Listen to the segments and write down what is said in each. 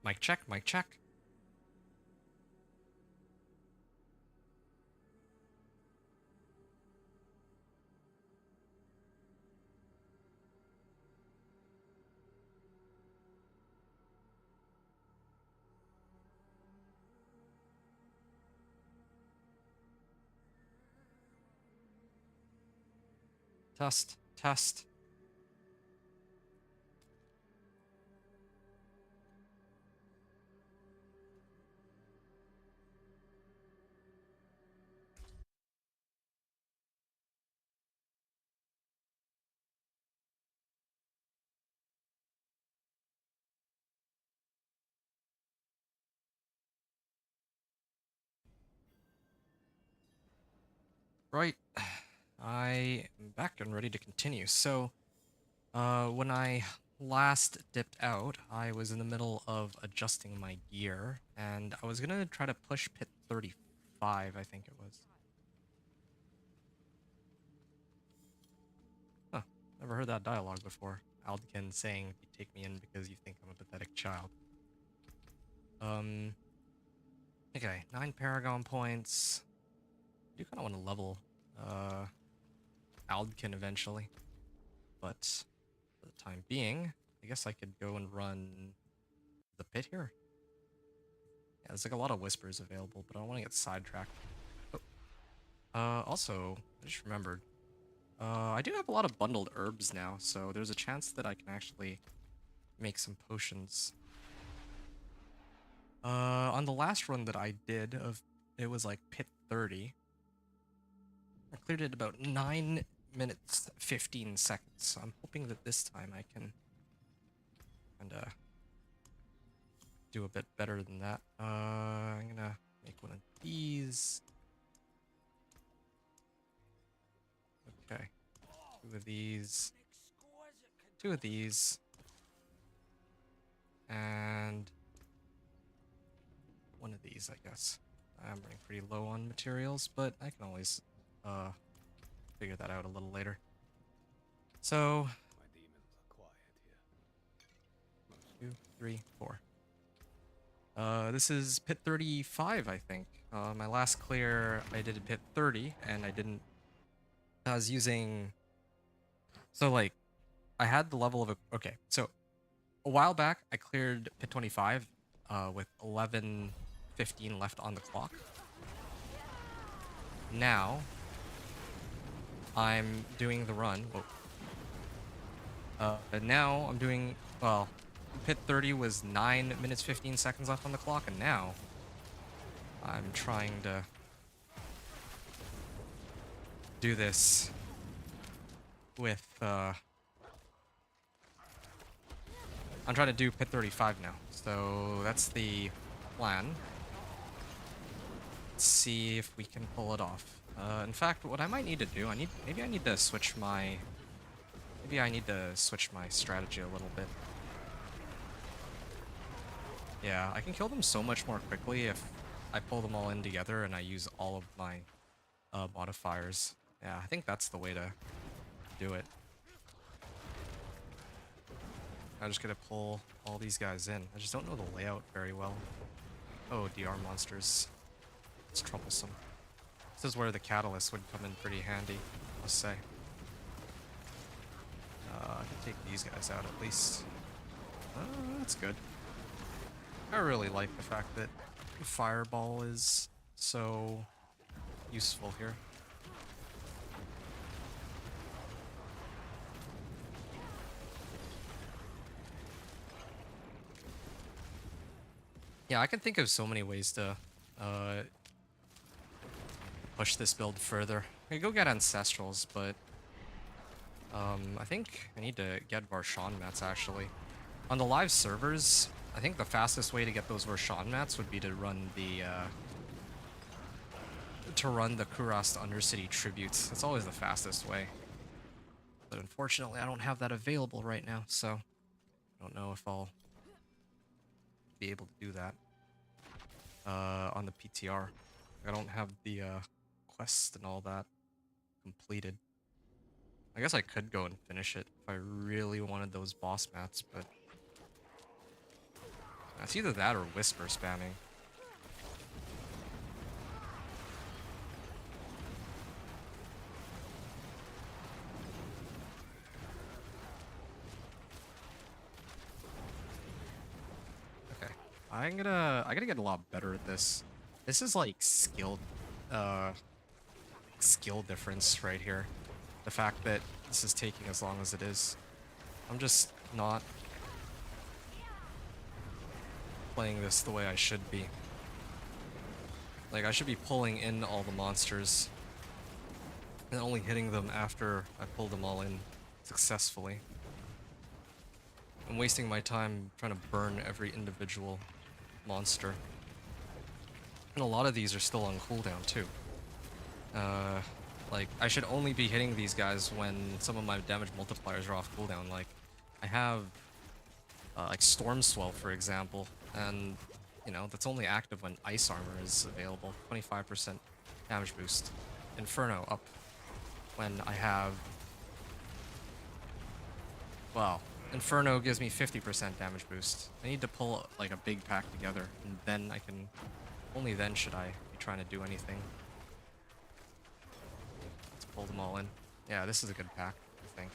Mic check, mic check. Test, test. Right. I am back and ready to continue. So, when I last dipped out, I was in the middle of adjusting my gear, and I was gonna try to push pit 35, I think it was. Huh, never heard that dialogue before. Aldkin saying, "You take me in because you think I'm a pathetic child." Um, okay, 9 Paragon points. I do kind of want to level, Aldkin eventually, but for the time being, I guess I could go and run the pit here. Yeah, there's like a lot of whispers available, but I don't want to get sidetracked. Oh. Also, I just remembered. I do have a lot of bundled herbs now, so there's a chance that I can actually make some potions. On the last run that I did it was like pit 30. I cleared it about 9 minutes 15 seconds. So I'm hoping that this time I can kinda do a bit better than that. I'm gonna make one of these. Okay. 2 of these. 2 of these. And 1 of these, I guess. I'm running pretty low on materials, but I can always figure that out a little later. So, My demons are quiet here. 2, 3, 4. This is pit 35, I think. My last clear, I did pit 30, and I was using... So, like, I had the level of... Okay, so, a while back, I cleared pit 25 with 11:15 left on the clock. Now, I'm doing the run. Whoa. Now I'm doing, well, pit 30 was 9 minutes 15 seconds left on the clock, and now I'm trying to do this with, I'm trying to do pit 35 now. So that's the plan. Let's see if we can pull it off. In fact, what I might need to do, maybe I need to switch my strategy a little bit. Yeah, I can kill them so much more quickly if I pull them all in together and I use all of my modifiers. Yeah, I think that's the way to do it. I'm just gonna pull all these guys in. I just don't know the layout very well. Oh, DR monsters. It's troublesome. This is where the catalyst would come in pretty handy, I must say. I can take these guys out at least. That's good. I really like the fact that Fireball is so useful here. Yeah, I can think of so many ways to push this build further. I could go get Ancestrals, but I think I need to get Varshan mats actually. On the live servers, I think the fastest way to get those Varshan mats would be to run the Kurast Undercity tributes. That's always the fastest way. But unfortunately, I don't have that available right now, so I don't know if I'll be able to do that on the PTR. I don't have the quest and all that completed. I guess I could go and finish it if I really wanted those boss mats, but It's either that or whisper spamming. Okay. I gotta get a lot better at this. This is like uh skill difference right here. The fact that this is taking as long as it is. I'm just not playing this the way I should be. Like, I should be pulling in all the monsters and only hitting them after I pull them all in successfully. I'm wasting my time trying to burn every individual monster. And a lot of these are still on cooldown too. Like, I should only be hitting these guys when some of my damage multipliers are off cooldown. Like, I have, like, Storm Swell, for example, and, you know, that's only active when Ice Armor is available. 25% damage boost. Inferno up when I have... Well, Inferno gives me 50% damage boost. I need to pull, like, a big pack together, and then I can... Only then should I be trying to do anything. Pull them all in. Yeah, this is a good pack, I think.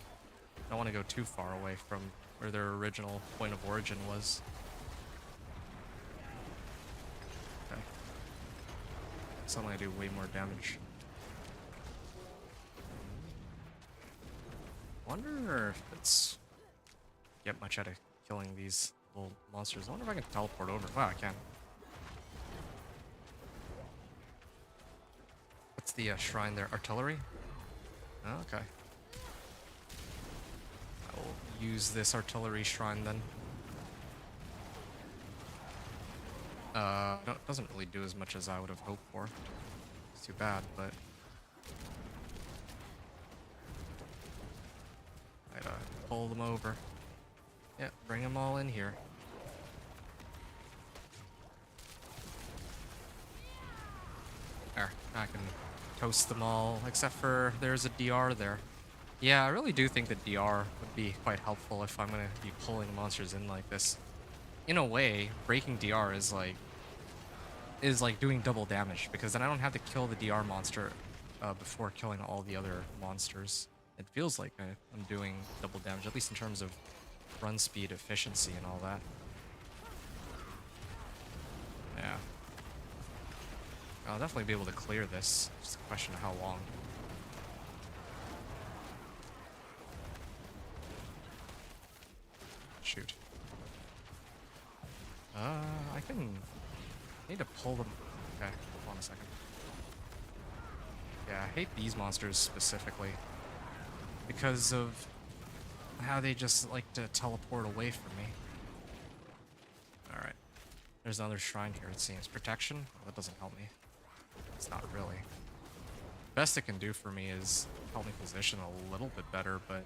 I don't want to go too far away from where their original point of origin was. Okay. Suddenly I do way more damage. Wonder if it's get much out of killing these little monsters. I wonder if I can teleport over. Wow, I can. What's the shrine there? Artillery? Oh, okay. I will use this artillery shrine then. It doesn't really do as much as I would have hoped for. It's too bad, but... I'd pull them over. Yeah, bring them all in here. There, I can toast them all, except for there's a DR there. Yeah, I really do think that DR would be quite helpful if I'm gonna be pulling monsters in like this. In a way, breaking DR is like doing double damage, because then I don't have to kill the DR monster before killing all the other monsters. It feels like I'm doing double damage, at least in terms of run speed, efficiency, and all that. Yeah. I'll definitely be able to clear this. Just a question of how long. Shoot. I need to pull them. Okay, hold on a second. Yeah, I hate these monsters specifically because of how they just like to teleport away from me. Alright. There's another shrine here, it seems. Protection? Well, that doesn't help me. It's not really. Best it can do for me is help me position a little bit better, but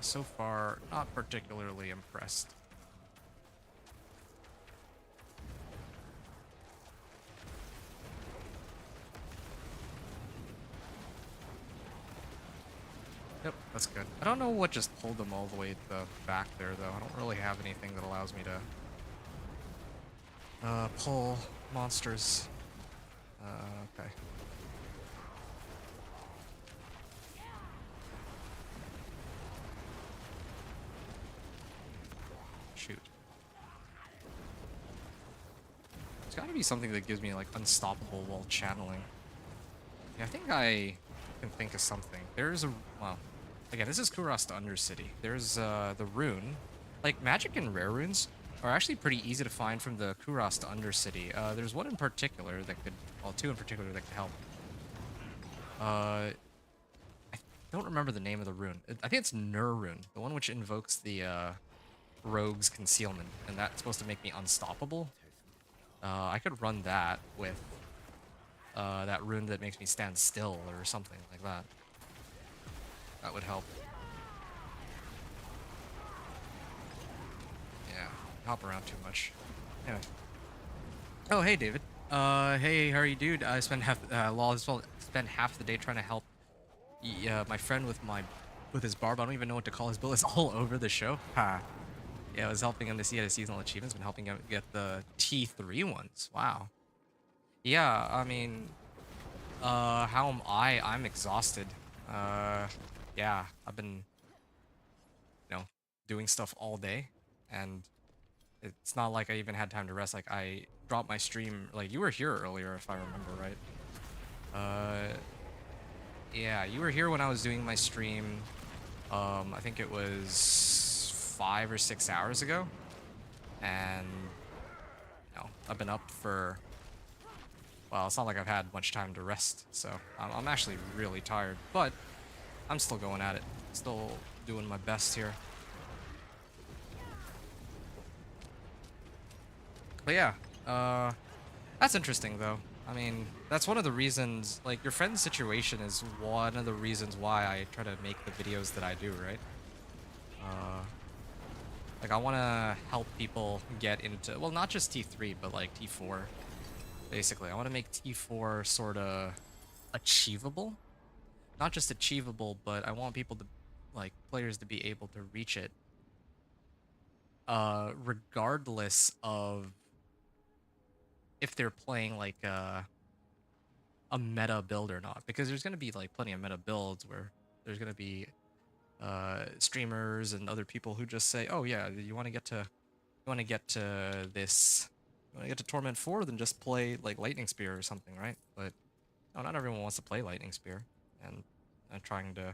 so far, not particularly impressed. Yep, that's good. I don't know what just pulled them all the way to the back there, though. I don't really have anything that allows me to pull monsters. Okay. Shoot. There's gotta be something that gives me, like, unstoppable while channeling. Yeah, I think I can think of something. There's a... Well, again, this is Kurast Undercity. There's, the rune. Like, magic and rare runes are actually pretty easy to find from the Kurast Undercity. There's one in particular that could... Well, two in particular that could help. I don't remember the name of the rune. I think it's Nur rune, the one which invokes the, Rogue's Concealment, and that's supposed to make me unstoppable. I could run that with that rune that makes me stand still or something like that. That would help. Yeah, hop around too much. Anyway. Oh, hey, David. Hey, how are you, dude? I spent half the day trying to help my friend with his barb. I don't even know what to call his build. It's all over the show. Ha. Yeah, I was helping him to see his seasonal achievements, been helping him get the T3 ones. Wow. Yeah, I mean, how am I? I'm exhausted. Yeah, I've been, doing stuff all day, and it's not like I even had time to rest. Like, I dropped my stream, like, you were here earlier, if I remember right. Yeah, you were here when I was doing my stream. I think it was 5 or 6 hours ago, and I've been up for, well, it's not like I've had much time to rest, so I'm actually really tired, but I'm still going at it, still doing my best here. But yeah, that's interesting though. I mean, that's one of the reasons, like, your friend's situation is one of the reasons why I try to make the videos that I do, right? Like, I want to help people get into, well, not just T3, but like T4. Basically, I want to make T4 sort of achievable. Not just achievable, but I want people to, like, players to be able to reach it. Regardless of if they're playing like a meta build or not. Because there's going to be like plenty of meta builds where there's going to be streamers and other people who just say, oh yeah, you want to get to this, you want to get to Torment 4, then just play like Lightning Spear or something, right? But no, not everyone wants to play Lightning Spear, and I'm trying to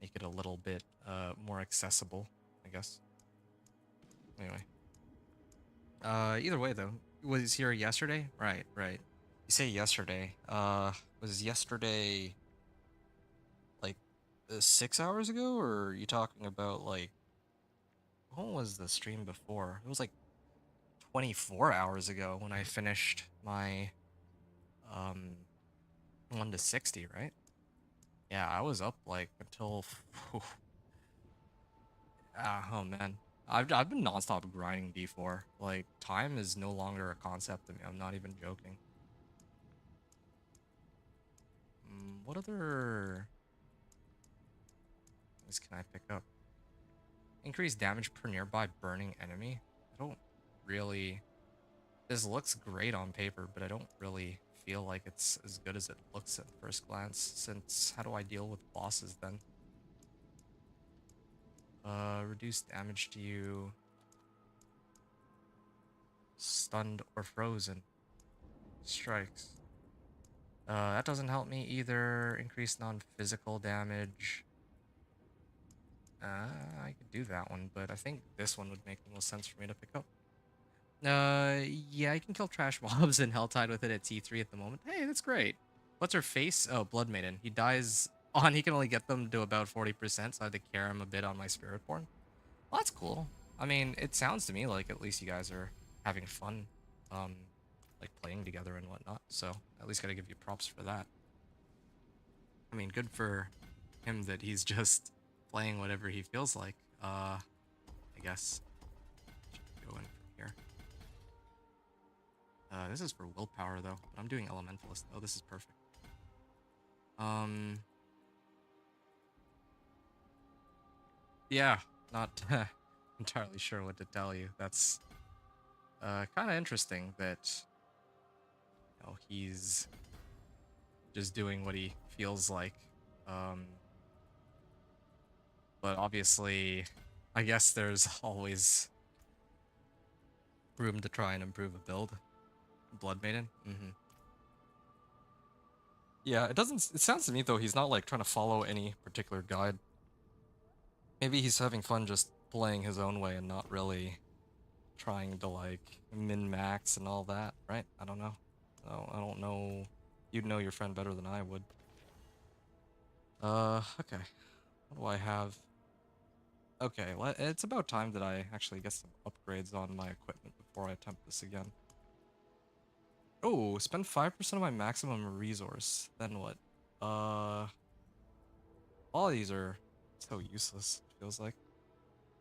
make it a little bit more accessible, I guess. Anyway, either way though, was here yesterday? Right. You say yesterday. Was yesterday like 6 hours ago, or are you talking about like, when was the stream before? It was like 24 hours ago when I finished my 1 to 60, right? Yeah, I was up like until oh man. I've been nonstop grinding D4. Like, time is no longer a concept to me. I'm not even joking. What other things can I pick up? Increase damage per nearby burning enemy. I don't really. This looks great on paper, but I don't really feel like it's as good as it looks at first glance, since how do I deal with bosses then? Reduce damage to you. Stunned or frozen. Strikes. That doesn't help me either. Increase non-physical damage. I could do that one, but I think this one would make the most sense for me to pick up. Yeah, I can kill trash mobs and Helltide with it at T3 at the moment. Hey, that's great. What's her face? Oh, Blood Maiden. He dies on, he can only get them to about 40%, so I have to carry him a bit on my Spiritborn. Well, that's cool. I mean, it sounds to me like at least you guys are having fun, like playing together and whatnot, so at least gotta give you props for that. I mean, good for him that he's just playing whatever he feels like. I guess. Go in from here. This is for willpower though, but I'm doing Elementalist. Oh, this is perfect. Yeah, not entirely sure what to tell you. That's kind of interesting that he's just doing what he feels like. But obviously, I guess there's always room to try and improve a build. Blood Maiden? Yeah, it sounds to me though he's not like trying to follow any particular guide. Maybe he's having fun just playing his own way and not really trying to like min-max and all that, right? I don't know. I don't know. You'd know your friend better than I would. Okay. What do I have? Okay, well, it's about time that I actually get some upgrades on my equipment before I attempt this again. Oh, spend 5% of my maximum resource. Then what? All these are so useless, it feels like.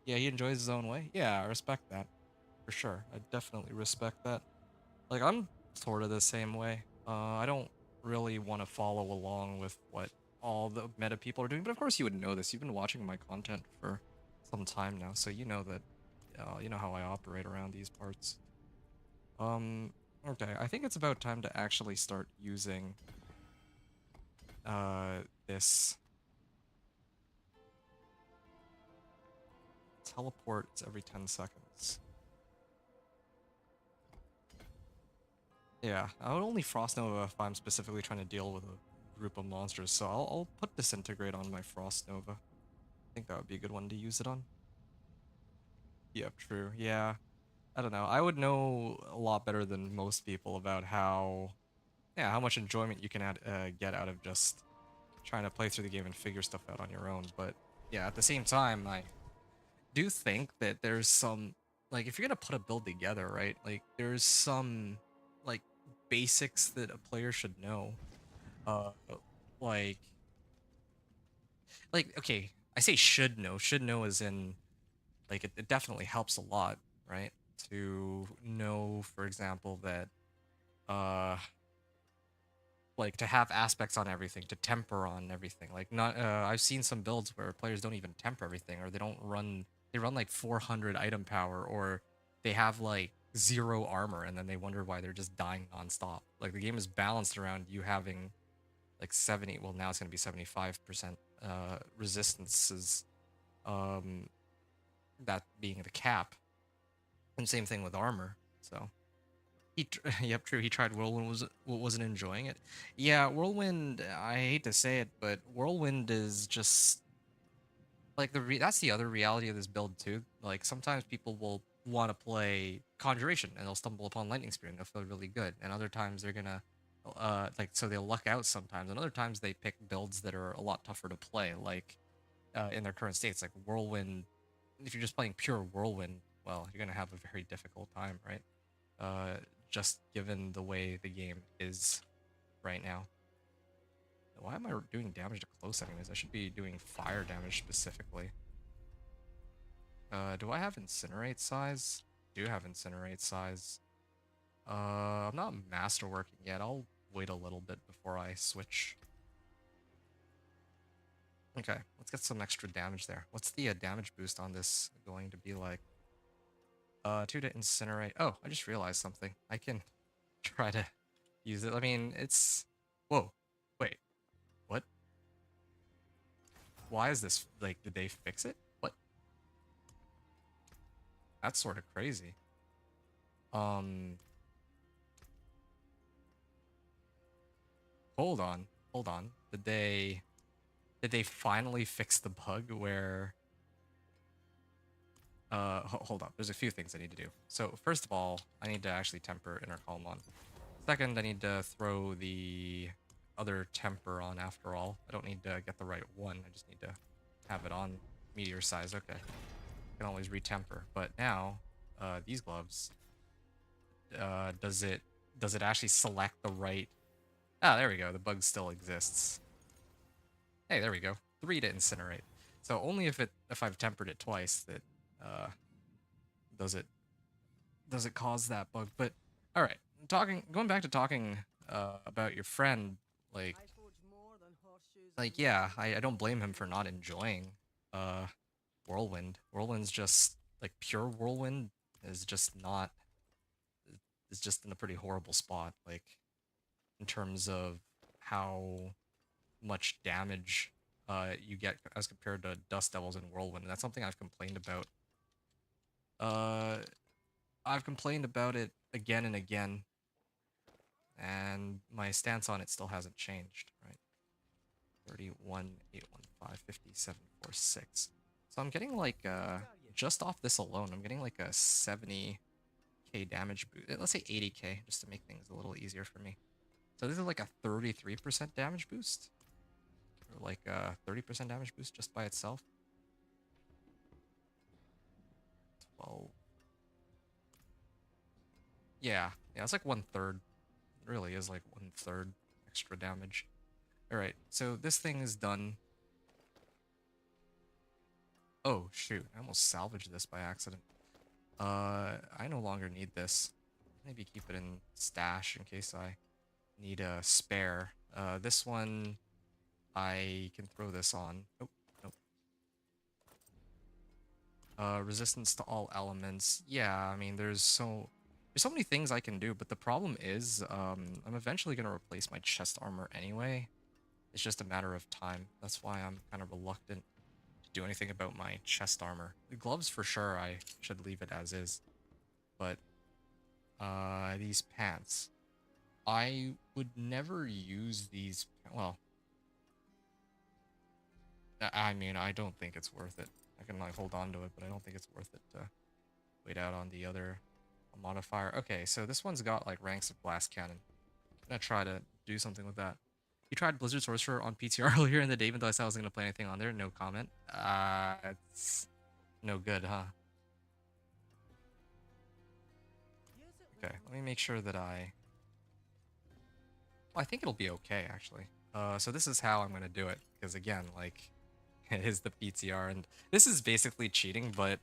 Yeah, he enjoys his own way. Yeah, I respect that. For sure. I definitely respect that. Like, I'm sort of the same way. I don't really want to follow along with what all the meta people are doing, but of course you would know this. You've been watching my content for some time now, so you know that you know how I operate around these parts. Okay, I think it's about time to actually start using this teleport. It's every 10 seconds. Yeah, I would only Frost Nova if I'm specifically trying to deal with a group of monsters, so I'll put Disintegrate on my Frost Nova. I think that would be a good one to use it on. Yep, true. Yeah. I don't know. I would know a lot better than most people about how much enjoyment you can get out of just trying to play through the game and figure stuff out on your own. But yeah, at the same time, I do think that there's some, like, if you're gonna put a build together, right? Like, there's some, like, basics that a player should know. Uh, like, okay, I say should know. Should know as in, like, it definitely helps a lot, right? To know, for example, that, uh, like, to have aspects on everything, to temper on everything. Like, not, I've seen some builds where players don't even temper everything, or they run like 400 item power, or they have like 0 armor, and then they wonder why they're just dying nonstop. Like, the game is balanced around you having like 70, well, now it's going to be 75% resistances, um, that being the cap. And same thing with armor, so. Yep, true. He tried Whirlwind, wasn't enjoying it. Yeah, Whirlwind. I hate to say it, but Whirlwind is just like that's the other reality of this build too. Like, sometimes people will want to play Conjuration and they'll stumble upon Lightning Spear and they'll feel really good, and other times they're gonna like, so they'll luck out sometimes, and other times they pick builds that are a lot tougher to play, like in their current states, like Whirlwind. If you're just playing pure Whirlwind, well, you're gonna have a very difficult time, right? uh, just given the way the game is right now. Why am I doing damage to close enemies? I should be doing fire damage specifically. Do I have Incinerate size? I do have Incinerate size. I'm not masterworking yet. I'll wait a little bit before I switch. Okay, let's get some extra damage there. What's the damage boost on this going to be like? 2 to Incinerate. Oh, I just realized something. I can try to use it. I mean, it's... Whoa. Wait. What? Why is this, like, did they fix it? What? That's sort of crazy. Um, hold on. Hold on. Did they finally fix the bug where hold up. There's a few things I need to do. So, first of all, I need to actually temper Inner Calm on. Second, I need to throw the other temper on after all. I don't need to get the right one. I just need to have it on meteor size. Okay. I can always retemper. But now, these gloves, does it actually select the right... Ah, there we go. The bug still exists. Hey, there we go. 3 to Incinerate. So only if I've tempered it twice that does it cause that bug. But all right, going back to talking about your friend, like yeah, I don't blame him for not enjoying uh Whirlwind. Whirlwind's just like pure Whirlwind is just not is just in a pretty horrible spot, like, in terms of how much damage you get as compared to Dust Devils and Whirlwind. And that's something I've complained about. I've complained about it again and again, and my stance on it still hasn't changed, right? 31, 815, 5746. So I'm getting like, just off this alone, I'm getting like a 70k damage boost. Let's say 80k, just to make things a little easier for me. So this is like a 33% damage boost, or like a 30% damage boost just by itself. 12. Yeah, it's like 1/3. It really is like 1/3 extra damage. Alright, so this thing is done. Oh, shoot. I almost salvaged this by accident. I no longer need this. Maybe keep it in stash in case I need a spare. This one, I can throw this on. Oh, nope. Resistance to all elements. Yeah, I mean, there's so many things I can do, but the problem is, I'm eventually gonna replace my chest armor anyway. It's just a matter of time. That's why I'm kind of reluctant to do anything about my chest armor. The gloves, for sure, I should leave it as is. But, these pants. I would never use these, well, I mean, I don't think it's worth it. I can, like, hold on to it, but I don't think it's worth it to wait out on the other modifier. Okay, so this one's got, like, ranks of blast cannon. I'm gonna try to do something with that. You tried Blizzard Sorcerer on PTR earlier in the day, even though I said I wasn't gonna play anything on there. No comment. It's no good, huh? Okay, let me make sure that well, I think it'll be okay, actually. So this is how I'm gonna do it, because again, like, it is the PTR, and this is basically cheating, but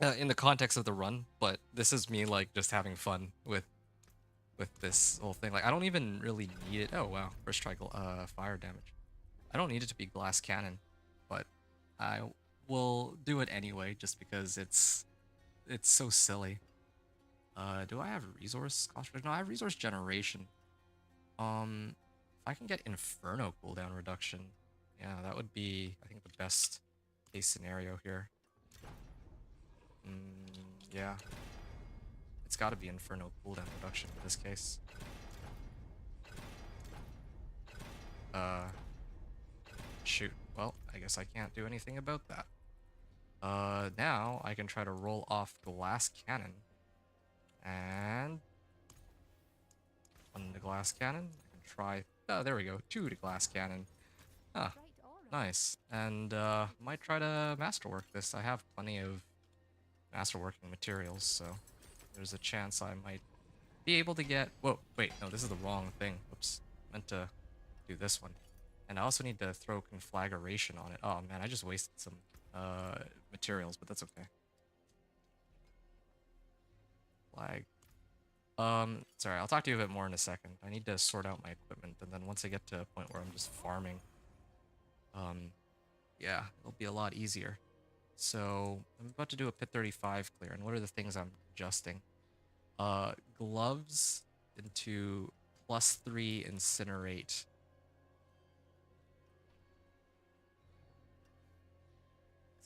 in the context of the run, but this is me, like, just having fun with this whole thing. Like, I don't even really need it. Oh, wow. First try fire damage. I don't need it to be glass cannon, but I will do it anyway, just because it's so silly. Do I have resource cost reduction? No, I have resource generation. If I can get Inferno cooldown reduction, yeah, that would be, I think, the best case scenario here. Yeah. It's got to be Inferno cooldown reduction in this case. Shoot. Well, I guess I can't do anything about that. Now I can try to roll off glass cannon. And one to glass cannon. I can try. Oh, there we go. Two to glass cannon. Ah, nice. And might try to masterwork this. I have plenty of masterworking materials, so there's a chance I might be able to get. Whoa, wait, no, this is the wrong thing. Oops, meant to do this one. And I also need to throw conflagration on it. Oh man, I just wasted some materials, but that's okay. Flag. Sorry, I'll talk to you a bit more in a second. I need to sort out my equipment, and then once I get to a point where I'm just farming, yeah, it'll be a lot easier. So I'm about to do a Pit 35 clear, and what are the things I'm adjusting? Gloves into +3 Incinerate.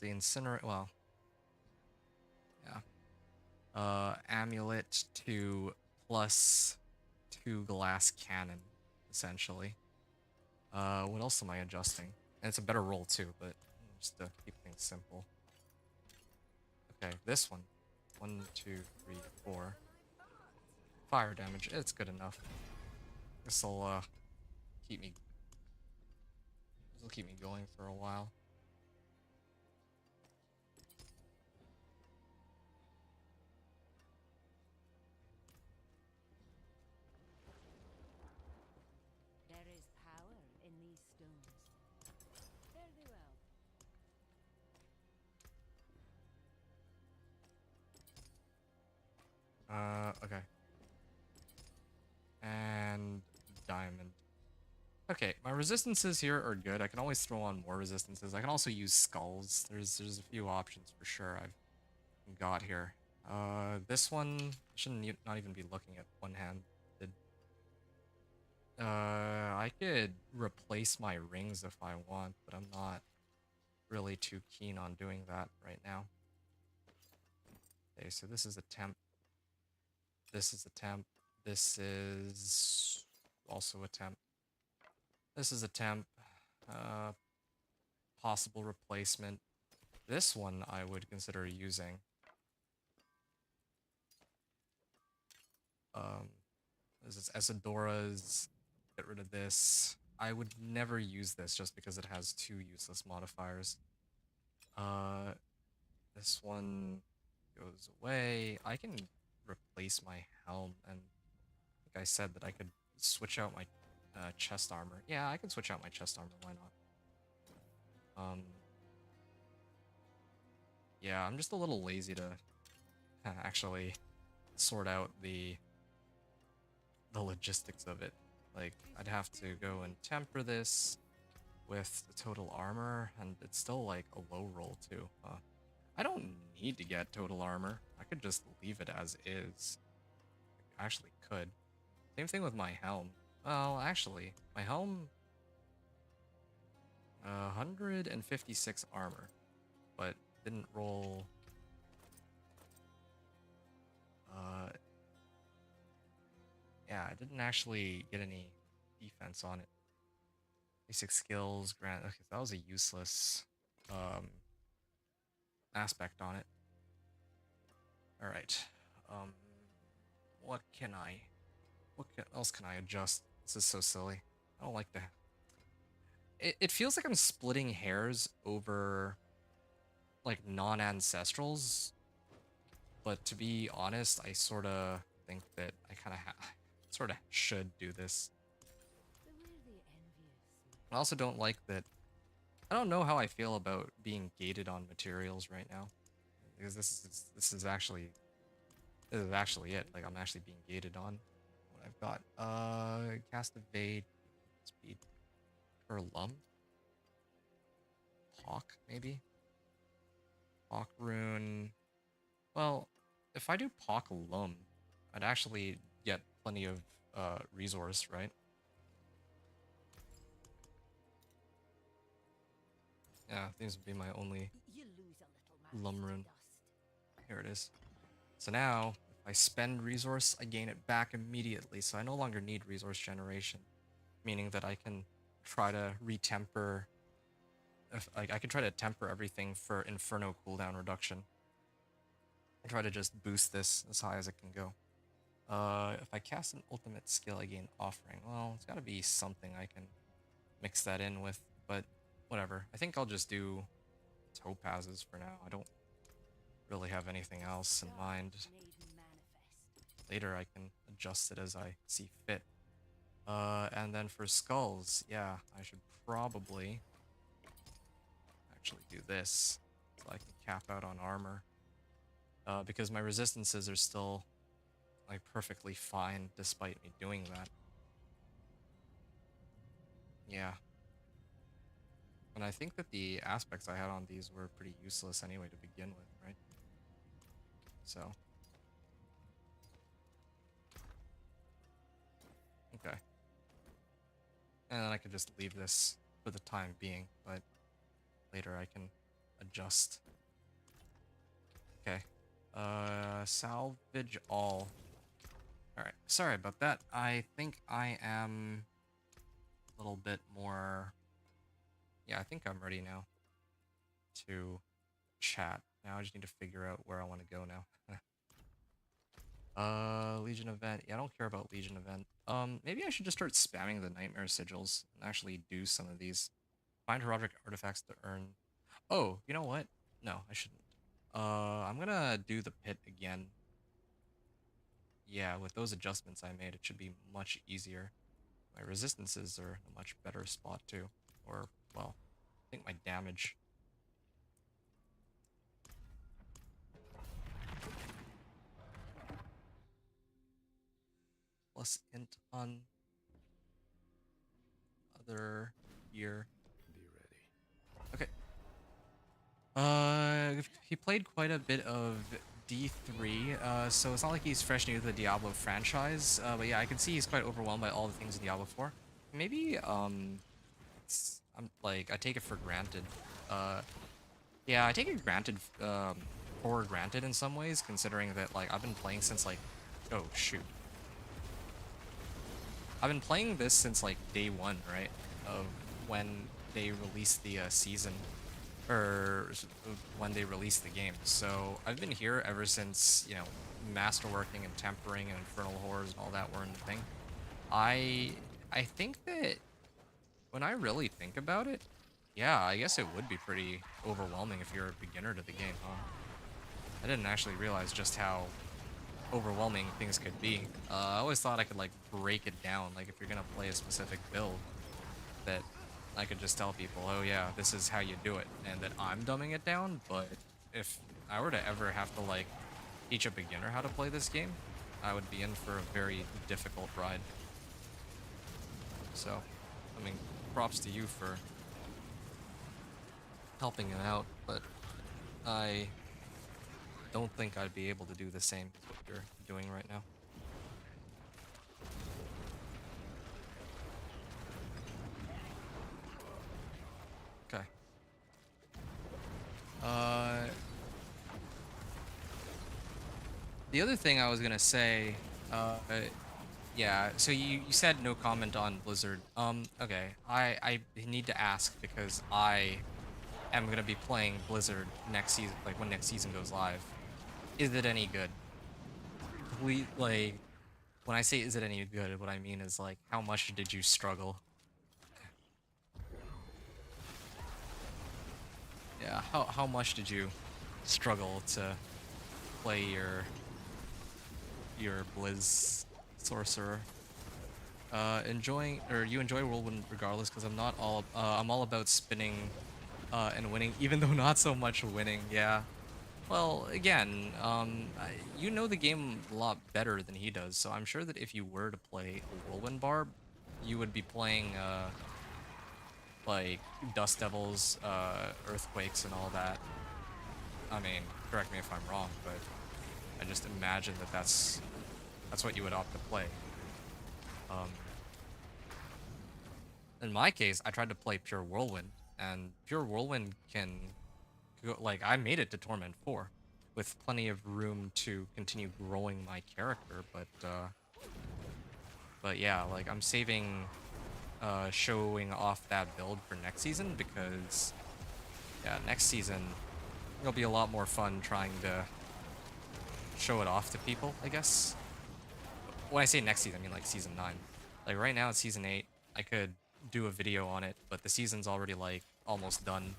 The Incinerate, well, yeah. Amulet to +2 glass cannon, essentially. What else am I adjusting? And it's a better roll too, but just to keep things simple. Okay, this one. 1, 2, 3, 4. Fire damage, it's good enough. This'll keep me going for a while. There is power in these stones. Fare thee well. Okay. And diamond. Okay, my resistances here are good. I can always throw on more resistances. I can also use skulls. There's a few options for sure I've got here. This one I shouldn't not even be looking at one-handed. I could replace my rings if I want, but I'm not really too keen on doing that right now. Okay, so this is a temp. This is a temp. This is also a temp. This is a temp. Possible replacement. This one I would consider using. This is Esidora's. Get rid of this. I would never use this just because it has 2 useless modifiers. This one goes away. I can replace my helm, and I think I said that I could switch out my chest armor. Yeah, I can switch out my chest armor. Why not? Yeah, I'm just a little lazy to actually sort out the logistics of it. Like, I'd have to go and temper this with the total armor, and it's still like a low roll too. I don't need to get total armor. I could just leave it as is. I actually could. Same thing with my helm. Well, actually, my helm, 156 armor, but didn't roll. Uh, yeah, I didn't actually get any defense on it. Basic skills, grant. Okay, so that was a useless aspect on it. All right. Um, what else can I adjust? This is so silly. I don't like that. It feels like I'm splitting hairs over like non-ancestrals, but to be honest, I sort of think that I kind of sort of should do this. The worthy envious. I also don't like that. I don't know how I feel about being gated on materials right now, because this is actually it. Like I'm actually being gated on what I've got. Cast evade, speed, or lum, hawk maybe, hawk rune. Well, if I do Pock Lum, I'd actually get plenty of resource, right? Yeah, these would be my only You lose a little Lum master rune. dust. Here it is. So now, if I spend resource, I gain it back immediately, so I no longer need resource generation, meaning that I can try to retemper. If like I can try to temper everything for Inferno cooldown reduction. And try to just boost this as high as it can go. If I cast an ultimate skill, I gain offering. Well, it's got to be something I can mix that in with, but whatever. I think I'll just do topazes for now. I don't really have anything else in mind. Made manifest. Later, I can adjust it as I see fit. And then for skulls, yeah, I should probably actually do this so I can cap out on armor. Because my resistances are still like perfectly fine despite me doing that. Yeah. And I think that the aspects I had on these were pretty useless anyway to begin with, right? So. Okay. And then I could just leave this for the time being, but later I can adjust. Okay. Salvage all. Alright, sorry about that. I think I am a little bit more... Yeah, I think I'm ready now to chat. Now I just need to figure out where I want to go now. Legion event. Yeah, I don't care about Legion event. Maybe I should just start spamming the Nightmare Sigils and actually do some of these. Find heroic artifacts to earn. Oh, you know what? No, I shouldn't. I'm gonna do the pit again. Yeah, with those adjustments I made, it should be much easier. My resistances are in a much better spot too. Or, well, I think my damage. Plus int on other gear. Be ready. Okay. He played quite a bit of D3, so it's not like he's fresh new to the Diablo franchise. But yeah, I can see he's quite overwhelmed by all the things in Diablo 4. Maybe, I'm like, I take it for granted. Yeah, I take it granted, for granted in some ways, considering that, like, I've been playing since, like, oh, shoot. I've been playing this since, like, day one, right? Of when they released the, season. Or when they released the game. So I've been here ever since, you know, masterworking and tempering and infernal horrors and all that were in the thing. I think that when I really think about it, yeah, I guess it would be pretty overwhelming if you're a beginner to the game, huh? I didn't actually realize just how overwhelming things could be. I always thought I could like break it down, like if you're gonna play a specific build, that I could just tell people, oh yeah, this is how you do it, and that I'm dumbing it down, but if I were to ever have to, like, teach a beginner how to play this game, I would be in for a very difficult ride. So, I mean, props to you for helping him out, but I don't think I'd be able to do the same as what you're doing right now. Okay. The other thing I was gonna say, yeah, so you said no comment on Blizzard. Okay, I need to ask because I am gonna be playing Blizzard next season, like when next season goes live. Is it any good? Like, when I say is it any good, what I mean is like, how much did you struggle? Yeah, how much did you struggle to play your Blizz sorcerer? You enjoy Whirlwind regardless, because I'm all about spinning and winning, even though not so much winning. Yeah. Well, again, you know the game a lot better than he does, so I'm sure that if you were to play a Whirlwind Barb, you would be playing like Dust Devils, Earthquakes, and all that. I mean, correct me if I'm wrong, but I just imagine that that's what you would opt to play. Um, in my case, I tried to play Pure Whirlwind, and Pure Whirlwind can go, like, I made it to Torment 4 with plenty of room to continue growing my character, but yeah, like, I'm saving showing off that build for next season because, yeah, next season it'll be a lot more fun trying to show it off to people, I guess. When I say next season, I mean like season 9. Like right now it's season 8. I could do a video on it, but the season's already like almost done.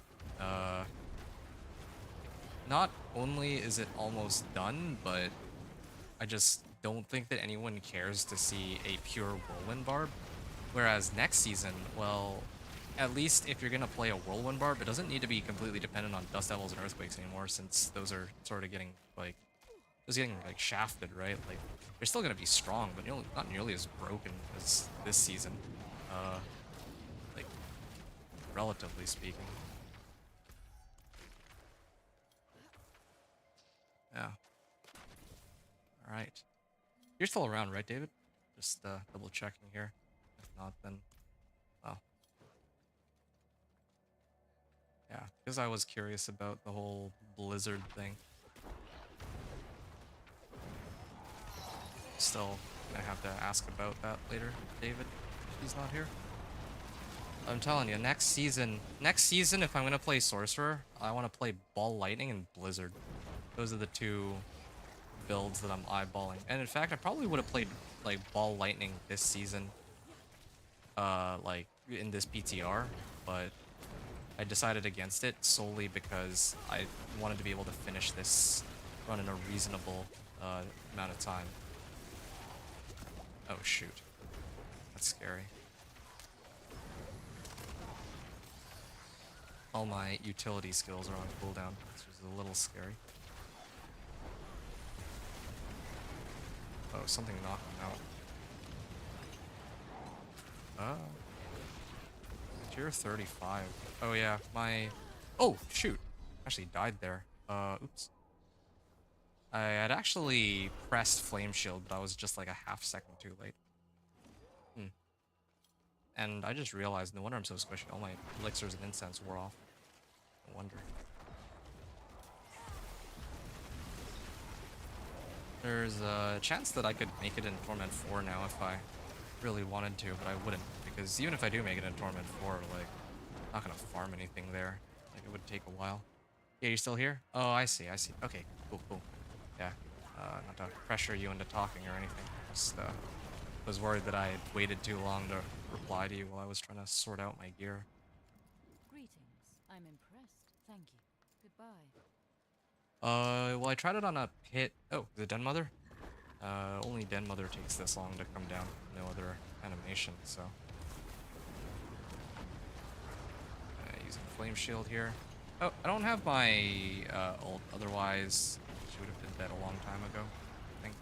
Not only is it almost done, but I just don't think that anyone cares to see a pure Whirlwind Barb. Whereas next season, well, at least if you're gonna play a Whirlwind Barb, it doesn't need to be completely dependent on Dust Devils and Earthquakes anymore, since those are sort of getting like shafted, right? Like they're still gonna be strong, but not nearly as broken as this season. Like relatively speaking. Yeah. All right. You're still around, right, David? Just double checking here. If not, then well. Yeah, because I was curious about the whole Blizzard thing. Still gonna have to ask about that later, David, if he's not here. I'm telling you, next season, if I'm gonna play Sorcerer, I want to play Ball Lightning and Blizzard. Those are the two builds that I'm eyeballing. And in fact, I probably would have played like Ball Lightning this season, like in this PTR, but I decided against it solely because I wanted to be able to finish this run in a reasonable amount of time. Oh shoot, that's scary. All my utility skills are on cooldown, which is a little scary. Oh, something knocked him out. Tier 35. Oh yeah, oh shoot, actually died there. Oops. I had actually pressed Flame Shield, but I was just like a half second too late. And I just realized, no wonder I'm so squishy. All my elixirs and incense wore off. No wonder. There's a chance that I could make it in Torment 4 now if I really wanted to, but I wouldn't. Because even if I do make it in Torment 4, like, I'm not gonna farm anything there. Like, it would take a while. Yeah, you still here? Oh, I see. Okay, cool. Yeah, not to pressure you into talking or anything. Just, was worried that I had waited too long to reply to you while I was trying to sort out my gear. Greetings. I'm impressed. Thank you. Goodbye. Well, I tried it on a pit. Oh, is it Den Mother? Only Den Mother takes this long to come down. No other animation, so. Using Flame Shield here. Oh, I don't have my ult. Otherwise, she would have been dead a long time ago, I think.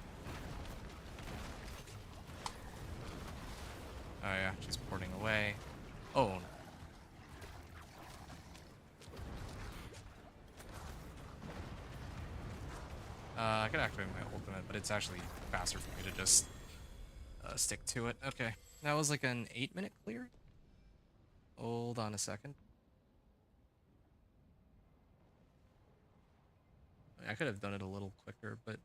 Oh yeah, she's porting away. Oh. could activate my ultimate, but it's actually faster for me to just stick to it. Okay, that was like an 8-minute clear. Hold on a second. I could have done it a little quicker, but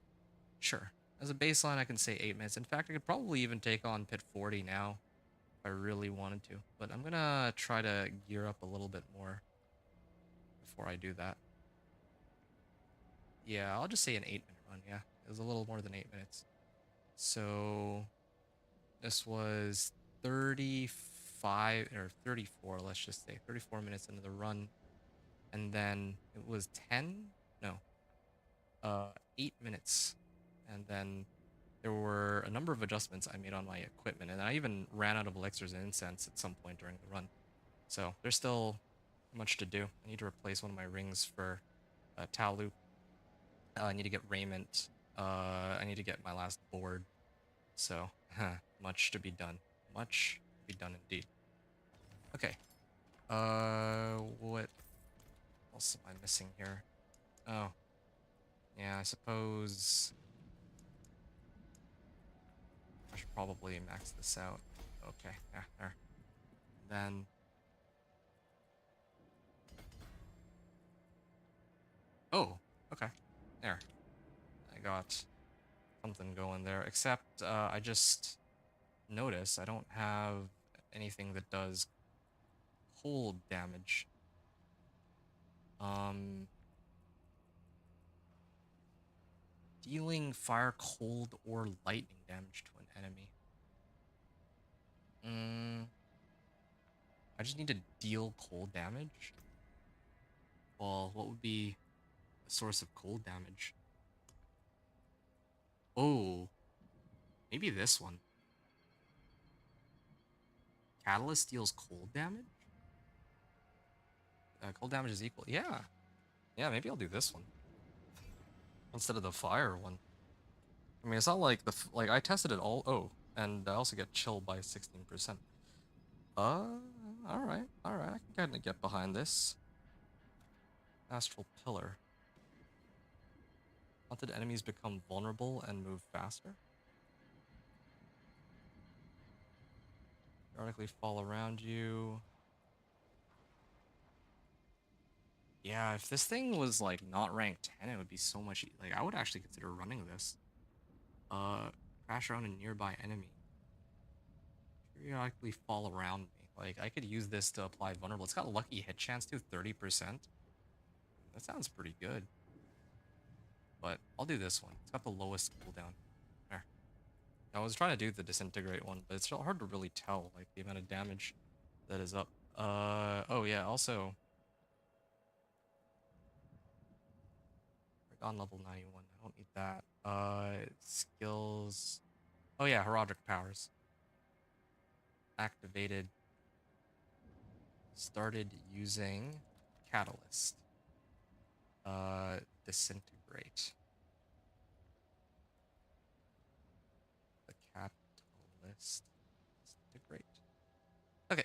sure. As a baseline, I can say 8 minutes. In fact, I could probably even take on Pit 40 now if I really wanted to. But I'm gonna try to gear up a little bit more before I do that. Yeah, I'll just say an 8-minute run. Yeah, it was a little more than 8 minutes. So this was 35 or 34, let's just say 34 minutes into the run. And then it was 10, no, 8 minutes. And then there were a number of adjustments I made on my equipment, and I even ran out of elixirs and incense at some point during the run. So there's still much to do. I need to replace one of my rings for Tau Loop. I need to get raiment. I need to get my last board. So, much to be done. Much to be done indeed. Okay. What else am I missing here? Oh. Yeah, I suppose I should probably max this out. Okay, yeah, there. Then oh, okay. There. I got something going there. Except I just noticed I don't have anything that does cold damage. Um Dealing fire, cold, or lightning damage to an enemy. I just need to deal cold damage. Well, what would be the source of cold damage? Oh, maybe this one. Catalyst deals cold damage? Cold damage is equal. Yeah. Yeah, maybe I'll do this one instead of the fire one. I mean, it's not like like I tested it all. Oh, and I also get chill by 16%. All right. I can kind of get behind this. Astral Pillar. Haunted enemies become vulnerable and move faster. Periodically fall around you. Yeah, if this thing was like not ranked 10, it would be so much like I would actually consider running this. Crash around a nearby enemy. Periodically fall around me. Like I could use this to apply vulnerable. It's got a lucky hit chance too, 30%. That sounds pretty good. But I'll do this one. It's got the lowest cooldown. There. I was trying to do the disintegrate one, but it's hard to really tell like the amount of damage that is up. Oh yeah, also on level 91. I don't need that. Skills. Oh yeah, heraldic powers. Activated. Started using catalyst. Disintegrate. The catalyst. Disintegrate. Okay,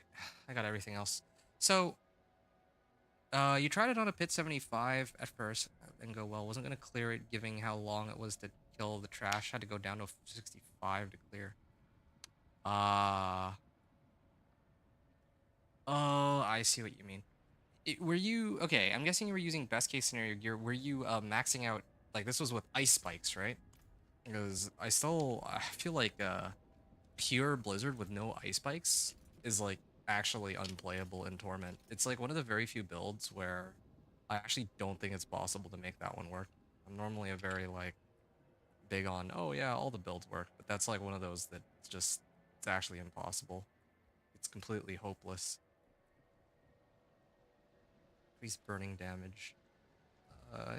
I got everything else. So, you tried it on a pit 75 at first and go well. Wasn't gonna clear it, given how long it was to kill the trash. Had to go down to 65 to clear. Oh, I see what you mean. Were you okay? I'm guessing you were using best case scenario gear. Were you maxing out like this was with ice spikes, right? Because I feel like pure blizzard with no ice spikes is like actually unplayable in Torment. It's like one of the very few builds where I actually don't think it's possible to make that one work. I'm normally a very like big on, oh yeah, all the builds work, but that's like one of those that it's actually impossible. It's completely hopeless. Increased burning damage.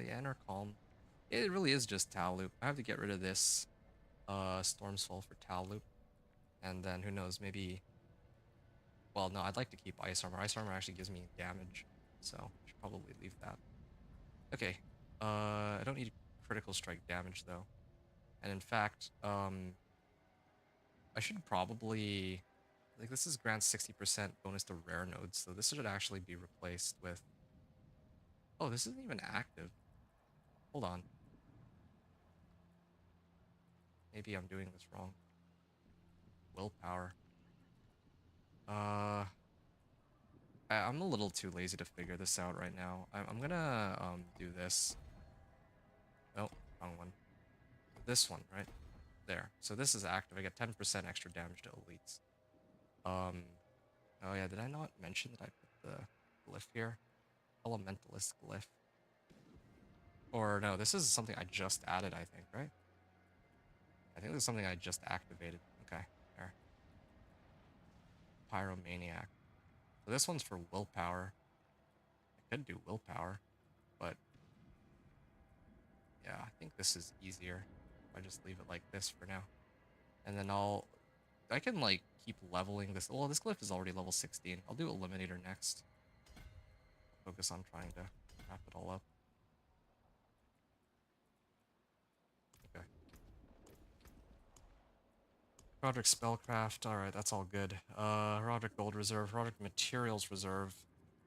Yeah, Inner Calm. It really is just Tau Loop. I have to get rid of this Storm's Fall for Tau Loop. And then who knows, maybe well no, I'd like to keep Ice Armor. Ice Armor actually gives me damage, so I should probably leave that. Okay. I don't need critical strike damage though. And in fact, I should probably like this is grants 60% bonus to rare nodes, so this should actually be replaced with oh, this isn't even active. Hold on. Maybe I'm doing this wrong. Willpower. I'm a little too lazy to figure this out right now. I'm gonna do this. Oh, wrong one. This one, right? There. So this is active. I get 10% extra damage to elites. Oh yeah, did I not mention that I put the glyph here? Elementalist glyph. Or no, this is something I just added, I think, right? I think this is something I just activated. Okay, there. Pyromaniac. So this one's for willpower. I could do willpower, but yeah, I think this is easier. I just leave it like this for now. And then I can like keep leveling this. Well, this glyph is already level 16. I'll do Eliminator next. Focus on trying to wrap it all up. Okay. Roderick Spellcraft, alright, that's all good. Roderick Gold Reserve, Roderick Materials Reserve.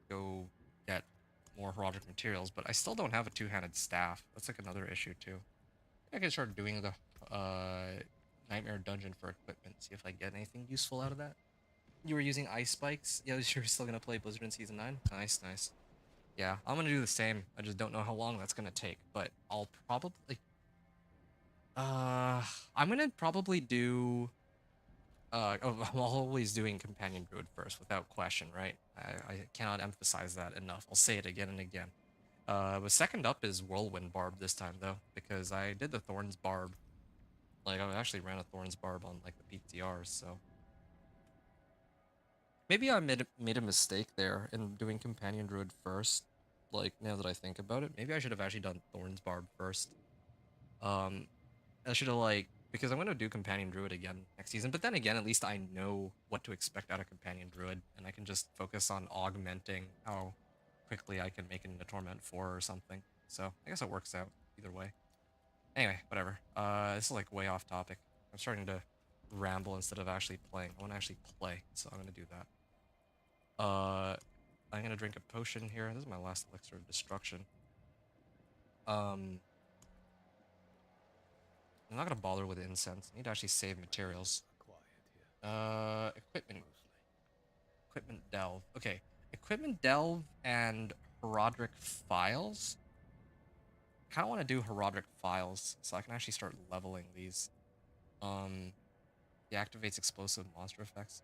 Go get more Roderick Materials, but I still don't have a two-handed staff. That's like another issue too. I can start doing the Nightmare Dungeon for equipment, see if I get anything useful out of that. You were using ice spikes? Yeah, you're still gonna play Blizzard in Season 9? Nice, nice. Yeah, I'm gonna do the same. I just don't know how long that's gonna take, but I'll probably... I'm gonna probably do... I'm always doing Companion Druid first, without question, right? I cannot emphasize that enough. I'll say it again and again. But second up is Whirlwind Barb this time, though, because I did the Thorns Barb. Like, I actually ran a Thorns Barb on, like, the PTRs, so... Maybe I made a mistake there in doing Companion Druid first. Like, now that I think about it, maybe I should have actually done Thorns Barb first. I should have, like, because I'm going to do Companion Druid again next season, but then again, at least I know what to expect out of Companion Druid, and I can just focus on augmenting how quickly I can make it into Torment 4 or something. So, I guess it works out either way. Anyway, whatever. This is, like, way off topic. I'm starting to ramble instead of actually playing. I want to actually play, so I'm going to do that. I'm going to drink a potion here. This is my last elixir of destruction. I'm not gonna bother with incense. I need to actually save materials. Equipment. Equipment delve. Okay. Equipment delve and Herodric files. I kinda wanna do Herodric files so I can actually start leveling these. Deactivates explosive monster effects.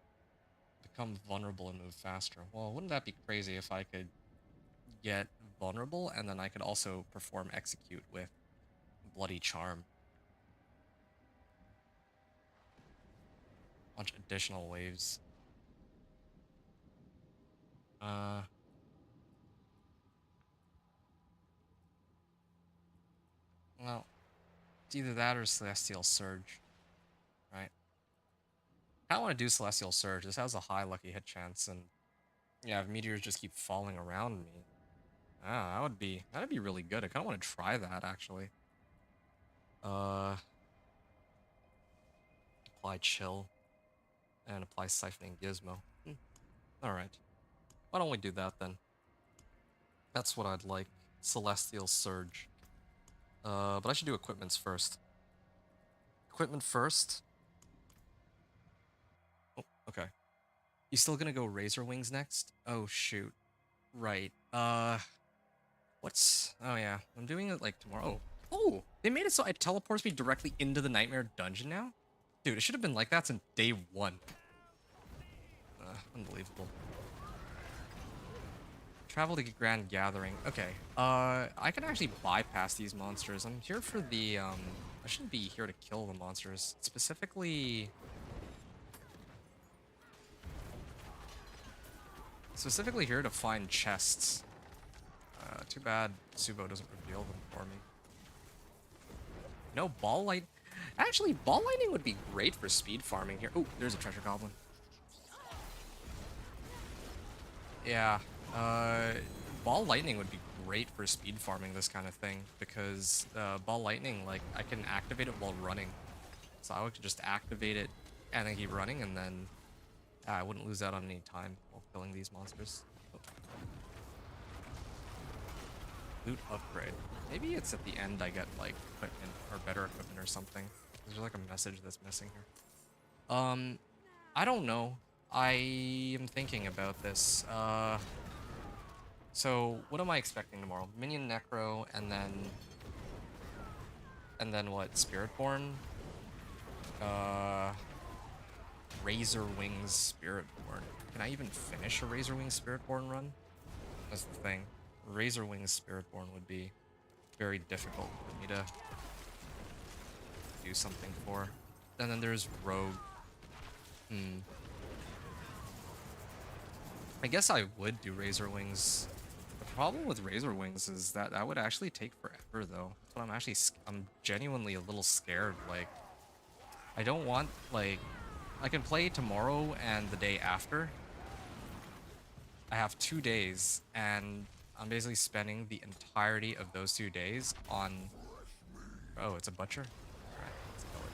Become vulnerable and move faster. Well, wouldn't that be crazy if I could get vulnerable and then I could also perform execute with Bloody Charm? Bunch of additional waves. Well, it's either that or Celestial Surge, right? I want to do Celestial Surge. This has a high lucky hit chance, and yeah, if meteors just keep falling around me, that'd be really good. I kind of want to try that actually. Uh, apply Chill and apply Siphoning Gizmo. All right, why don't we do that then? That's what I'd like. Celestial Surge. But I should do equipments first. Equipment first. Oh, okay. You still gonna go Razor Wings next? Oh shoot. Right. What's... Oh, yeah. I'm doing it, like, tomorrow. Oh! They made it so it teleports me directly into the Nightmare Dungeon now? Dude, it should have been like that since day one. Unbelievable. Travel to Grand Gathering. Okay. I can actually bypass these monsters. I'm here for the, I shouldn't be here to kill the monsters. Specifically here to find chests. Too bad Subo doesn't reveal them for me. No, Ball Light... Actually, Ball Lightning would be great for speed farming here. Oh, there's a Treasure Goblin. Yeah, Ball Lightning would be great for speed farming this kind of thing, because Ball Lightning, like, I can activate it while running. So I would just activate it and then keep running, and then I wouldn't lose out on any time while killing these monsters. Oh. Loot upgrade. Maybe it's at the end I get, like, equipment or better equipment or something. Is there like a message that's missing here? I don't know. I am thinking about this. So what am I expecting tomorrow? Minion Necro and then what? Spiritborn? Uh Razor Wings Spiritborn. Can I even finish a Razor Wings Spiritborn run? That's the thing. Razor Wings Spiritborn would be very difficult for me to do something for. And then there's Rogue. I guess I would do Razor Wings. The problem with Razor Wings is that that would actually take forever, though. That's what I'm actually. I'm genuinely a little scared. Like, I don't want like. I can play tomorrow and the day after. I have 2 days, and I'm basically spending the entirety of those 2 days on. Oh, it's a butcher. All right, let's kill it.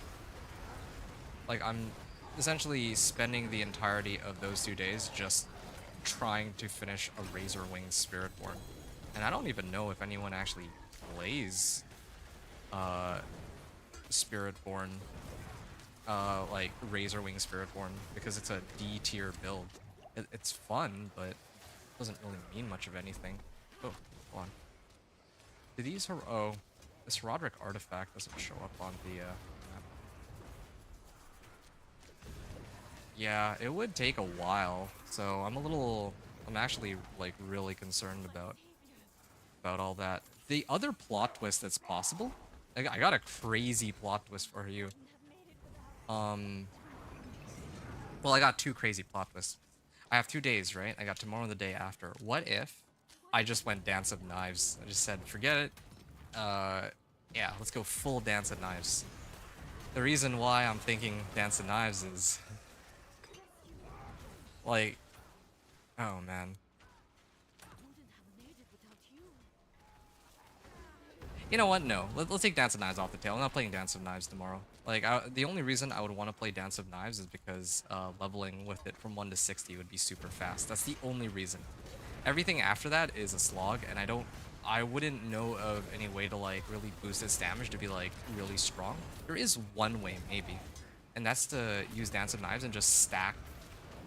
Like, I'm essentially spending the entirety of those 2 days just trying to finish a Razor Wings Spiritborn. And I don't even know if anyone actually plays Spiritborn, like Razor Wings Spiritborn, because it's a D tier build. It's fun, but it doesn't really mean much of anything. Oh, hold on. Do these oh, this Roderick artifact doesn't show up on the map. Yeah, it would take a while, so I'm actually like really concerned about all that. The other plot twist that's possible, I got a crazy plot twist for you. Well, I got 2 crazy plot twists. I have 2 days, right? I got tomorrow and the day after. What if I just went Dance of Knives? I just said, forget it. Yeah, let's go full Dance of Knives. The reason why I'm thinking Dance of Knives is like, oh man. You know what? No. Let's take Dance of Knives off the tail. I'm not playing Dance of Knives tomorrow. Like, the only reason I would want to play Dance of Knives is because leveling with it from 1 to 60 would be super fast. That's the only reason. Everything after that is a slog, and I wouldn't know of any way to, like, really boost its damage to be, like, really strong. There is one way, maybe. And that's to use Dance of Knives and just stack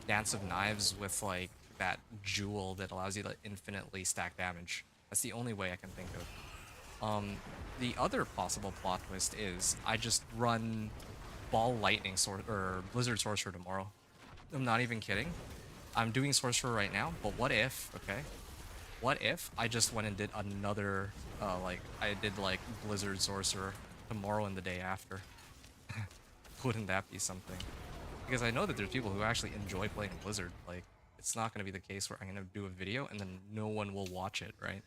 Dance of Knives with, like, that jewel that allows you to infinitely stack damage. That's the only way I can think of. The other possible plot twist is I just run Ball Lightning or Blizzard Sorcerer tomorrow. I'm not even kidding. I'm doing Sorcerer right now, but what if, okay? What if I just went and did another, like, I did, like, Blizzard Sorcerer tomorrow and the day after? Wouldn't that be something? Because I know that there's people who actually enjoy playing Blizzard. Like, it's not going to be the case where I'm going to do a video and then no one will watch it, right?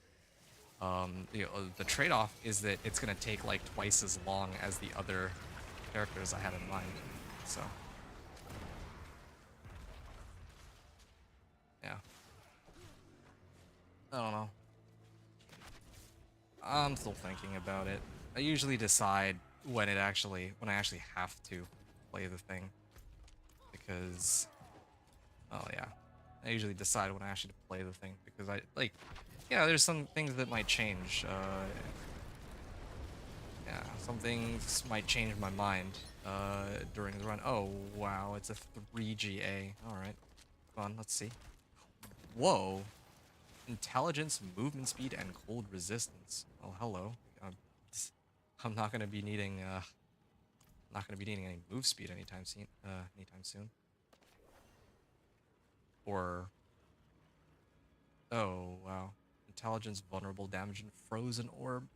You know, the trade-off is that it's gonna take like twice as long as the other characters I had in mind. So, yeah. I don't know. I'm still thinking about it. I usually decide when I actually have to play the thing. Because, oh yeah. I usually decide when I actually play the thing because yeah, there's some things that might change. Yeah, some things might change my mind during the run. Oh, wow, it's a 3GA. Alright, come on, let's see. Whoa. Intelligence, movement speed, and cold resistance. Oh, hello. I'm not gonna be needing any move speed anytime soon. Or, oh, wow. Intelligence, vulnerable, damage, and frozen orb.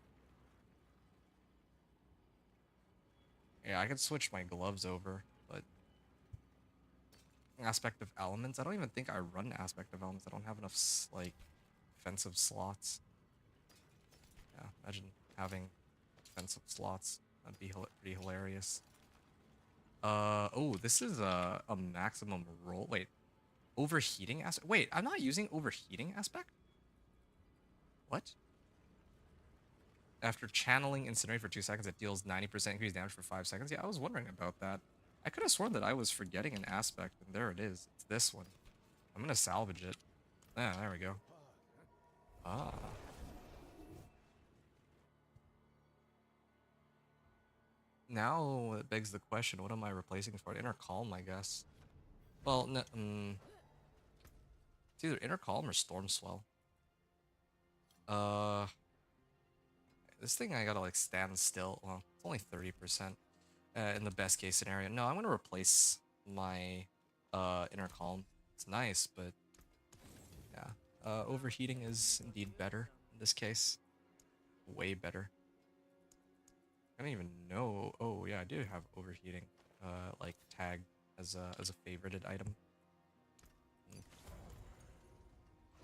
Yeah, I could switch my gloves over, but Aspect of Elements. I don't even think I run Aspect of Elements. I don't have enough like defensive slots. Yeah, imagine having defensive slots. That'd be pretty hilarious. Oh, this is a maximum roll. Wait, overheating aspect. Wait, I'm not using overheating aspect. What? After channeling Incinerate for 2 seconds, it deals 90% increased damage for 5 seconds. Yeah, I was wondering about that. I could have sworn that I was forgetting an aspect, and there it is. It's this one. I'm gonna salvage it. Ah, there we go. Ah. now it begs the question, what am I replacing for it? Inner Calm, I guess. Well, no, it's either Inner Calm or Storm Swell. Uh, this thing I gotta like stand still. Well, it's only 30% in the best case scenario. No, I'm gonna replace my Inner Calm. It's nice, but yeah, overheating is indeed better in this case. Way better. I don't even know. Oh yeah, I do have overheating, like tagged as a favorited item.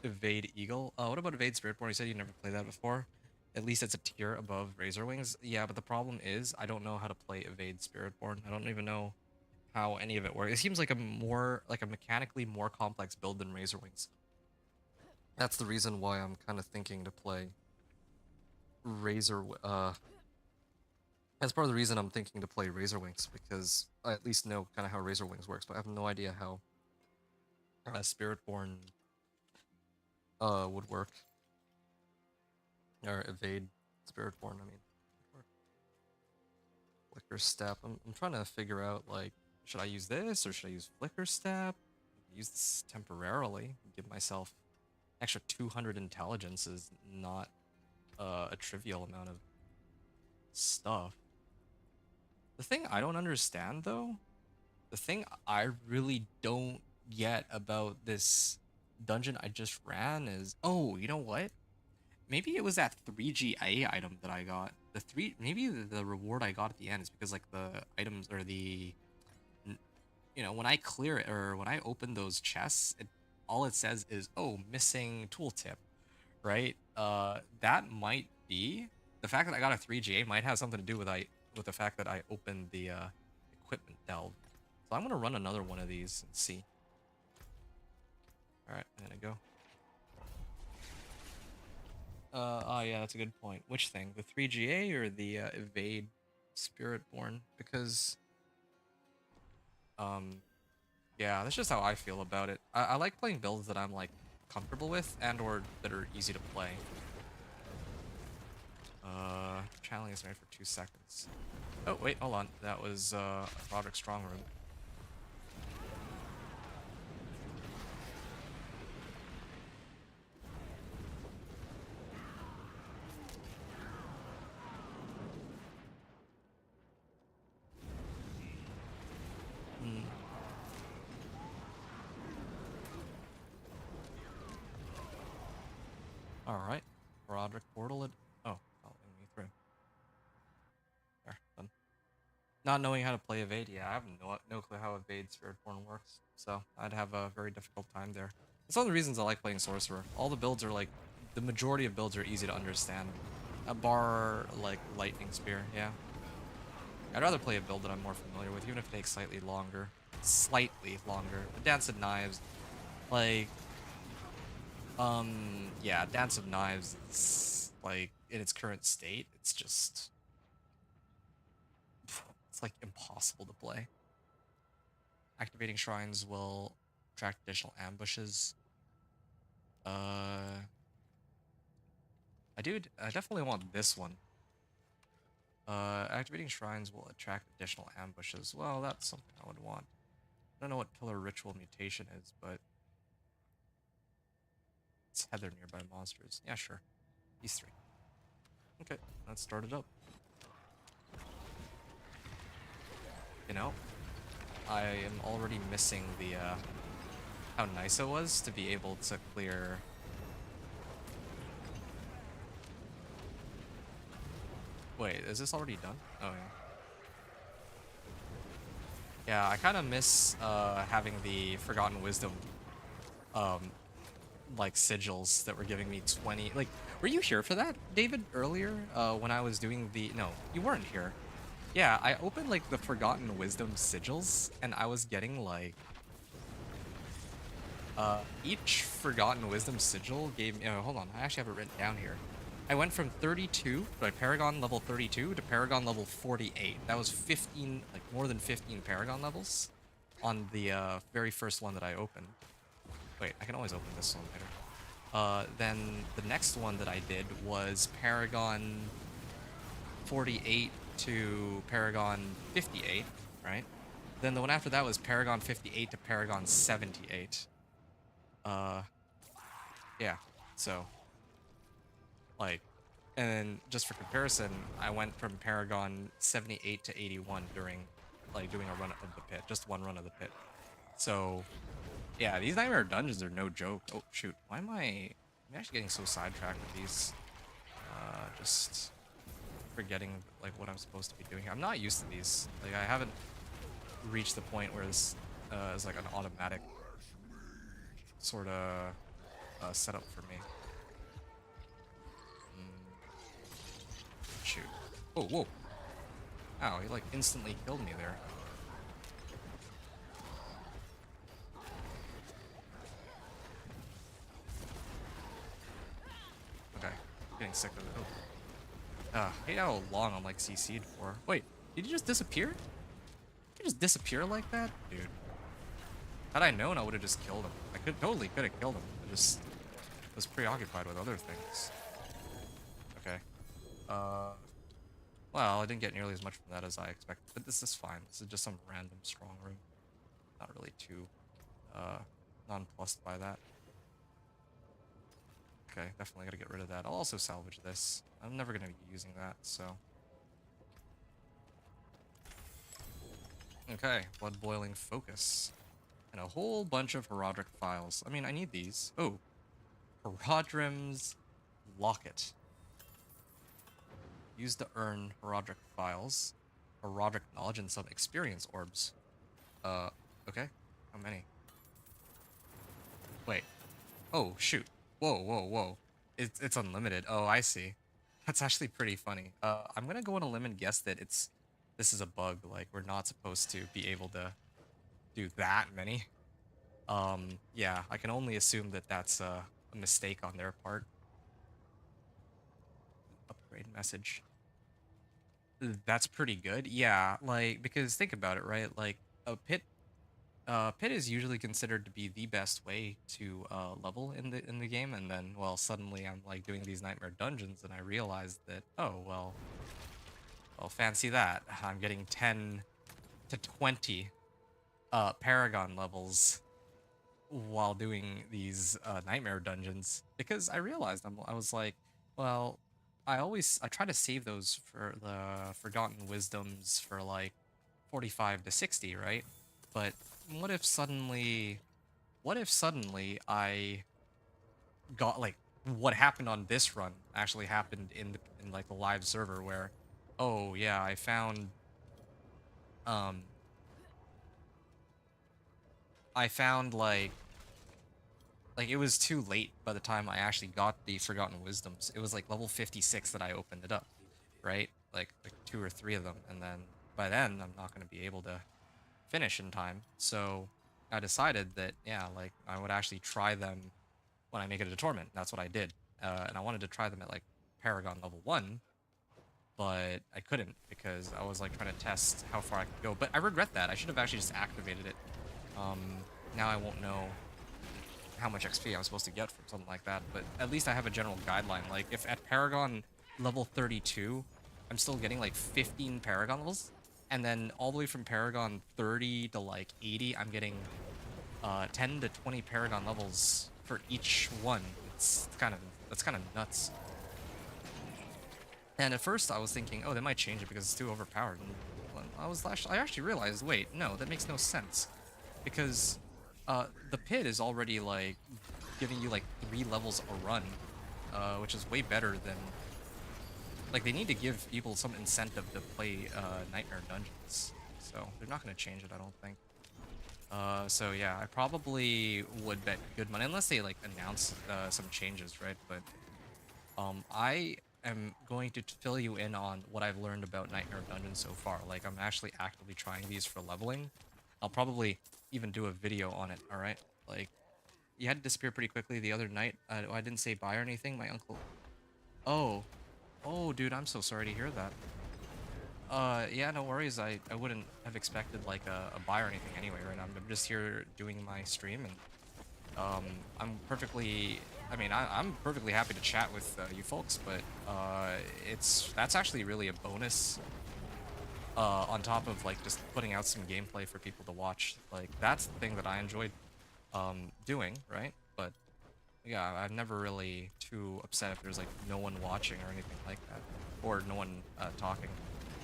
Evade Eagle. What about Evade Spiritborn? You said you never played that before. At least it's a tier above Razor Wings. Yeah, but the problem is I don't know how to play Evade Spiritborn. I don't even know how any of it works. It seems like a mechanically more complex build than Razor Wings. That's the reason why I'm kind of thinking to play Razor. That's part of the reason I'm thinking to play Razor Wings, because I at least know kind of how Razor Wings works, but I have no idea how Spiritborn would work. Or Evade Spiritborn, I mean. Flicker Step. I'm trying to figure out, like, should I use this or should I use Flicker Step? Use this temporarily. Give myself extra 200 intelligence is not a trivial amount of stuff. The thing I don't understand, though, the thing I really don't get about this dungeon I just ran is, oh, you know what? Maybe it was that 3GA item that I got. Maybe the reward I got at the end is because like the items or when I clear it or when I open those chests, all it says is, oh, missing tooltip, right? That might be the fact that I got a 3GA might have something to do with the fact that I opened the equipment delve. So I'm gonna run another one of these and see. All right, I'm gonna go. Oh yeah, that's a good point. Which thing? The 3GA or the Evade Spiritborn? Because, yeah, that's just how I feel about it. I like playing builds that I'm, like, comfortable with and or that are easy to play. Channeling is made for 2 seconds. Oh, wait, hold on. That was, Roderick's Strong Room. Alright. Roderick portal it. Oh, following me through. There, done. Not knowing how to play Evade, yeah, I have no clue how Evade Spiritborn works, so I'd have a very difficult time there. That's one of the reasons I like playing Sorcerer. All the builds are like, the majority of builds are easy to understand. A bar like Lightning Spear, yeah. I'd rather play a build that I'm more familiar with, even if it takes slightly longer. Slightly longer. The Dance of Knives, like, yeah, Dance of Knives is, like, in its current state, it's just, it's like impossible to play. Activating shrines will attract additional ambushes. I definitely want this one. Activating shrines will attract additional ambushes. Well, that's something I would want. I don't know what Pillar Ritual Mutation is, but it's Heather nearby monsters. Yeah, sure. These 3. Okay, let's start it up. You know, I am already missing the, how nice it was to be able to clear... Wait, is this already done? Oh, yeah. Yeah, I kind of miss, having the Forgotten Wisdom, like, sigils that were giving me 20... Like, were you here for that, David, earlier? When I was doing the... No, you weren't here. Yeah, I opened, like, the Forgotten Wisdom sigils, and I was getting, like... each Forgotten Wisdom sigil gave me... Oh, hold on, I actually have it written down here. I went from 32, by Paragon level 32, to Paragon level 48. That was 15, like, more than 15 Paragon levels on the, very first one that I opened. Wait, I can always open this one later. Then the next one that I did was Paragon 48 to Paragon 58, right? Then the one after that was Paragon 58 to Paragon 78. Yeah. So, like, and then just for comparison, I went from Paragon 78 to 81 during, like, doing a run of the pit, just one run of the pit. So, yeah, these Nightmare Dungeons are no joke. Oh, shoot. Why am I'm actually getting so sidetracked with these. Just forgetting, like, what I'm supposed to be doing. I'm not used to these. Like, I haven't reached the point where this is, like, an automatic sort of setup for me. Shoot. Oh, whoa. Ow, he, like, instantly killed me there. Okay, getting sick of it. Oh. Hate how long I'm like CC'd for. Wait, did you just disappear? Did you just disappear like that? Dude. Had I known, I would have just killed him. I totally could have killed him. I just was preoccupied with other things. Okay. Well, I didn't get nearly as much from that as I expected, but this is fine. This is just some random strong room. Not really too nonplussed by that. Okay, definitely gotta get rid of that. I'll also salvage this. I'm never gonna be using that, so. Okay, blood boiling focus. And a whole bunch of Herodric files. I mean, I need these. Oh, Herodrim's Locket. Used to earn Herodric files, Herodric knowledge, and some experience orbs. Okay. How many? Wait. Oh, shoot. Whoa, whoa, whoa. It's unlimited. Oh, I see. That's actually pretty funny. I'm gonna go on a limb and guess that this is a bug. Like, we're not supposed to be able to do that many. Yeah, I can only assume that that's a mistake on their part. Upgrade message. That's pretty good. Yeah, like, because think about it, right? Like, a pit is usually considered to be the best way to level in the game, and then, well, suddenly I'm like doing these nightmare dungeons and I realized that, oh, well, fancy that. I'm getting 10 to 20 paragon levels while doing these nightmare dungeons, because I realized I was like, well, I try to save those for the forgotten wisdoms for like 45 to 60, right? But what if suddenly I got, like, what happened on this run actually happened in like the live server, where, oh yeah, um I found like it was too late by the time I actually got the Forgotten Wisdoms. It was like level 56 that I opened it up, right? Like 2 or 3 of them, and then by then I'm not going to be able to finish in time. So I decided that, yeah, like, I would actually try them when I make it a Torment. That's what I did. And I wanted to try them at like Paragon level 1, but I couldn't because I was like trying to test how far I could go. But I regret that. I should have actually just activated it. Now I won't know how much XP I'm supposed to get from something like that, but at least I have a general guideline. Like, if at Paragon level 32, I'm still getting like 15 Paragon levels, and then all the way from Paragon 30 to like 80, I'm getting 10 to 20 Paragon levels for each one. That's kind of nuts. And at first I was thinking, oh, they might change it because it's too overpowered. And I actually realized, wait, no, that makes no sense, because the pit is already like giving you like 3 levels a run, which is way better than, like, they need to give people some incentive to play Nightmare Dungeons. So they're not going to change it, I don't think. So yeah, I probably would bet good money, unless they like announce some changes, right? But I am going to fill you in on what I've learned about Nightmare Dungeons so far. Like, I'm actually actively trying these for leveling. I'll probably even do a video on it, alright? Like, you had to disappear pretty quickly the other night. I didn't say bye or anything. My uncle... Oh. Oh, dude, I'm so sorry to hear that. Yeah, no worries. I wouldn't have expected, like, a bye or anything anyway, right? I'm just here doing my stream, and I'm perfectly... I mean, I'm perfectly happy to chat with you folks, but that's actually really a bonus on top of like just putting out some gameplay for people to watch. Like that's the thing that I enjoyed doing, right? But yeah, I'm never really too upset if there's like no one watching or anything like that, or no one talking.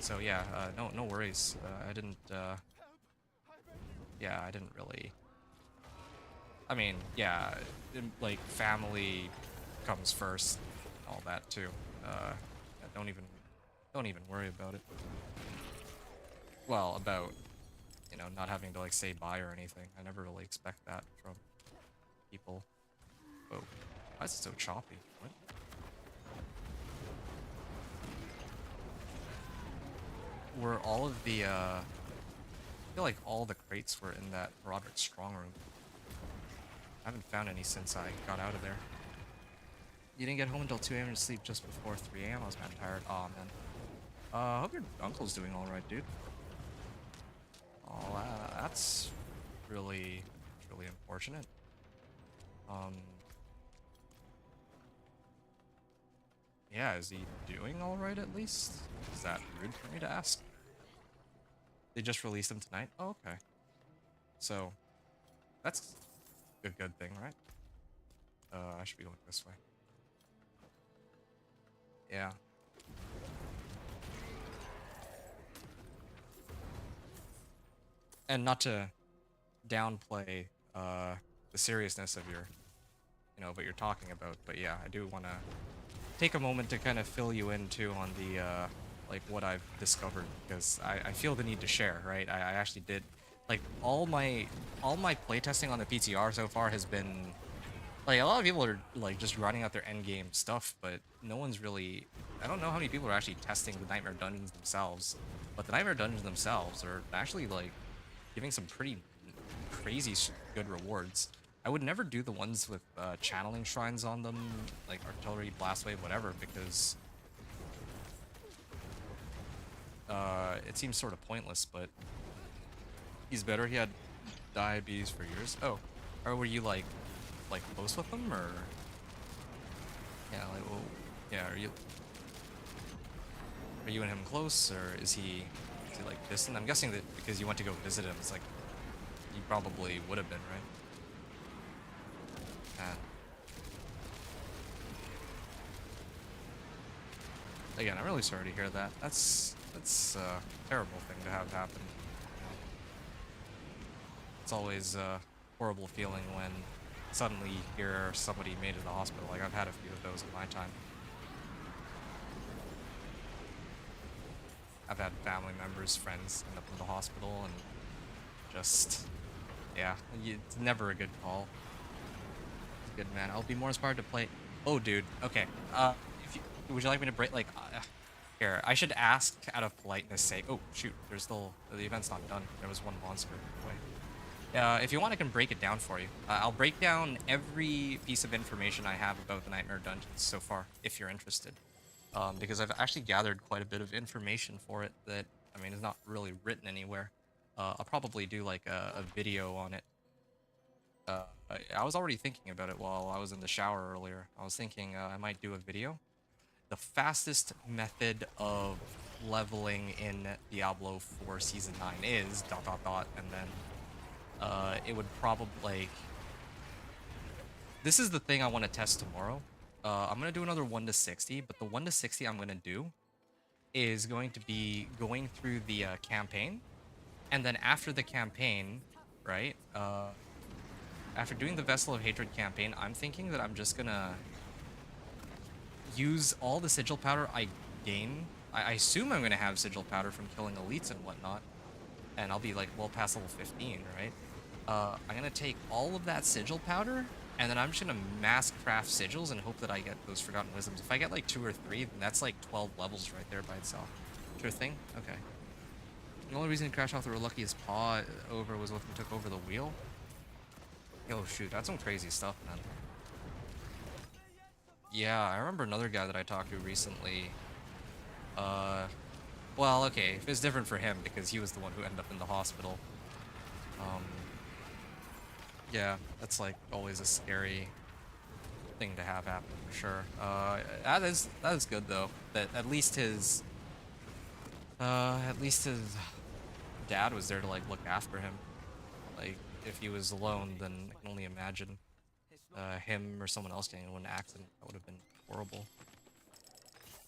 So yeah, no worries. I didn't. Yeah, I didn't really. I mean, yeah, like family comes first, and all that too. Yeah, don't even worry about it. Well, about not having to like say bye or anything. I never really expect that from people. Oh, why is it so choppy? What? Were all of the I feel like all the crates were in that Roderick strong room. I haven't found any since I got out of there. You didn't get home until 2 a.m. and sleep just before 3 a.m. I was mad tired. Aw, man. I hope your uncle's doing alright, dude. Oh, that's really unfortunate. Um, yeah, is he doing alright at least? Is that rude for me to ask? They just released him tonight? Oh, okay. So, that's a good thing, right? I should be going this way. Yeah. And not to downplay the seriousness of your, what you're talking about, but yeah, I do want to take a moment to kind of fill you in too on the like what I've discovered, because I feel the need to share, right? I actually did like all my playtesting on the PTR so far has been like a lot of people are like just grinding out their end game stuff, but no one's really. I don't know how many people are actually testing the Nightmare Dungeons themselves, but the Nightmare Dungeons themselves are actually like giving some pretty crazy good rewards. I would never do the ones with channeling shrines on them, like artillery, blast wave, whatever, because it seems sort of pointless. But he's better. He had diabetes for years. Oh, or were you like close with him, or yeah, like well, yeah, are you and him close, or is he like distant? I'm guessing that because you went to go visit him, it's like you probably would have been, right? Again, I'm really sorry to hear that. That's a terrible thing to have happen. It's always a horrible feeling when suddenly you hear somebody made it to the hospital. Like I've had a few of those in my time. I've had family members, friends end up in the hospital, and just yeah, it's never a good call. Good man. I'll be more inspired to play. Oh, dude. Okay. If you, would you like me to break? Like, here. I should ask out of politeness. Sake. Oh, shoot. There's still the event's not done. There was one monster. Wait. If you want, I can break it down for you. I'll break down every piece of information I have about the Nightmare Dungeons so far, if you're interested. Because I've actually gathered quite a bit of information for it that, I mean, is not really written anywhere. I'll probably do like a video on it. I was already thinking about it while I was in the shower earlier. I was thinking I might do a video. The fastest method of leveling in Diablo 4 Season 9 is ... and then it would probably like... This is the thing I want to test tomorrow. I'm going to do another 1 to 60, but the 1 to 60 I'm going to do is going to be going through the campaign, and then after the campaign, right, after doing the Vessel of Hatred campaign, I'm thinking that I'm just gonna use all the sigil powder I gain. I assume I'm gonna have sigil powder from killing elites and whatnot, and I'll be like well past level 15, right? I'm gonna take all of that sigil powder, and then I'm just gonna mass craft sigils and hope that I get those Forgotten Wisdoms. If I get like 2 or 3, then that's like 12 levels right there by itself. Sure thing? Okay. The only reason he crashed off the luckiest paw over was when he took over the wheel. Oh shoot, that's some crazy stuff, man. Yeah, I remember another guy that I talked to recently. Well, okay, it's different for him because he was the one who ended up in the hospital. Um, yeah, that's like always a scary thing to have happen for sure. That is good though. That at least his At least his dad was there to like look after him. Like, if he was alone, then I can only imagine him or someone else getting into an accident. That would have been horrible.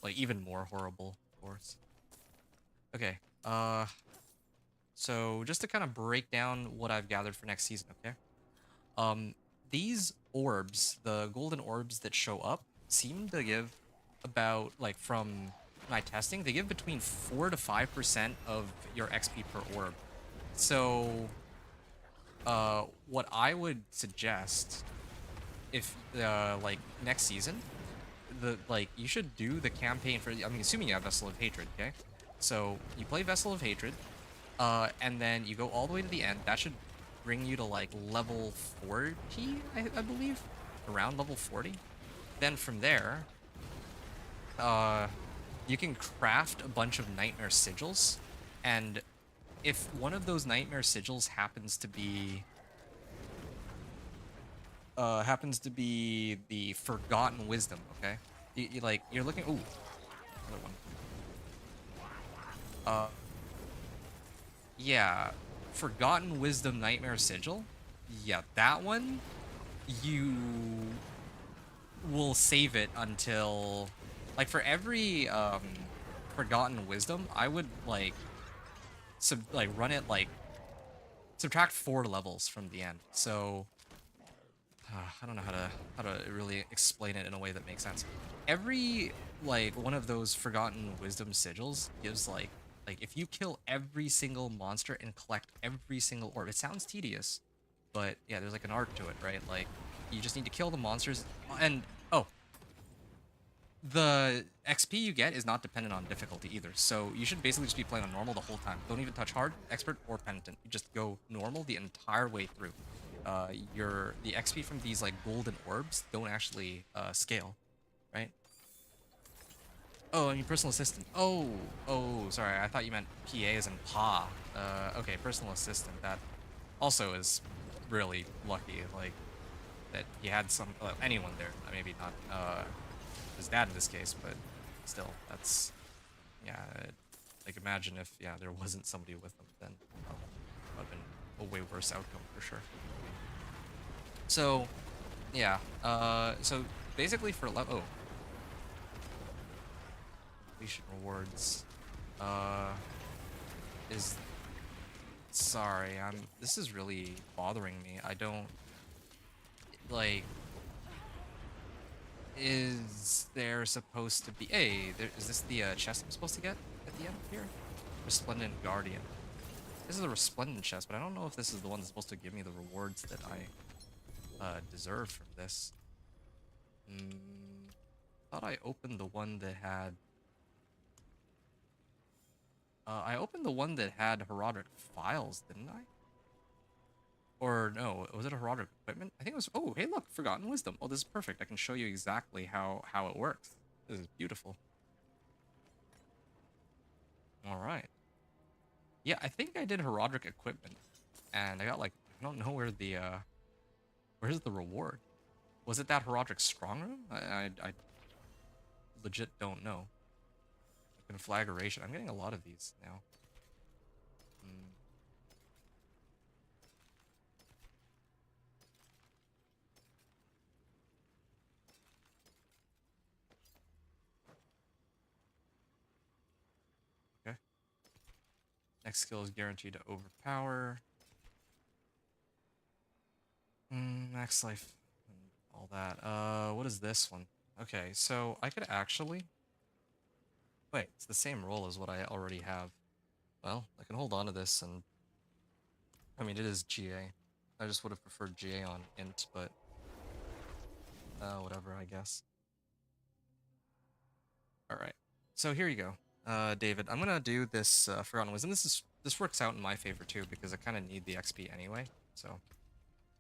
Like, even more horrible, of course. Okay, so just to kind of break down what I've gathered for next season, okay? These orbs, the golden orbs that show up, seem to give about, like, from my testing, they give between 4 to 5% of your XP per orb. So, what I would suggest, if, like, next season, you should do the campaign for, I mean, assuming you have Vessel of Hatred, okay? So, you play Vessel of Hatred, and then you go all the way to the end. That should bring you to like level 40, I believe, around level 40. Then from there, you can craft a bunch of Nightmare Sigils, and if one of those Nightmare Sigils happens to be the Forgotten Wisdom, okay? You're looking. Ooh, another one. Uh, Yeah, Forgotten Wisdom Nightmare Sigil. Yeah, that one, you will save it until, like, for every Forgotten Wisdom, I would run it like subtract 4 levels from the end. So I don't know how to really explain it in a way that makes sense. Every one of those Forgotten Wisdom sigils gives like if you kill every single monster and collect every single orb. It sounds tedious, but yeah, there's like an art to it, right? Like you just need to kill the monsters and oh, the XP you get is not dependent on difficulty either. So you should basically just be playing on normal the whole time. Don't even touch hard, expert, or penitent. You just go normal the entire way through. The XP from these like golden orbs don't actually scale, right? Oh, I mean personal assistant. Oh, sorry. I thought you meant PA as in Pa. Okay, personal assistant. That also is really lucky. Like that he had anyone there. Maybe not his dad in this case, but still, that's yeah. Like imagine if there wasn't somebody with him, then would have been a way worse outcome for sure. So yeah. So basically for oh, completion rewards. Is sorry. This is really bothering me. I don't like. Is there supposed to be? Hey, is this the chest I'm supposed to get at the end here? Resplendent Guardian. This is a Resplendent chest, but I don't know if this is the one that's supposed to give me the rewards that I deserve from this. Thought I opened the one that had. I opened the one that had Herodic Files, didn't I? Or no, was it a Herodic Equipment? I think it was. Oh, hey, look, Forgotten Wisdom. Oh, this is perfect. I can show you exactly how it works. This is beautiful. All right. Yeah, I think I did Herodic Equipment, and I got like I don't know where's the reward. Was it that Herodic Strong Room? I legit don't know. Conflagration. I'm getting a lot of these now. Okay. Next skill is guaranteed to overpower. Max life and all that. What is this one? Okay, so I could actually wait, it's the same roll as what I already have. Well, I can hold on to this and I mean it is GA. I just would have preferred GA on int, but whatever, I guess. Alright. So here you go. David, I'm gonna do this Forgotten Wisdom. This works out in my favor too, because I kinda need the XP anyway. So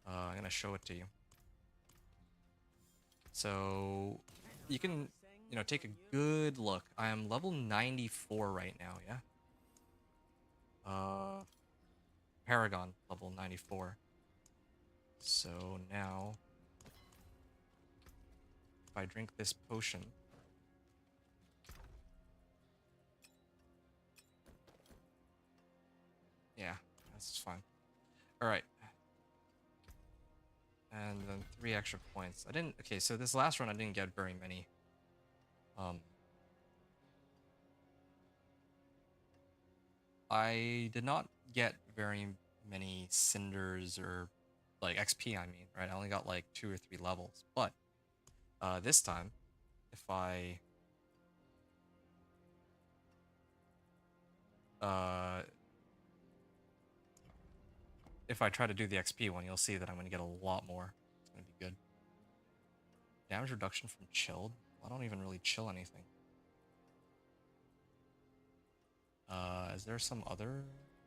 I'm gonna show it to you. So you can, take a good look. I am level 94 right now, yeah? Paragon level 94. So now, if I drink this potion, this is fine. Alright. And then 3 extra points. I didn't... Okay, so this last run I didn't get very many. I did not get very many cinders or... like, XP, I mean, right? I only got like 2 or 3 levels. But, this time, if I... if I try to do the XP one, you'll see that I'm going to get a lot more. It's going to be good. Damage reduction from chilled? I don't even really chill anything. Is there some other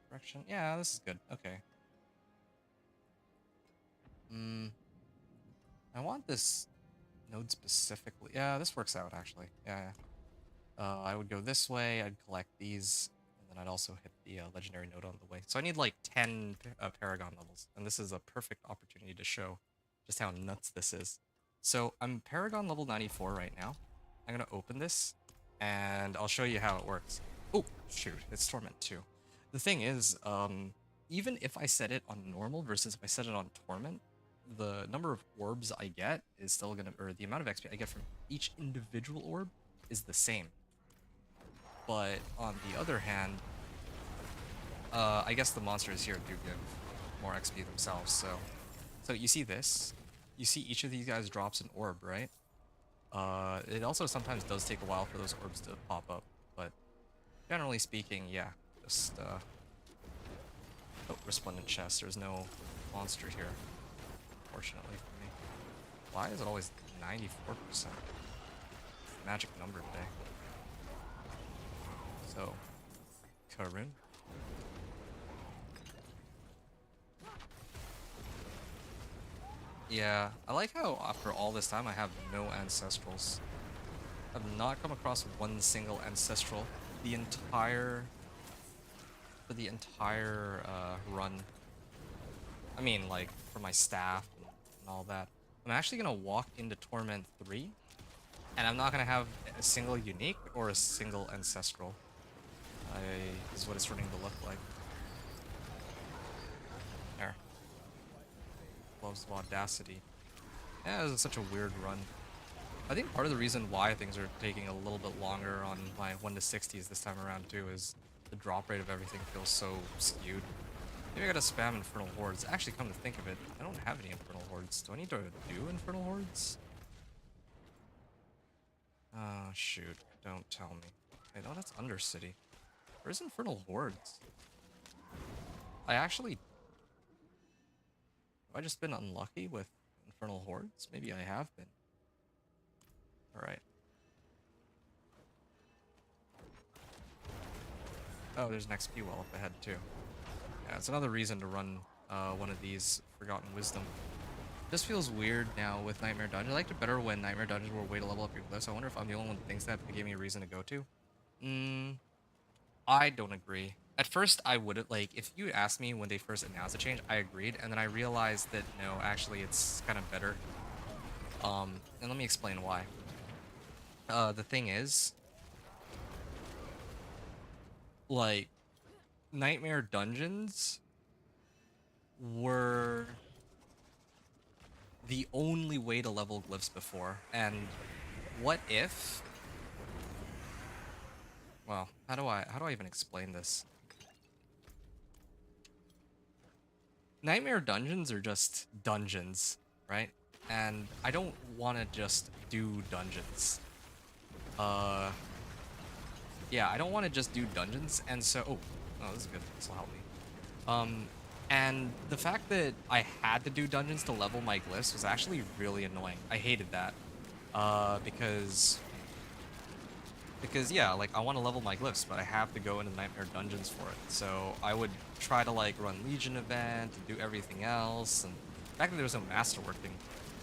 direction? Yeah, this is good. Okay. I want this node specifically. Yeah, this works out, actually. Yeah. I would go this way, I'd collect these, and then I'd also hit the legendary node on the way. So I need like 10 Paragon levels, and this is a perfect opportunity to show just how nuts this is. So I'm Paragon level 94 right now. I'm gonna open this, and I'll show you how it works. Oh, shoot, it's Torment too. The thing is, even if I set it on normal versus if I set it on Torment, the number of orbs I get is still gonna, or the amount of XP I get from each individual orb is the same. But on the other hand, I guess the monsters here do give more XP themselves, so you see this, you see each of these guys drops an orb, right? It also sometimes does take a while for those orbs to pop up, but generally speaking, yeah, just, oh, resplendent chest, there's no monster here, fortunately for me. Why is it always 94%? Magic number today. So, Karun. Yeah, I like how after all this time I have no ancestrals. I've not come across one single ancestral the entire run. I mean, like for my staff and all that. I'm actually gonna walk into Torment 3, and I'm not gonna have a single unique or a single ancestral. Is what it's starting to look like. There. Loves of Audacity. Yeah, this is such a weird run. I think part of the reason why things are taking a little bit longer on my 1 to 60s this time around too is the drop rate of everything feels so skewed. Maybe I gotta spam Infernal Hordes. Actually, come to think of it, I don't have any Infernal Hordes. Do I need to do Infernal Hordes? Oh, shoot. Don't tell me. Wait, no, that's Undercity. Where's Infernal Hordes? I actually... Have I just been unlucky with Infernal Hordes? Maybe I have been. Alright. Oh, there's an XP well up ahead, too. Yeah, it's another reason to run one of these Forgotten Wisdom. This feels weird now with Nightmare Dungeons. I liked it better when Nightmare Dungeons were a way to level up your glyphs. I wonder if I'm the only one that thinks that, but it gave me a reason to go to. I don't agree. At first, I wouldn't, like, if you asked me when they first announced the change, I agreed, and then I realized that, no, actually, it's kind of better. And let me explain why. The thing is, like, Nightmare Dungeons were the only way to level glyphs before, and what if... Well, how do I even explain this? Nightmare Dungeons are just dungeons, right? And I don't want to just do dungeons. Yeah, I don't want to just do dungeons, and so... Oh, this is good. This will help me. And the fact that I had to do dungeons to level my glyphs was actually really annoying. I hated that. Because yeah, like, I want to level my glyphs, but I have to go into Nightmare Dungeons for it. So I would try to, like, run Legion event and do everything else, and back then there was no masterworking,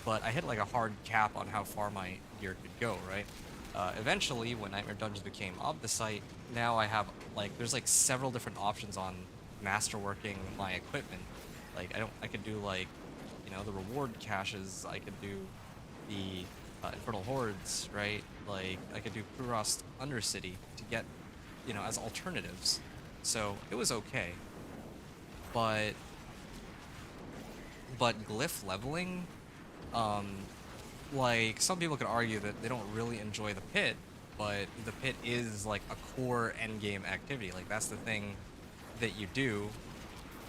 but I hit, like, a hard cap on how far my gear could go, right? Eventually, when Nightmare Dungeons became Obdicite, now I have, like, there's, like, several different options on masterworking my equipment. Like, I could do, like, you know, the reward caches, I could do the Infernal Hordes, right? Like, I could do Kurost Undercity to get, you know, as alternatives. So, it was okay. but glyph leveling, um, like some people could argue that they don't really enjoy the pit, but the pit is like a core endgame activity. Like that's the thing that you do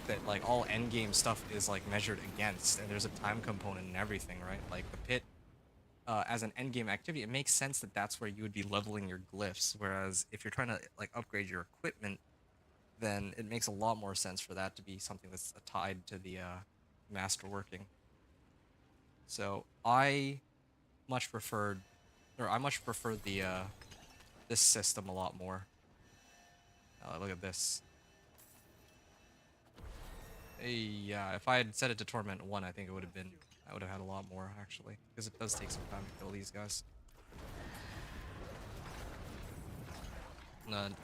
that like all endgame stuff is like measured against, and there's a time component and everything, right? Like the pit as an endgame activity, it makes sense that that's where you would be leveling your glyphs. Whereas if you're trying to like upgrade your equipment, then it makes a lot more sense for that to be something that's tied to the master working. So I much prefer the this system a lot more. Look at this. Yeah, if I had set it to Torment 1, I think I would have had a lot more actually, because it does take some time to kill these guys.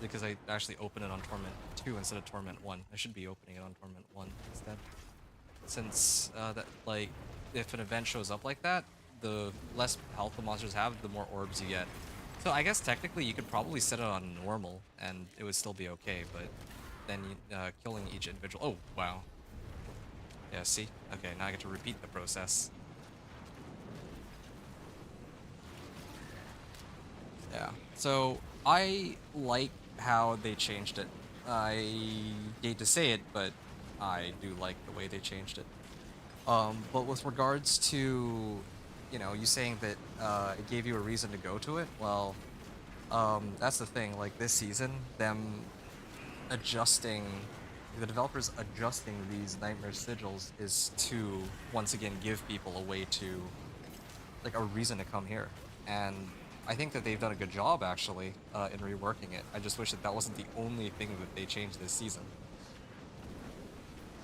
Because I actually opened it on Torment 2 instead of Torment 1. I should be opening it on Torment 1 instead. Since that like if an event shows up like that, the less health the monsters have, the more orbs you get. So I guess technically you could probably set it on normal and it would still be okay, but then killing each individual. Oh wow. Yeah. See. Okay. Now I get to repeat the process. Yeah. So I like how they changed it. I hate to say it, but I do like the way they changed it. But with regards to, you saying that it gave you a reason to go to it, well, that's the thing. Like this season, adjusting, the developers adjusting these nightmare sigils is to once again give people a way to, like, a reason to come here. And I think that they've done a good job actually in reworking it. I just wish that that wasn't the only thing that they changed this season.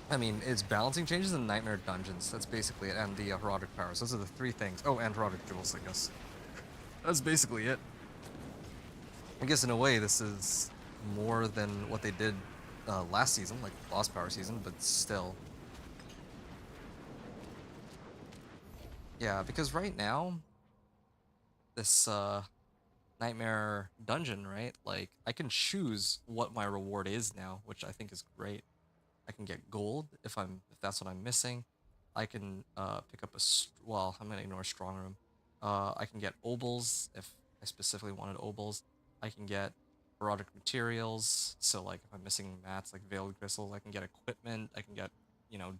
I mean, it's balancing changes in Nightmare Dungeons. That's basically it. And the Herodic Powers. Those are the three things. Oh, and Herodic Jewels, I guess. That's basically it. I guess in a way, this is more than what they did last season, like Lost Power season, but still. Yeah, because right now, this Nightmare Dungeon, right? Like, I can choose what my reward is now, which I think is great. I can get gold if that's what I'm missing. I can pick up well, I'm gonna ignore strong room. I can get obols if I specifically wanted obols. I can get erotic materials. So like if I'm missing mats like veiled crystals, I can get equipment. I can get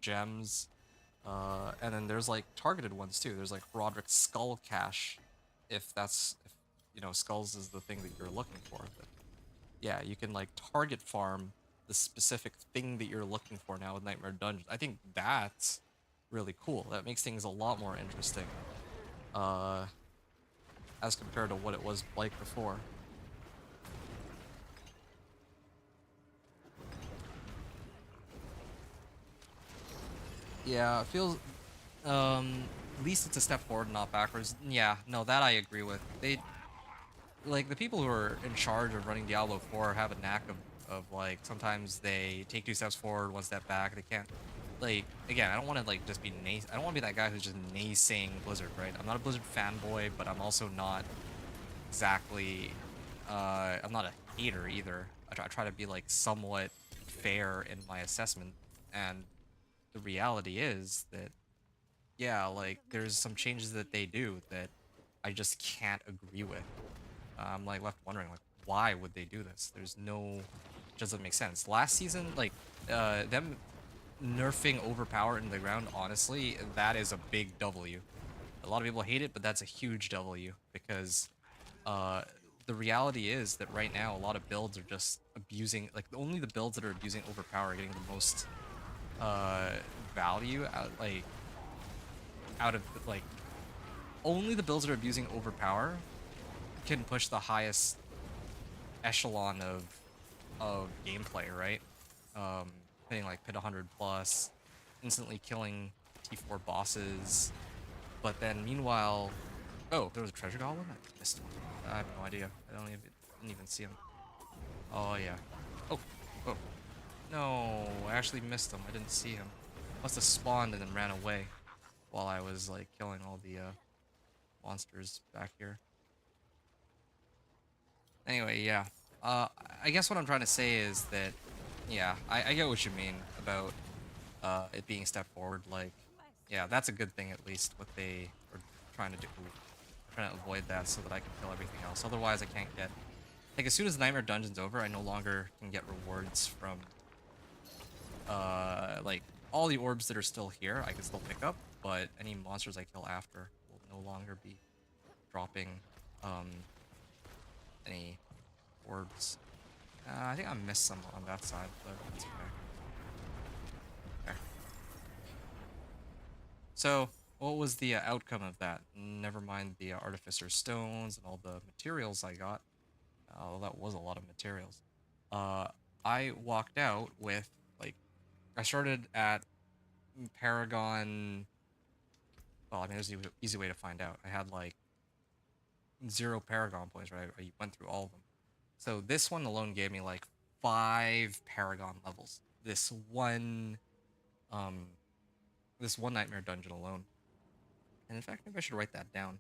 gems. And then there's like targeted ones too. There's like Roderick Skull Cache, if skulls is the thing that you're looking for. But yeah, you can like target farm the specific thing that you're looking for now with Nightmare Dungeons. I think that's really cool. That makes things a lot more interesting, as compared to what it was like before. Yeah, it feels, at least it's a step forward, not backwards. Yeah, no, that I agree with. Like the people who are in charge of running Diablo 4 have a knack of like sometimes they take 2 steps forward, 1 step back. They can't, like, again, I don't want to like just be I don't want to be that guy who's just naysaying Blizzard, right? I'm not a Blizzard fanboy, but I'm also not exactly I'm not a hater either. I try to be like somewhat fair in my assessment, and the reality is that yeah, like there's some changes that they do that I just can't agree with. I'm like left wondering, like, why would they do this? It doesn't make sense. Last season, like, them nerfing overpower into the ground, honestly, that is a big W. A lot of people hate it, but that's a huge W because, uh, the reality is that right now a lot of builds are just abusing, like, only the builds that are abusing overpower are getting the most, value out of, like, only the builds that are abusing overpower can push the highest echelon of gameplay, right? Hitting like pit 100 plus, instantly killing T4 bosses. But then meanwhile, oh, there was a treasure goblin. I missed one. I have no idea. Didn't even see him. Oh yeah. Oh, oh. No, I actually missed him. I didn't see him. Must have spawned and then ran away while I was like killing all the monsters back here. Anyway, yeah. I guess what I'm trying to say is that, yeah, I get what you mean about it being a step forward. Like, yeah, that's a good thing at least. What they are trying to do, trying to avoid that so that I can kill everything else. Otherwise, I can't get like as soon as the Nightmare Dungeon's over, I no longer can get rewards from like all the orbs that are still here. I can still pick up, but any monsters I kill after will no longer be dropping any orbs. I think I missed some on that side, but that's okay. Okay. So, what was the outcome of that? Never mind the Artificer Stones and all the materials I got. Oh, that was a lot of materials. Uh, I walked out with, like, I started at Paragon. Well, I mean, there's an easy way to find out. I had, like, 0 Paragon points, right? I went through all of them. So this one alone gave me, like, 5 Paragon levels. Um, this one Nightmare Dungeon alone. And in fact, maybe I should write that down.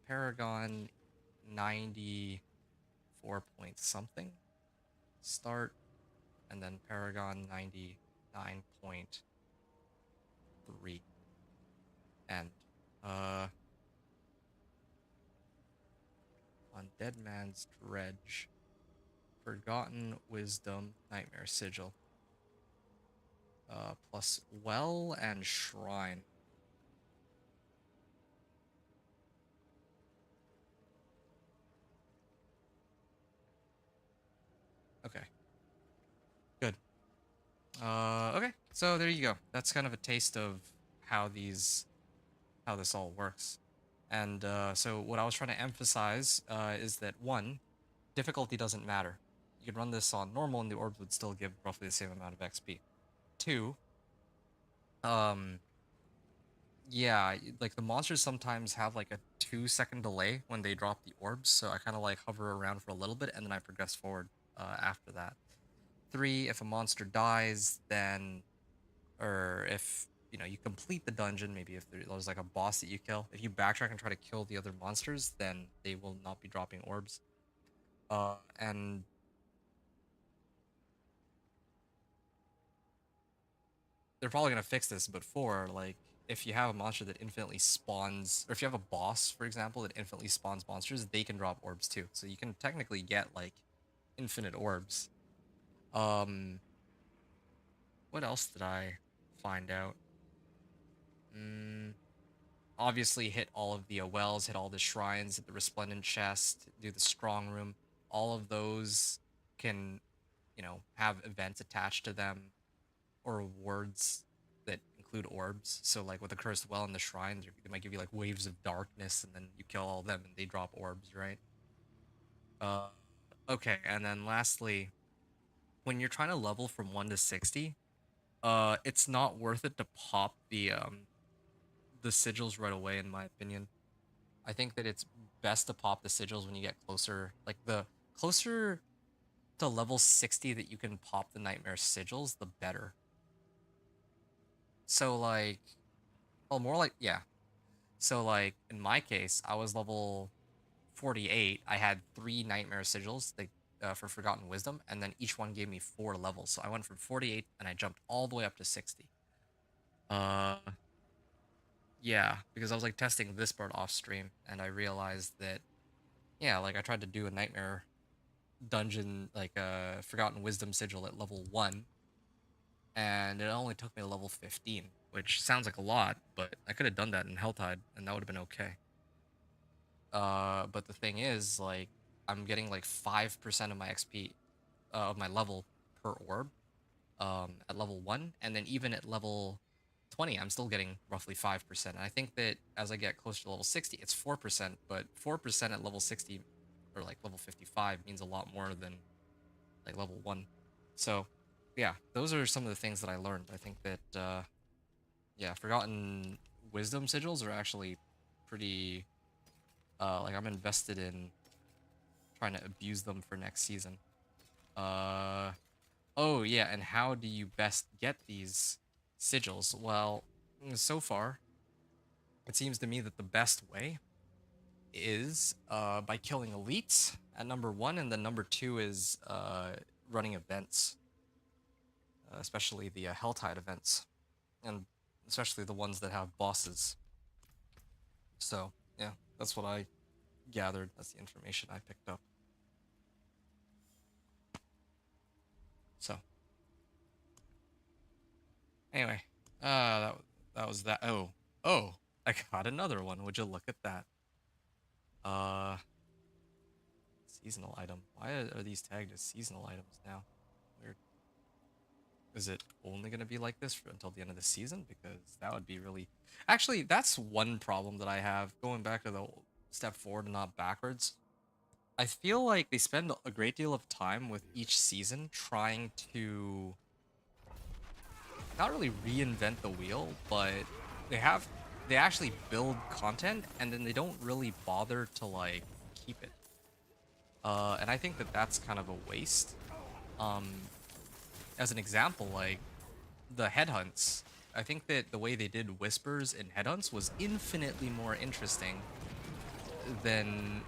Paragon 94 point something. Start, and then Paragon 99.3 end. On Dead Man's Dredge. Forgotten Wisdom, Nightmare Sigil. Plus Well and Shrine. Okay. Good. Okay. So there you go. That's kind of a taste of how this all works. And so what I was trying to emphasize is that one, difficulty doesn't matter. You could run this on normal and the orbs would still give roughly the same amount of XP. Two, um, yeah, like the monsters sometimes have like a 2-second delay when they drop the orbs, so I kind of like hover around for a little bit and then I progress forward after that. Three, if a monster dies, then, or if you complete the dungeon, maybe if there's like a boss that you kill, if you backtrack and try to kill the other monsters, then they will not be dropping orbs. And they're probably gonna fix this, but four, like, if you have a monster that infinitely spawns, or if you have a boss, for example, that infinitely spawns monsters, they can drop orbs too. So you can technically get like infinite orbs. Um, what else did I find out? Obviously hit all of the wells, hit all the shrines, hit the resplendent chest, do the strong room. All of those can, have events attached to them or rewards that include orbs. So like with the cursed well and the shrines, they might give you like waves of darkness, and then you kill all of them and they drop orbs, right? Uh, okay, and then lastly, when you're trying to level from 1 to 60, it's not worth it to pop the sigils right away, in my opinion. I think that it's best to pop the sigils when you get closer, like the closer to level 60 that you can pop the nightmare sigils, the better. So like, well, more like, yeah. So like in my case, I was level 48. I had 3 nightmare sigils for Forgotten Wisdom, and then each one gave me 4 levels. So I went from 48 and I jumped all the way up to 60. Uh, yeah, because I was like testing this part off stream, and I realized that, yeah, like I tried to do a nightmare dungeon, like a Forgotten Wisdom sigil at level 1, and it only took me to level 15, which sounds like a lot, but I could have done that in Helltide, and that would have been okay. But the thing is, like, I'm getting like 5% of my XP, of my level per orb, at level 1, and then even at level 20, I'm still getting roughly 5%. And I think that as I get closer to level 60, it's 4%, but 4% at level 60 or like level 55 means a lot more than like level 1. So, yeah, those are some of the things that I learned. I think that, yeah, Forgotten Wisdom sigils are actually pretty, like, I'm invested in trying to abuse them for next season. Oh yeah, and how do you best get these sigils? Well, so far, it seems to me that the best way is by killing elites at number 1, and then number 2 is running events. especially the Helltide events, and especially the ones that have bosses. So yeah, that's what I gathered. That's the information I picked up. So anyway, that was that. Oh, I got another one. Would you look at that? Uh, seasonal item. Why are these tagged as seasonal items now? Weird. Is it only going to be like this until the end of the season? Because that would be really... Actually, that's one problem that I have. Going back to the step forward and not backwards. I feel like they spend a great deal of time with each season trying to not really reinvent the wheel, but they actually build content and then they don't really bother to like keep it. And I think that that's kind of a waste. Um, as an example, like the headhunts. I think that the way they did whispers in headhunts was infinitely more interesting than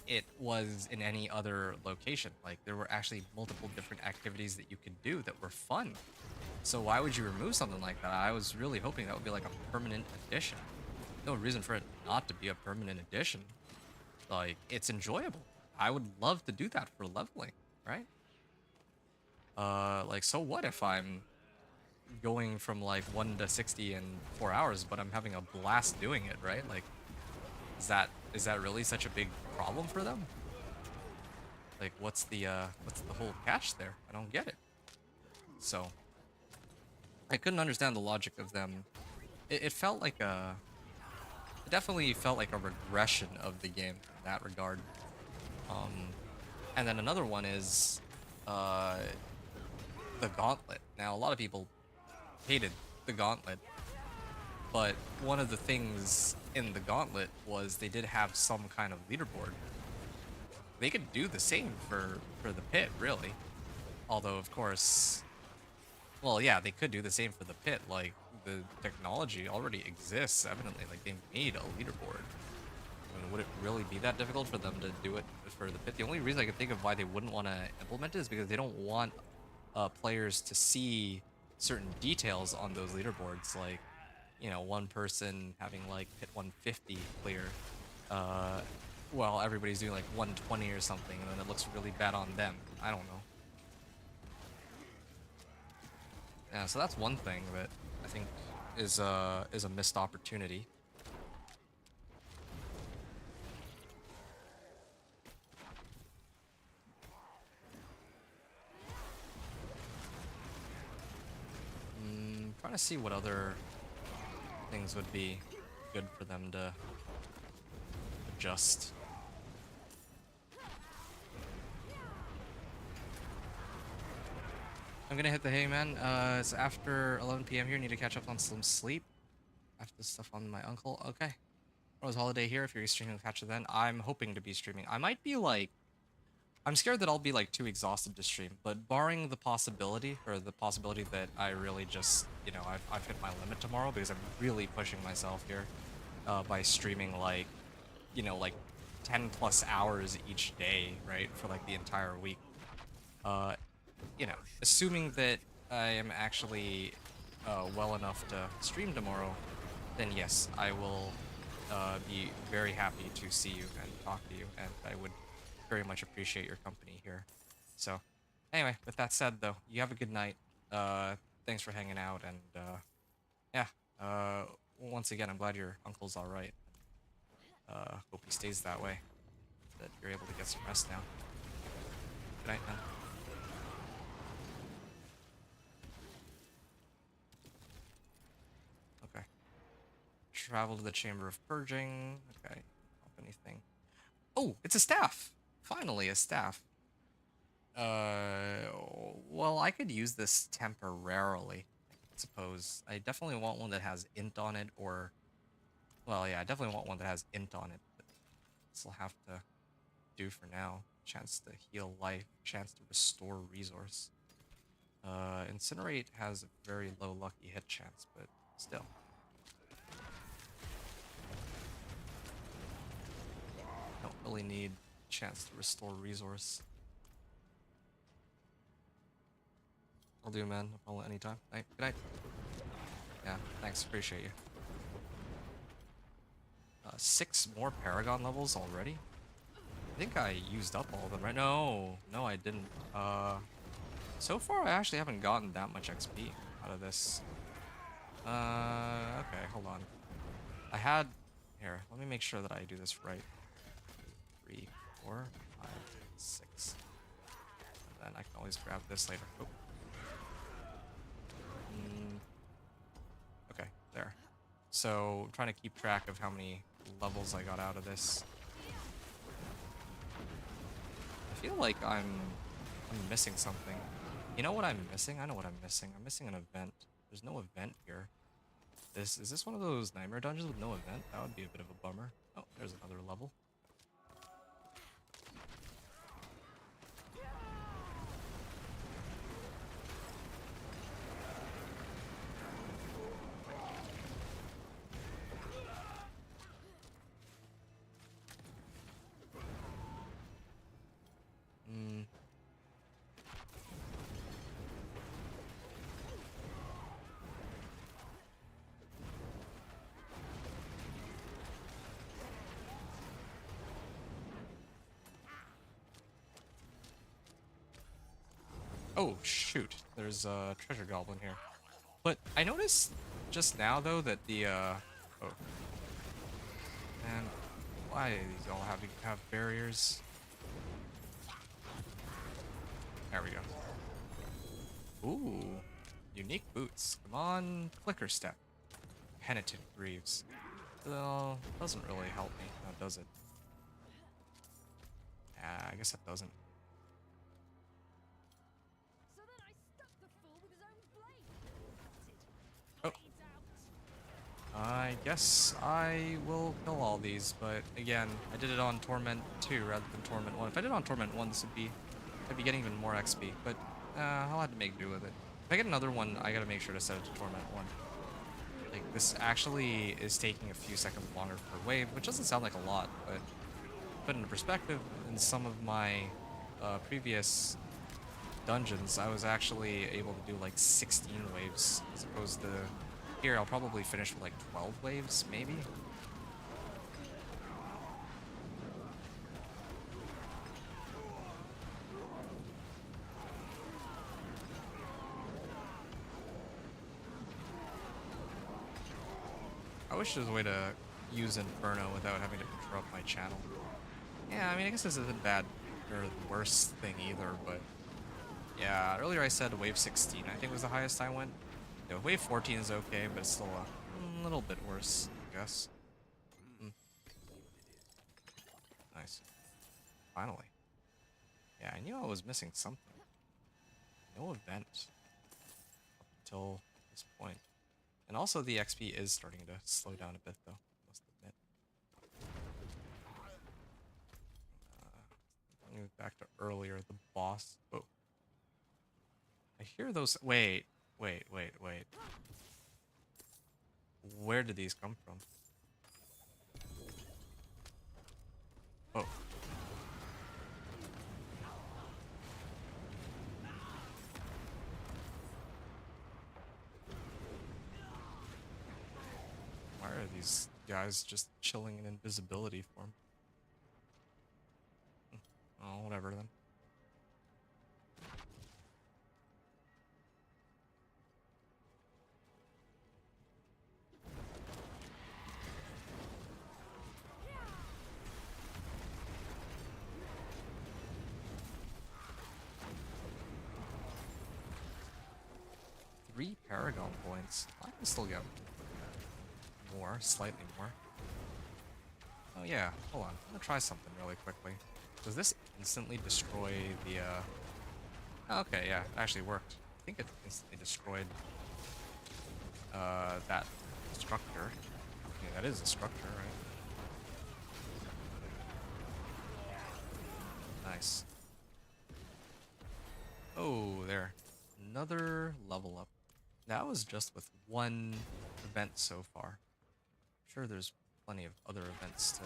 it was in any other location. Like there were actually multiple different activities that you could do that were fun. So why would you remove something like that? I was really hoping that would be like a permanent addition. No reason for it not to be a permanent addition. Like it's enjoyable. I would love to do that for leveling, right? Like so what if I'm going from like 1 to 60 in 4 hours, but I'm having a blast doing it, right? Like is that really such a big problem for them? Like what's the whole catch there? I don't get it. So I couldn't understand the logic of them. It felt like it definitely felt like a regression of the game in that regard. And then another one is uh the gauntlet. Now a lot of people hated the gauntlet, but one of the things in the gauntlet was they did have some kind of leaderboard. They could do the same for the pit, really. Although of course, well, yeah, they could do the same for the pit. Like the technology already exists, evidently. Like they made a leaderboard. I mean, would it really be that difficult for them to do it for the pit? The only reason I can think of why they wouldn't want to implement it is because they don't want players to see certain details on those leaderboards, like one person having like hit 150 clear, uh, while everybody's doing like 120 or something, and then it looks really bad on them. I don't know. Yeah, so that's one thing that I think is a missed opportunity. Trying to see what other things would be good for them to adjust. I'm gonna hit the hay, man. It's after 11 p.m. here. Need to catch up on some sleep. After the stuff on my uncle. Okay. Rose Holiday here. If you're streaming, catch it then. I'm hoping to be streaming. I might be like... I'm scared that I'll be like too exhausted to stream, but barring the possibility, or the possibility that I really just, I've hit my limit tomorrow because I'm really pushing myself here by streaming like, like 10 plus hours each day, right, for like the entire week. Uh, assuming that I am actually well enough to stream tomorrow, then yes, I will be very happy to see you and talk to you, and I would very much appreciate your company here. So, anyway, with that said, though, you have a good night. Thanks for hanging out, and yeah. Once again, I'm glad your uncle's all right. Hope he stays that way. That you're able to get some rest now. Good night, man. Okay. Travel to the Chamber of Purging. Okay. Company thing. Oh, it's a staff. Finally, a staff. Well, I could use this temporarily, I suppose. I definitely want one that has int on it, or... Well, yeah, I definitely want one that has int on it, but this will have to do for now. Chance to heal life, chance to restore resource. Incinerate has a very low lucky hit chance, but still. Don't really need chance to restore resource. I'll do, man. No problem anytime. Night. Good night. Yeah, thanks. Appreciate you. 6 more Paragon levels already? I think I used up all of them, right? No, no, I didn't. So far I actually haven't gotten that much XP out of this. Okay, hold on. I had... Here, let me make sure that I do this right. 3, 4, 5, 6. And then I can always grab this later. Oh. Okay, there. So, I'm trying to keep track of how many levels I got out of this. I feel like I'm missing something. You know what I'm missing? I know what I'm missing. I'm missing an event. There's no event here. Is this one of those nightmare dungeons with no event? That would be a bit of a bummer. Oh, there's another level. Oh, shoot. There's a treasure goblin here. But I noticed just now, though, that the, oh. Man, why do these all have barriers? There we go. Ooh. Unique boots. Come on, clicker step. Penitent greaves. Well, doesn't really help me. No, does it? Yeah, I guess it doesn't. So then I stuck the fool with his own blade. Oh. I guess I will kill all these, but again, I did it on Torment 2 rather than Torment 1. If I did it on Torment 1, I'd be getting even more XP, but I'll have to make do with it. If I get another one, I gotta make sure to set it to Torment 1. Like, this actually is taking a few seconds longer per wave, which doesn't sound like a lot, but put into perspective, in some of my previous dungeons, I was actually able to do like 16 waves, as opposed to here, I'll probably finish with like 12 waves, maybe? I wish there was a way to use Inferno without having to interrupt my channel. Yeah, I mean, I guess this isn't bad or the worst thing either, but yeah, earlier I said wave 16, I think was the highest I went. Yeah, wave 14 is okay, but it's still a little bit worse, I guess. Nice. Finally. Yeah, I knew I was missing something. No event up until this point. And also the XP is starting to slow down a bit, though, I must admit. Going back to earlier, the boss. Oh. I hear those. Wait. Where did these come from? Oh. Why are these guys just chilling in invisibility form? Oh, whatever then. Three Paragon points. I can still get more, slightly more. Oh yeah, hold on. I'm gonna try something really quickly. Does this instantly destroy the, Okay, yeah, it actually worked. I think it instantly destroyed, that structure. Okay, that is a structure, right? Nice. Oh, there. Another level up. That was just with one event so far. I'm sure there's plenty of other events to...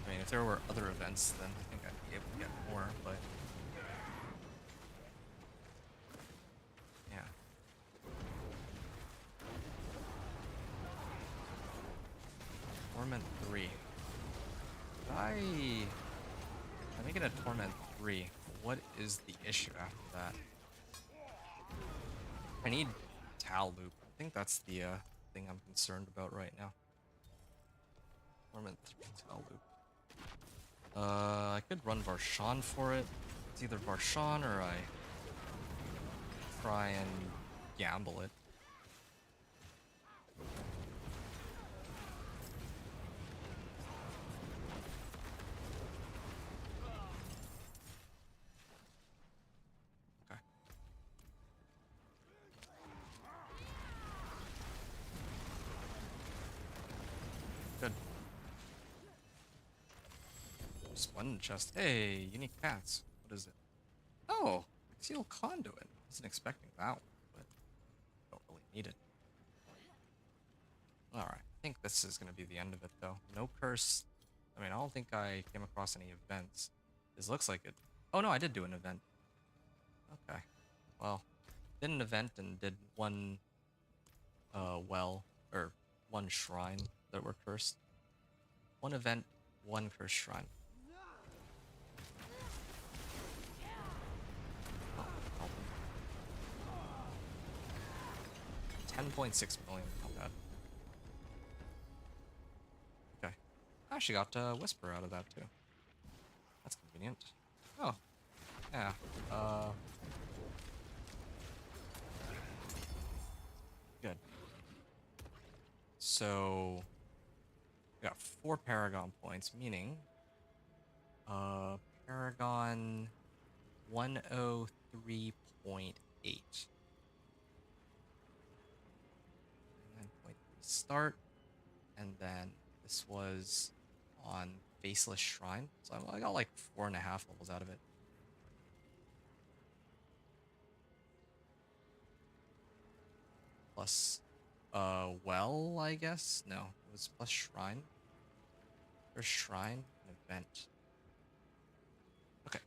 I mean, if there were other events, then I think I'd be able to get more, but... get a Torment 3. What is the issue after that? I need Tal Loop. I think that's the thing I'm concerned about right now. Torment 3 Tal Loop. I could run Varshan for it. It's either Varshan or I try and gamble it. Okay. Good. Splendid chest. Hey, unique paths. What is it? Oh, Seal Conduit. Wasn't expecting that one, but don't really need it. Alright, I think this is going to be the end of it, though. No curse. I mean, I don't think I came across any events. This looks like it. Oh, no, I did do an event. Okay. Well, did an event and did one, well, or one shrine that were cursed. One event, one cursed shrine. Oh, help him. 10.6 million, not bad. Okay. I actually got Whisper out of that, too. That's convenient. Oh. Yeah. Good. So we got 4 Paragon points, meaning Paragon 103.8. 9.3 start, and then this was on Faceless Shrine, so I got like 4.5 levels out of it. Plus, well, I guess? No, it was plus Shrine. There's Shrine, an event. Okay,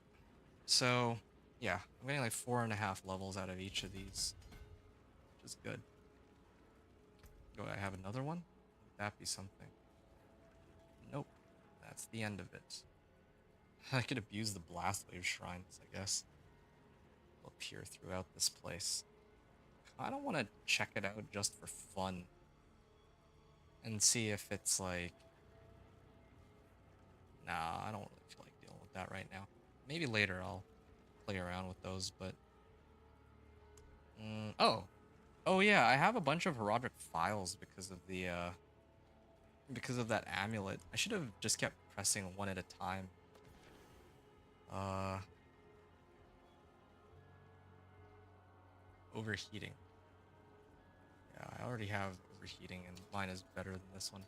so, yeah, I'm getting like 4.5 levels out of each of these, which is good. Do I have another one? Would that be something? Nope, that's the end of it. I could abuse the Blast Wave Shrines, I guess. They'll appear throughout this place. I don't want to check it out just for fun and see if it's like, nah, I don't really feel like dealing with that right now. Maybe later I'll play around with those, but oh yeah, I have a bunch of Herodic Files because of the because of that amulet. I should have just kept pressing one at a time. Overheating. Yeah, I already have overheating, and mine is better than this one.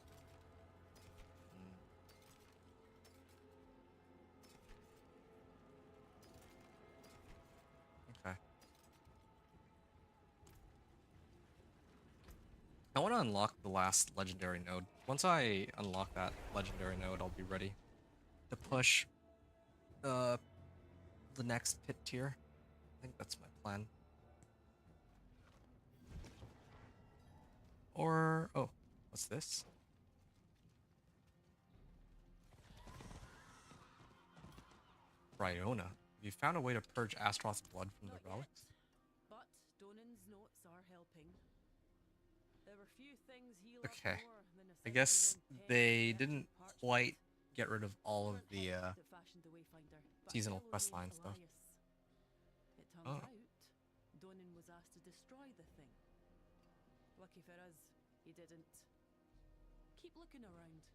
Okay. I want to unlock the last legendary node. Once I unlock that legendary node, I'll be ready to push the next pit tier. I think that's my plan. Or, oh, what's this? Bryona. Have you found a way to purge Astaroth's blood from the relics? But Donan's notes are helping. There were few things he Okay. more than a I guess they didn't quite get rid of all of the seasonal questline stuff. It turns out Donan was asked to destroy the thing. Lucky for us, he didn't. Keep looking around.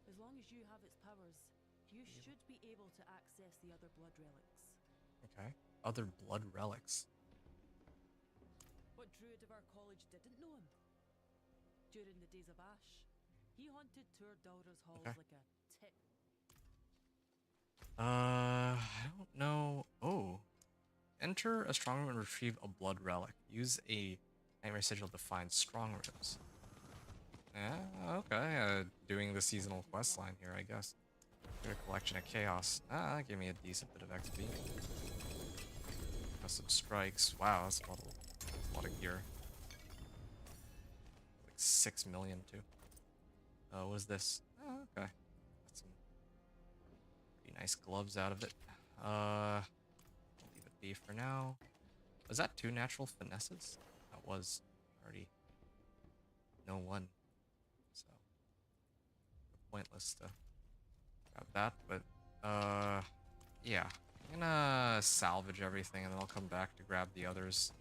As long as you have its powers, you should be able to access the other blood relics. Okay. Other blood relics. What druid of our college didn't know him? During the days of Ash, he haunted Tur Dalra's halls like a tick. I don't know. Oh. Enter a strong room and retrieve a blood relic. Use a nightmare sigil to find strong rooms. Yeah, okay. Doing the seasonal quest line here, I guess. Get a collection of chaos. Ah, that gave me a decent bit of XP. Custom strikes. Wow, that's a lot of gear. Like 6 million too. What is this? Oh, okay. That's some pretty nice gloves out of it. I'll leave it be for now. Was that 2 natural finesses? That was already no one. So pointless to grab that, but yeah. I'm gonna salvage everything and then I'll come back to grab the others.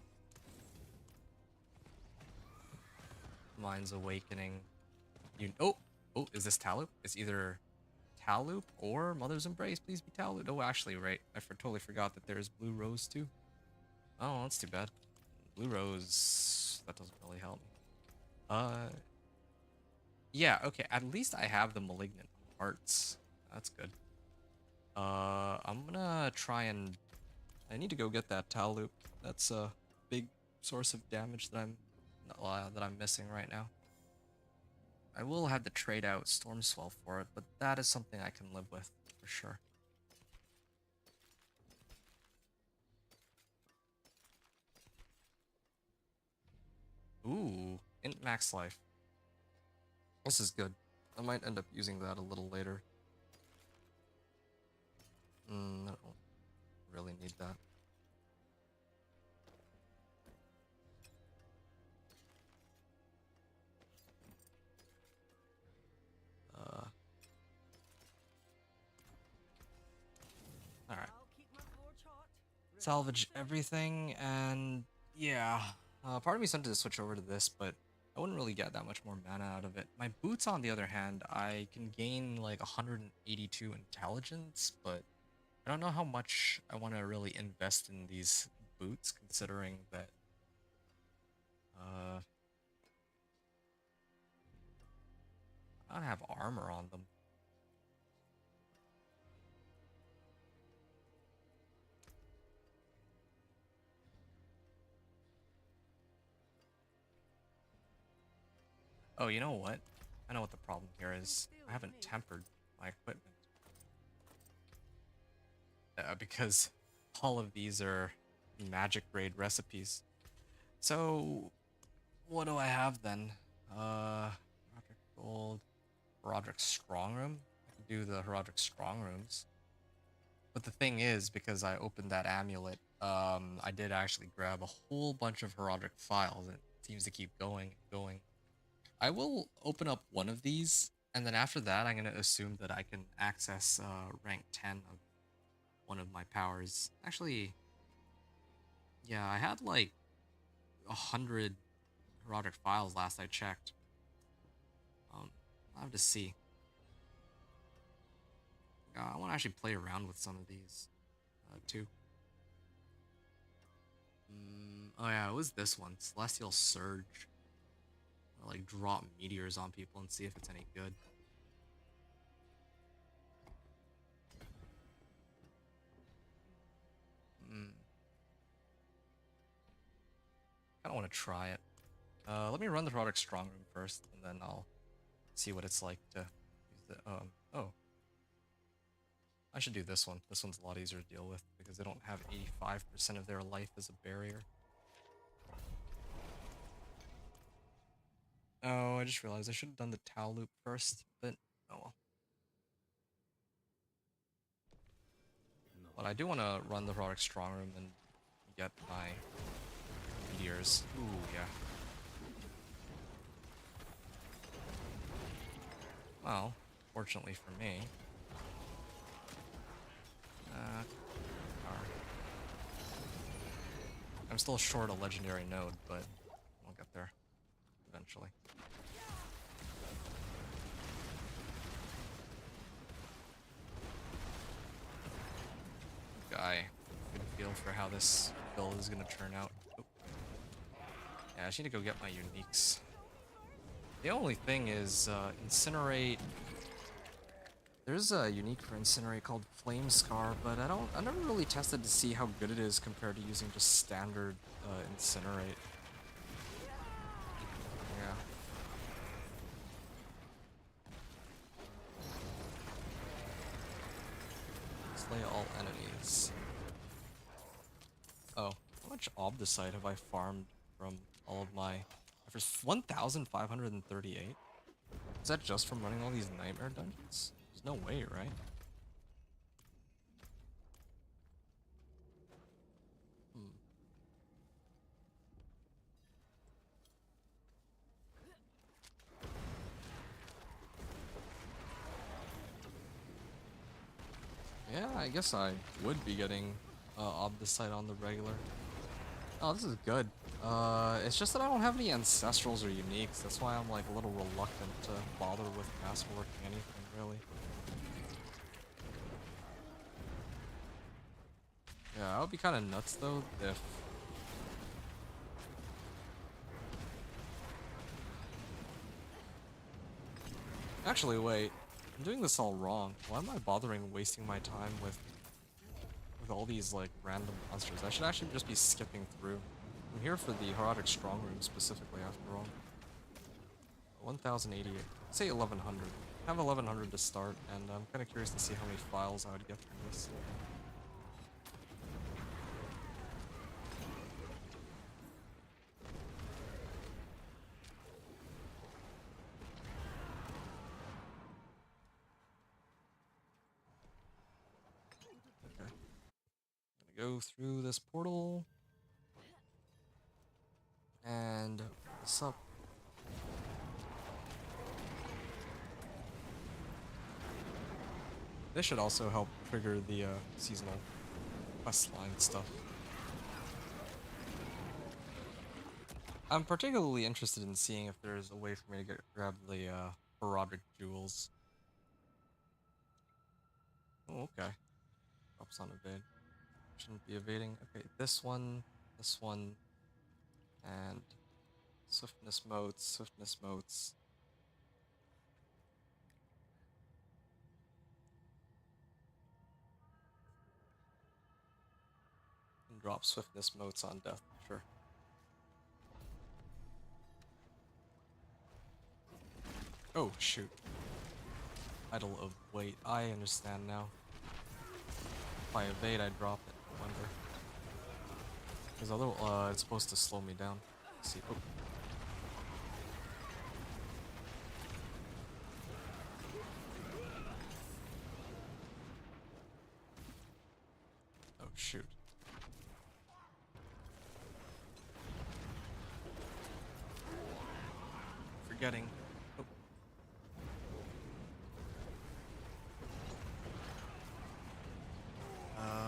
Mind's Awakening. Oh, is this Taloup? It's either Taloup or Mother's Embrace. Please be Taloup. Oh, actually, right. I totally forgot that there's Blue Rose too. Oh, that's too bad. Blue Rose, that doesn't really help me. Yeah, okay. At least I have the Malignant Hearts. That's good. I'm gonna try and I need to go get that Taloup. That's a big source of damage that I'm missing right now. I will have to trade out Stormswell for it, but that is something I can live with for sure. Ooh, Int Max Life. This is good. I might end up using that a little later. I don't really need that. Alright. Salvage everything, and yeah. Part of me wanted to switch over to this, but I wouldn't really get that much more mana out of it. My boots, on the other hand, I can gain like 182 intelligence, but I don't know how much I want to really invest in these boots, considering that I don't have armor on them. Oh, you know what? I know what the problem here is. I haven't tempered my equipment. Because all of these are magic grade recipes. So, what do I have then? Roderick Gold, Roderick Strong Room. I can do the Roderick Strong Rooms. But the thing is, because I opened that amulet, I did actually grab a whole bunch of Herodic files, and it seems to keep going and going. I will open up one of these, and then after that, I'm going to assume that I can access rank 10 of one of my powers. Actually, yeah, I had like 100 Herodic files last I checked. I'll have to see. I want to actually play around with some of these too. Oh yeah, it was this one, Celestial Surge. I'll, like, drop meteors on people and see if it's any good. I don't want to try it. Let me run the Product Strong Room first, and then I'll see what it's like to use the, oh. I should do this one. This one's a lot easier to deal with, because they don't have 85% of their life as a barrier. Oh, I just realized I should have done the Taloup first, but oh well. But I do want to run the Product Strong Room and get my meteors. Ooh, yeah. Well, fortunately for me. I'm still short a legendary node, but I'll get there eventually. Guy, good feel for how this build is gonna turn out. Oh. Yeah, I just need to go get my uniques. The only thing is, Incinerate. There's a unique for Incinerate called Flame Scar, but I never really tested to see how good it is compared to using just standard Incinerate. Yeah. Slay all enemies. Oh, how much Obdicite have I farmed from all of my... For 1,538? Is that just from running all these nightmare dungeons? There's no way, right? Yeah, I guess I would be getting Obdicite on the regular. Oh, this is good. It's just that I don't have any Ancestrals or Uniques. That's why I'm like a little reluctant to bother with masterworking anything, really. Yeah, that would be kind of nuts though if... Actually, wait. I'm doing this all wrong. Why am I bothering wasting my time with all these like random monsters? I should actually just be skipping through. I'm here for the Herodic Strong Room specifically, after all. 1088. Say 1100. I have 1100 to start, and I'm kind of curious to see how many files I would get from this. Okay. Gonna go through this portal. And what's up? This should also help trigger the seasonal questline stuff. I'm particularly interested in seeing if there's a way for me to grab the Herodic Jewels. Oh, okay. Drops on evade. Shouldn't be evading. Okay, this one, and swiftness motes. And drop swiftness motes on death, sure. Oh, shoot. Idol of Weight. I understand now. If I evade, I drop it. I wonder. Because otherwise, it's supposed to slow me down. Let's see. Oh. Oh, shoot. Forgetting. Oh.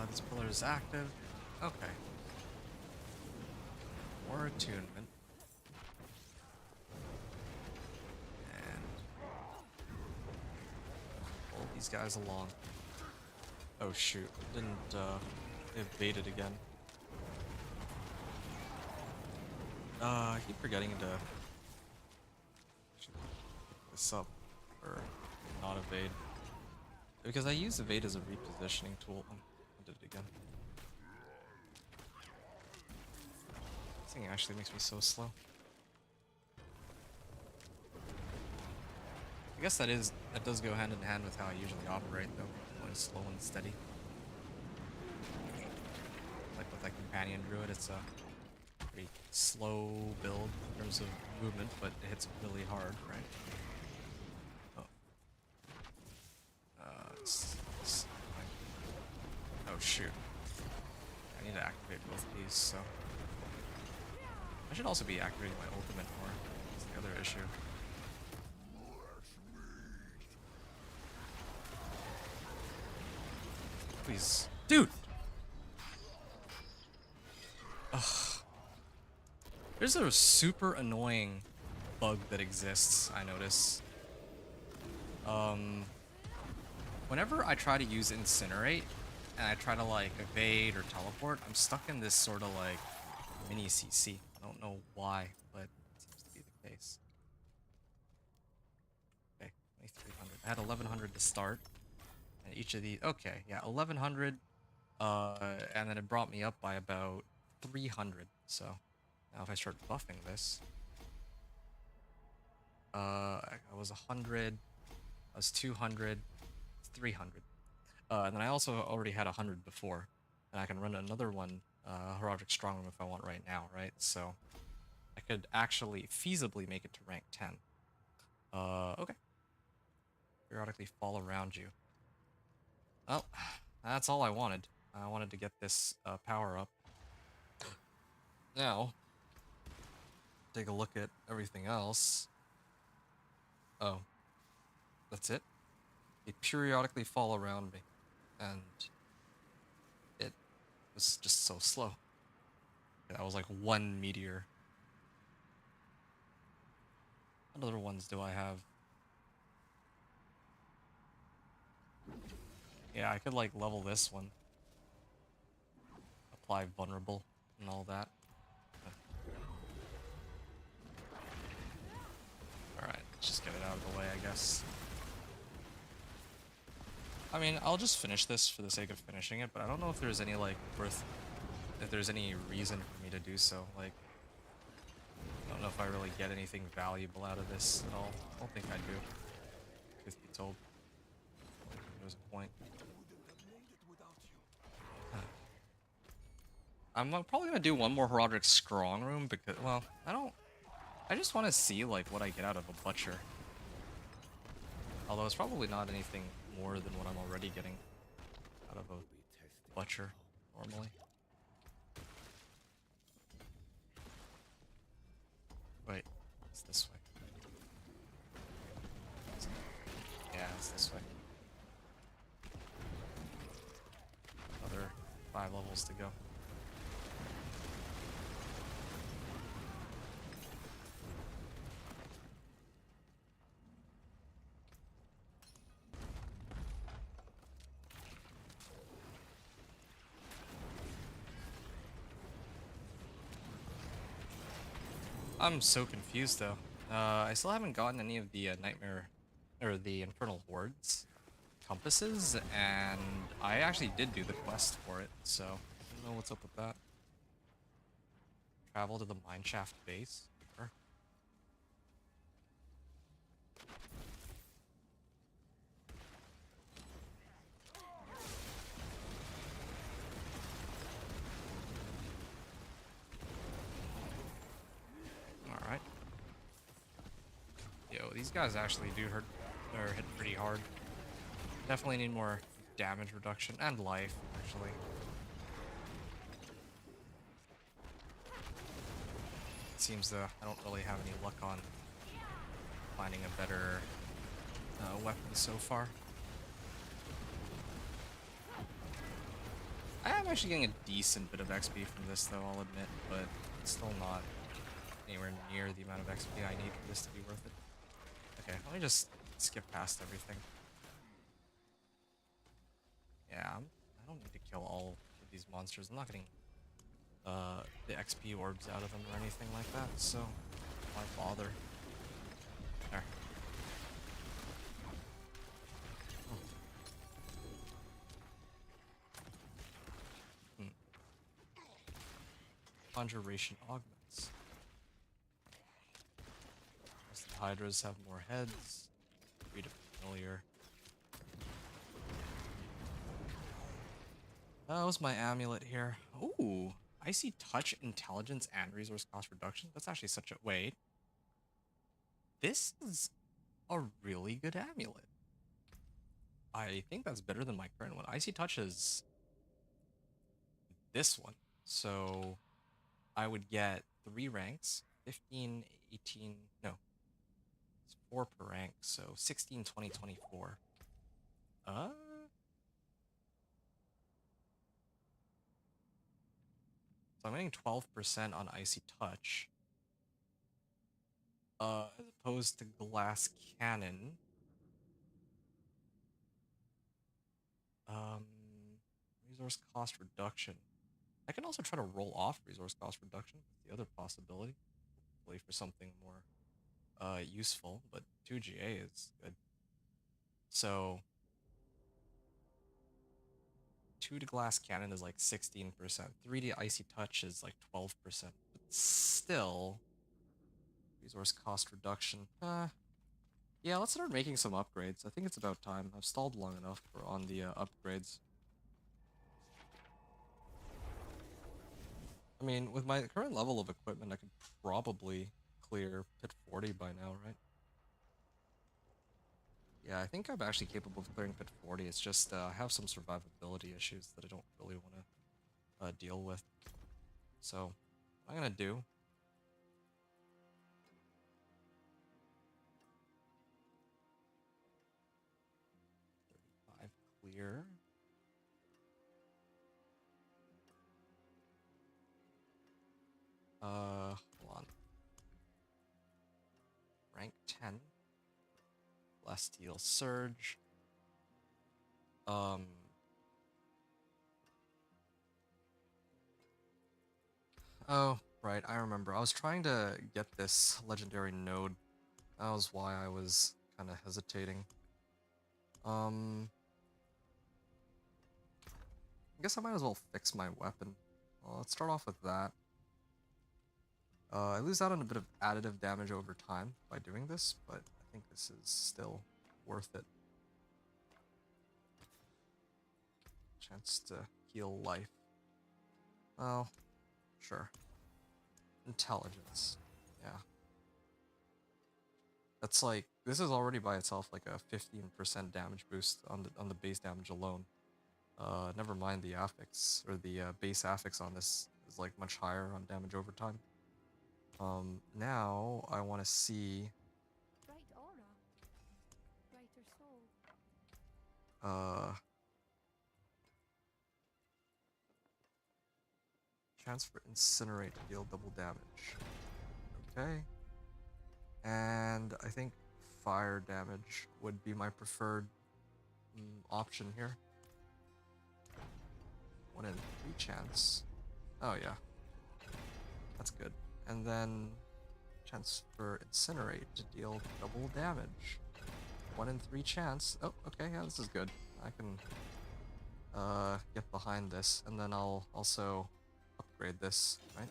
This pillar is active. Okay. More attunement. And pull these guys along. Oh shoot. Didn't evade it again. I keep forgetting to pick this up or not evade. Because I use evade as a repositioning tool. I did it again. This thing actually makes me so slow. I guess that does go hand in hand with how I usually operate though. Going slow and steady. Like with that companion druid, it's a pretty slow build in terms of movement, but it hits really hard, right? Oh. Oh shoot. I need to activate both of these, so... I should also be activating my ultimate more. That's the other issue. Please. Dude! Ugh. There's a super annoying bug that exists, I notice. Whenever I try to use Incinerate, and I try to, like, evade or teleport, I'm stuck in this sort of, like, mini CC. I don't know why, but it seems to be the case. Okay, 2300. I had 1100 to start, and each of these... Okay, yeah, 1100, and then it brought me up by about 300, so... Now if I start buffing this... I was 100, I was 200, 300. And then I also already had 100 before, and I can run another one, Herodic Strongroom if I want right now, right? So I could actually feasibly make it to rank 10. Okay. Periodically fall around you. Well, that's all I wanted. I wanted to get this power up. Now, take a look at everything else. Oh, that's it? They periodically fall around me. and it was just so slow. That was like one meteor. What other ones do I have? Yeah, I could like level this one. Apply vulnerable and all that. Alright, let's just get it out of the way, I guess. I mean, I'll just finish this for the sake of finishing it, but I don't know if there's any, like, if there's any reason for me to do so. Like, I don't know if I really get anything valuable out of this at all. I don't think I do. Truth be told. I don't think there's a point. I'm probably gonna do one more Herodric Strong Room because, well, I just want to see, like, what I get out of a Butcher. Although it's probably not anything more than what I'm already getting out of a Butcher, normally. Wait, it's this way. Yeah, it's this way. Another 5 levels to go. I'm so confused though. I still haven't gotten any of the Nightmare or the Infernal Hordes compasses, and I actually did do the quest for it, so I don't know what's up with that. Travel to the Mineshaft base. Sure. All right. Yo, these guys actually do hurt or hit pretty hard. Definitely need more damage reduction and life, actually. It seems I don't really have any luck on finding a better weapon so far. I am actually getting a decent bit of XP from this, though, I'll admit, but it's still not anywhere near the amount of XP I need for this to be worth it. Okay, let me just skip past everything. Yeah, I don't need to kill all of these monsters. I'm not getting the XP orbs out of them or anything like that, so why bother? There. Hmm. Conjuration augments. The Hydras have more heads. Read it familiar. That was my amulet here. Ooh, Icy Touch, Intelligence, and Resource Cost Reduction. That's actually such a... Wait. This is a really good amulet. I think that's better than my current one. Icy Touch is this one. So I would get 3 ranks, 15, 18, no, it's 4 per rank, so 16, 20, 24. So I'm getting 12% on Icy Touch. As opposed to Glass Cannon. Resource cost reduction. I can also try to roll off resource cost reduction. That's the other possibility. Hopefully for something more useful, but 2 GA is good. So 2 to Glass Cannon is like 16%. 3 to Icy Touch is like 12%. But still, resource cost reduction. Yeah, let's start making some upgrades. I think it's about time. I've stalled long enough on the upgrades. I mean, with my current level of equipment, I could probably clear Pit 40 by now, right? Yeah, I think I'm actually capable of clearing Pit 40. It's just I have some survivability issues that I don't really want to deal with. So, what I'm gonna do... 35 clear. Celestial Surge. Um, oh, right, I remember. I was trying to get this legendary node. That was why I was kind of hesitating. I guess I might as well fix my weapon. Well, let's start off with that. I lose out on a bit of additive damage over time by doing this, but I think this is still worth it. Chance to heal life. Oh, sure. Intelligence. Yeah. That's like, this is already by itself like a 15% damage boost on the base damage alone. Never mind the affix, or the base affix on this is like much higher on damage over time. Now I want to see Bright aura, brighter soul. Chance for Incinerate to deal double damage. Okay. And I think fire damage would be my preferred option here. 1 in 3 chance. Oh yeah. That's good. And then chance for Incinerate to deal double damage. 1 in 3 chance. Oh, okay, yeah, this is good. I can get behind this, and then I'll also upgrade this, right?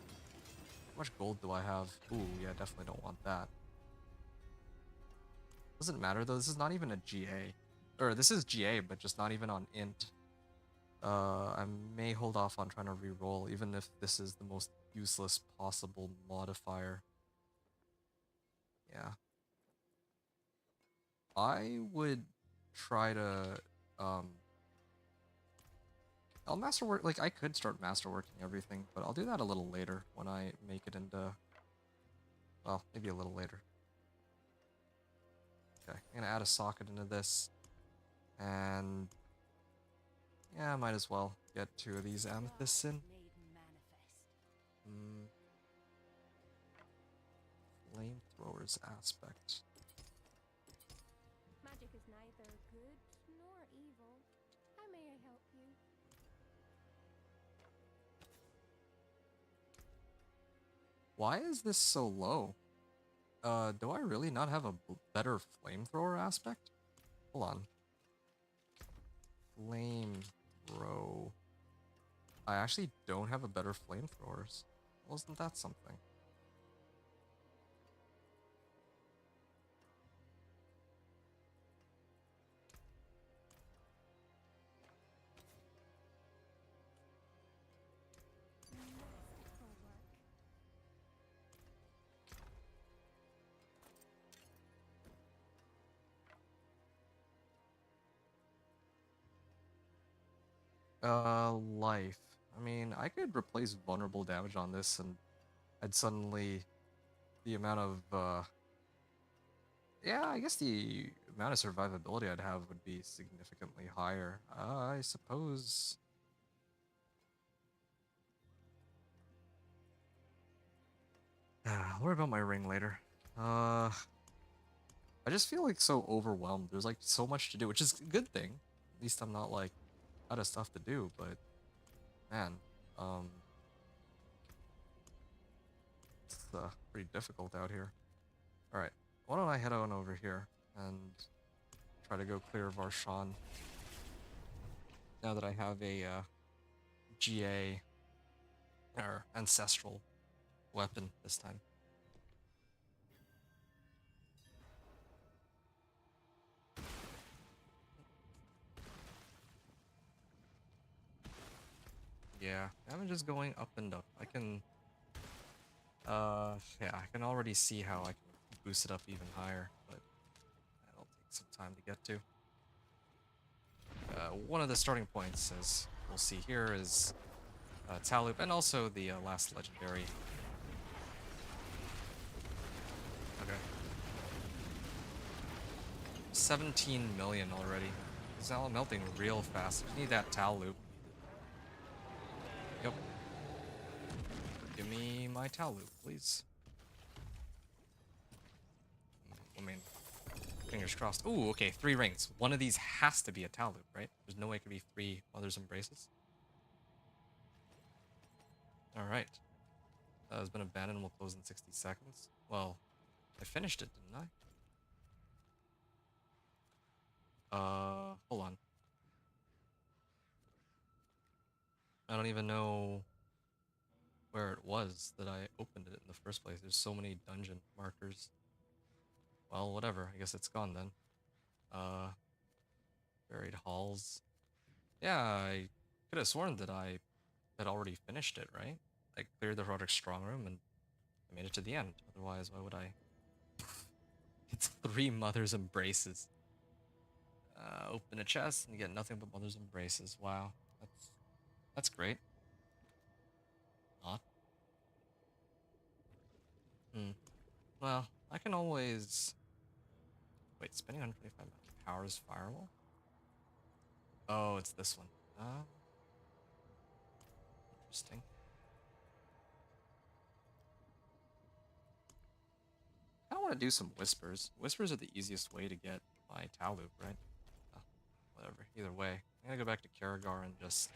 How much gold do I have? Ooh, yeah, definitely don't want that. Doesn't matter though, this is not even a GA. Or this is GA, but just not even on int. I may hold off on trying to reroll, even if this is the most useless possible modifier. Yeah. I would try to, I'll masterwork, like, I could start masterworking everything, but I'll do that a little later when I make it into, well, maybe a little later. Okay, I'm gonna add a socket into this, and yeah, I might as well get 2 of these amethysts in. Flamethrowers aspect. Magic is neither good nor evil. How may I help you? Why is this so low? Do I really not have a better flamethrower aspect? Hold on. Flamethrow. I actually don't have a better flamethrowers. Wasn't that something? Masterful work. Life. I mean, I could replace vulnerable damage on this and I'd suddenly, the amount of, yeah, I guess the amount of survivability I'd have would be significantly higher. I suppose. I'll worry about my ring later. I just feel like so overwhelmed. There's like so much to do, which is a good thing. At least I'm not like out of stuff to do, but man, it's pretty difficult out here. Alright, why don't I head on over here and try to go clear Varshan now that I have a GA or ancestral weapon this time. Yeah, I'm just going up and up. I can, yeah, I can already see how I can boost it up even higher, but that'll take some time to get to. One of the starting points, as we'll see here, is Talup, and also the last legendary. Okay. 17 million already. It's all melting real fast. I need that Talup. Yep. Give me my Talup, please. I mean, Fingers crossed. Ooh, okay, 3 rings. One of these has to be a Tal loop, right? There's no way it could be 3 Mother's Embraces. Alright. That has been abandoned. We'll close in 60 seconds. Well, I finished it, didn't I? Hold on. I don't even know where it was that I opened it in the first place. There's so many dungeon markers. Well, whatever. I guess it's gone then. Uh, Buried halls. Yeah, I could have sworn that I had already finished it, right? I cleared the Roderick Strong Room and I made it to the end. Otherwise, why would I? It's 3 Mother's Embraces. Open a chest and you get nothing but Mother's Embraces. Wow, that's great. Not. Hmm. Well, I can always wait. Spending 125 powers firewall. Oh, it's this one. Interesting. I don't want to do some whispers. Whispers are the easiest way to get my Tal loop, right? Oh, whatever. Either way, I'm gonna go back to Karagar and just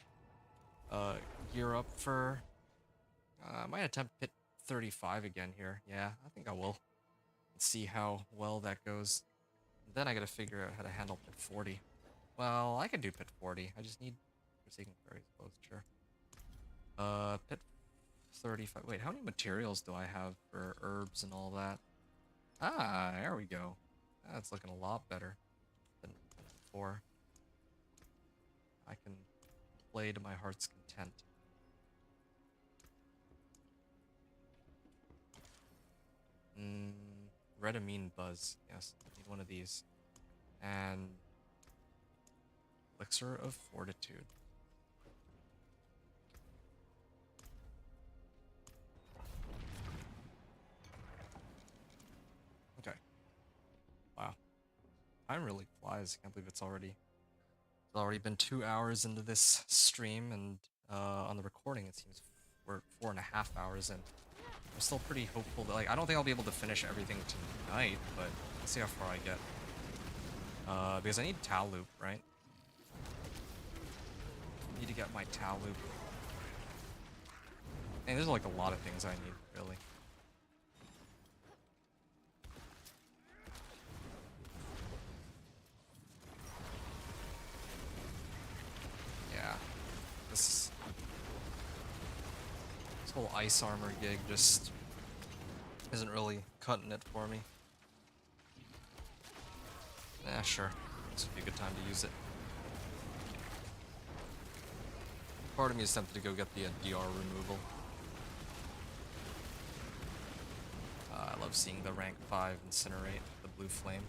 gear up for. I might attempt pit 35 again here. Yeah, I think I will. Let's see how well that goes. Then I gotta figure out how to handle pit 40. Well, I can do pit 40. I just need Forsaken Fairies closed, sure. Pit 35. Wait, how many materials do I have for herbs and all that? Ah, there we go. That's looking a lot better than before. I can play to my heart's content. Red Amine Buzz. Yes, I need one of these. And Elixir of Fortitude. Okay. Wow. Time really flies. I can't believe it's already been 2 hours into this stream, and on the recording it seems we're 4.5 hours in. I'm still pretty hopeful that, like, I don't think I'll be able to finish everything tonight, but let's see how far I get. Because I need Tal loop, right? I need to get my Tal loop. And there's like a lot of things I need, really. Yeah. This whole ice armor gig just isn't really cutting it for me. Yeah, sure. This would be a good time to use it. Part of me is tempted to go get the DR removal. I love seeing the rank 5 incinerate the blue flame.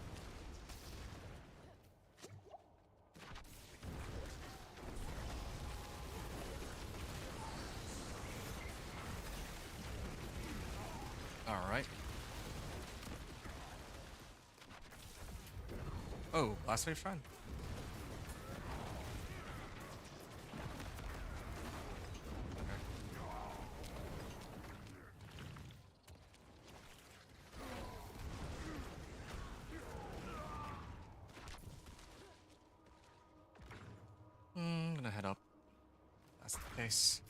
Alright. Oh, last wave shrine. I'm gonna head up. That's the case.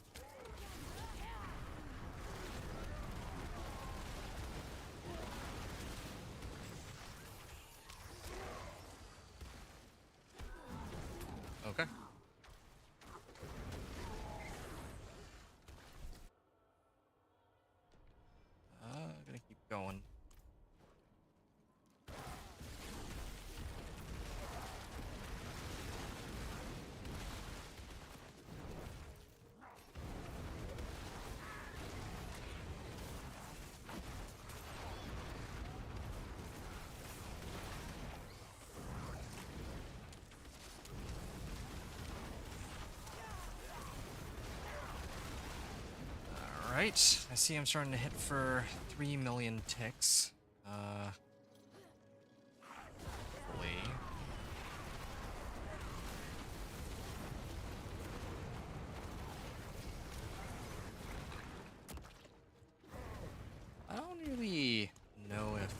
Okay. Gonna keep going. Alright, I see I'm starting to hit for 3 million ticks. Hopefully. I don't really know if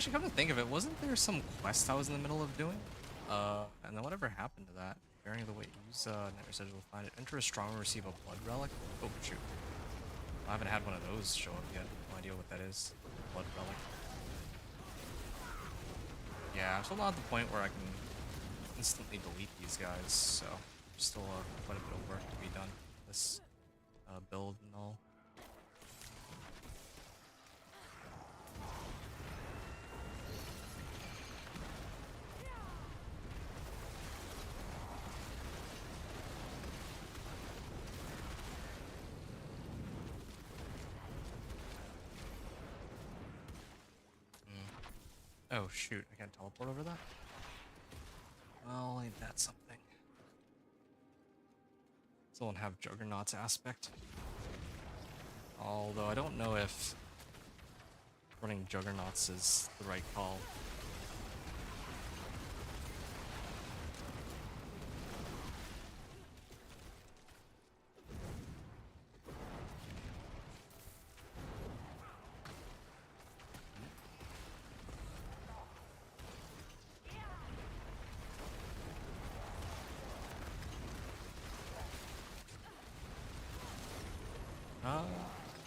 Actually, come to think of it, wasn't there some quest I was in the middle of doing? And then whatever happened to that? Bearing the weight, use Night Residue will find it. Enter a strong and receive a blood relic. Oh shoot. I haven't had one of those show up yet. No idea what that is. Blood relic. Yeah, I'm still not at the point where I can instantly delete these guys, so there's still quite a bit of work to be done. This build and all. Oh shoot, I can't teleport over that? Well, ain't that something. Still don't have Juggernaut's aspect. Although I don't know if running Juggernauts is the right call.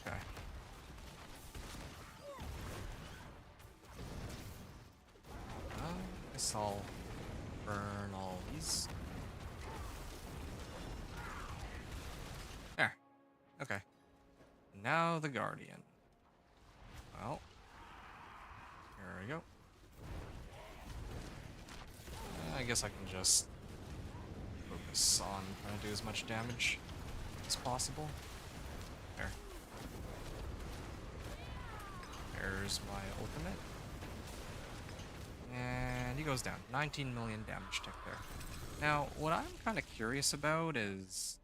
Okay. I guess I'll burn all these. There. Okay. Now the Guardian. Well. Here we go. I guess I can just focus on trying to do as much damage as possible. There. There's my ultimate. And he goes down. 19 million damage tick there. Now, what I'm kind of curious about is...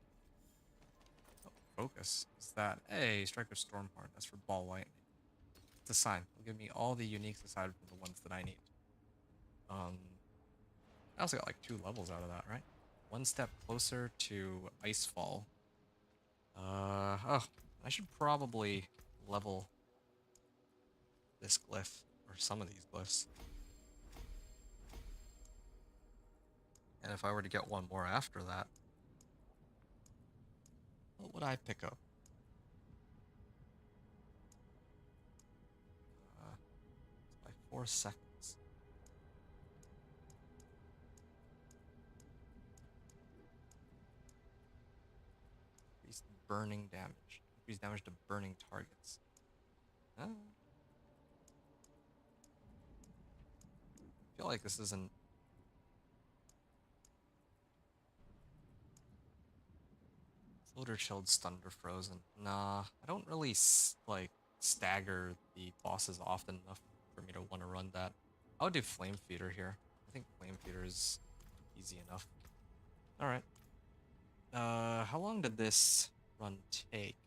Oh, focus. Is that... Hey, Striker Stormhorn. That's for Ball Lightning. It's a sign. It'll give me all the uniques aside from the ones that I need. I also got like 2 levels out of that, right? One step closer to Icefall. Oh, I should probably level this glyph, or some of these glyphs. And if I were to get one more after that, what would I pick up? By 4 seconds. Increased burning damage. Increased damage to burning targets. I feel like this isn't... Floater chilled, stunned, or frozen. Nah, I don't really like stagger the bosses often enough for me to want to run that. I would do Flame Feeder here. I think Flame Feeder is easy enough. Alright. How long did this run take?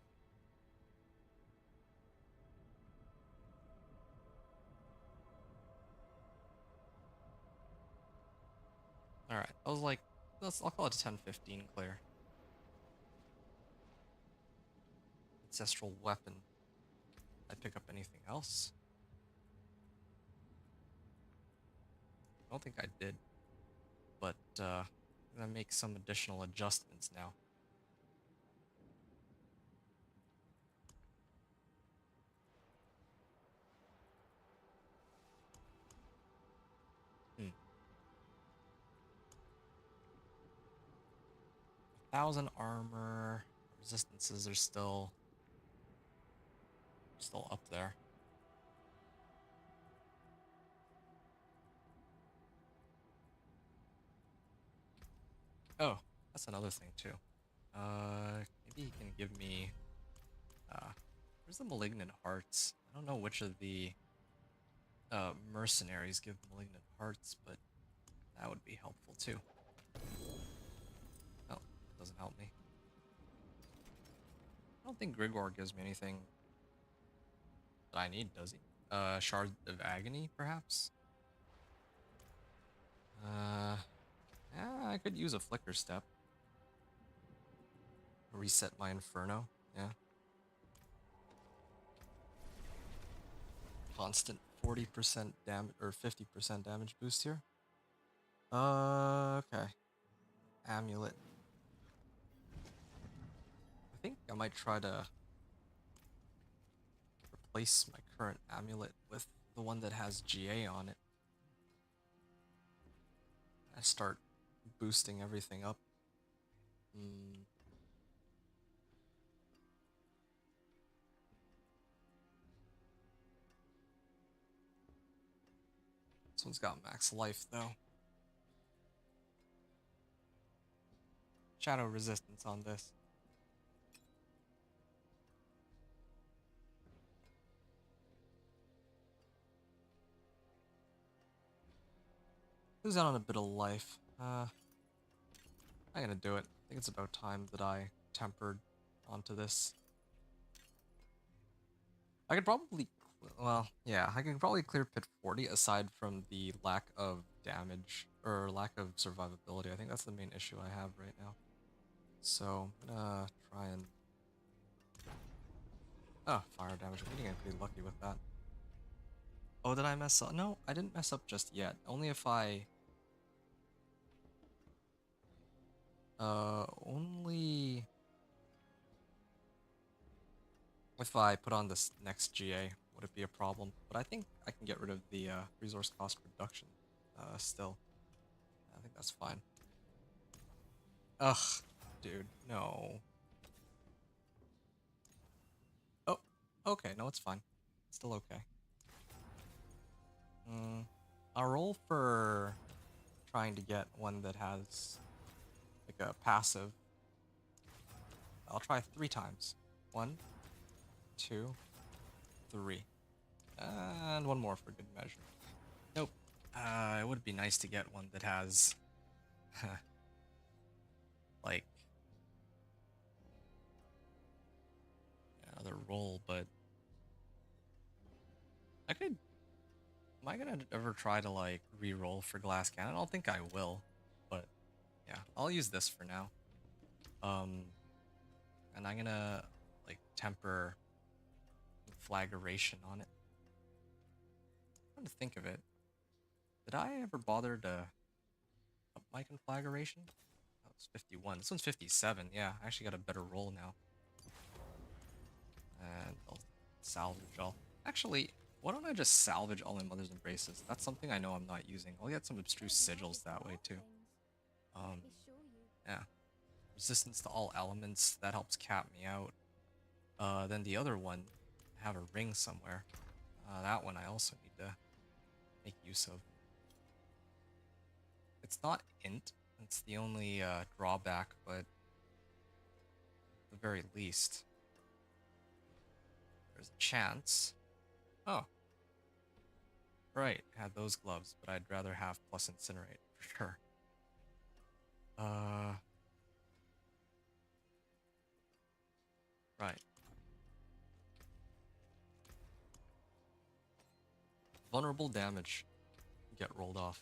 Alright, I was like, I'll call it a 10-15 clear. Ancestral Weapon. Did I pick up anything else? I don't think I did. But, I'm gonna make some additional adjustments now. Hmm. 1,000 armor. Resistances are still up there. Oh, that's another thing too. Maybe he can give me... where's the Malignant Hearts? I don't know which of the mercenaries give Malignant Hearts, but that would be helpful too. Oh, that doesn't help me. I don't think Grigor gives me anything that I need, does he? Shard of Agony, perhaps? Yeah, I could use a Flicker Step. Reset my Inferno, yeah. Constant 40% damage or 50% damage boost here. Okay. Amulet. I think I might try to replace my current amulet with the one that has GA on it. I start boosting everything up. This one's got max life though. Shadow resistance on this. Lose out on a bit of life. I'm gonna do it. I think it's about time that I tempered onto this. I could probably, well, yeah, I could probably clear pit 40 aside from the lack of damage or lack of survivability. I think that's the main issue I have right now. So I'm gonna try and, oh, fire damage. I'm getting pretty lucky with that. Oh, did I mess up? No, I didn't mess up just yet. Only if I only if I put on this next GA would it be a problem, but I think I can get rid of the resource cost reduction still. I think that's fine. Ugh, dude, no. Oh, okay, no, it's fine. It's still okay. I'll roll for trying to get one that has like a passive. I'll try 3 times. 1, 2, 3. And one more for good measure. Nope. It would be nice to get one that has like another roll, but I could. Am I gonna ever try to like re-roll for glass cannon? I don't think I will, but yeah, I'll use this for now. And I'm gonna like temper conflagration on it. I'm trying to think of it. Did I ever bother to up my conflagration? That was 51. This one's 57. Yeah, I actually got a better roll now. And I'll salvage all. Actually, why don't I just salvage all my Mother's Embraces? That's something I know I'm not using. I'll get some abstruse sigils that way too. Yeah. Resistance to all elements, that helps cap me out. Then the other one, I have a ring somewhere. That one I also need to make use of. It's not int, it's the only drawback, but at the very least, there's a chance. Oh. Right, had those gloves, but I'd rather have plus incinerate for sure. Right. Vulnerable damage. Get rolled off.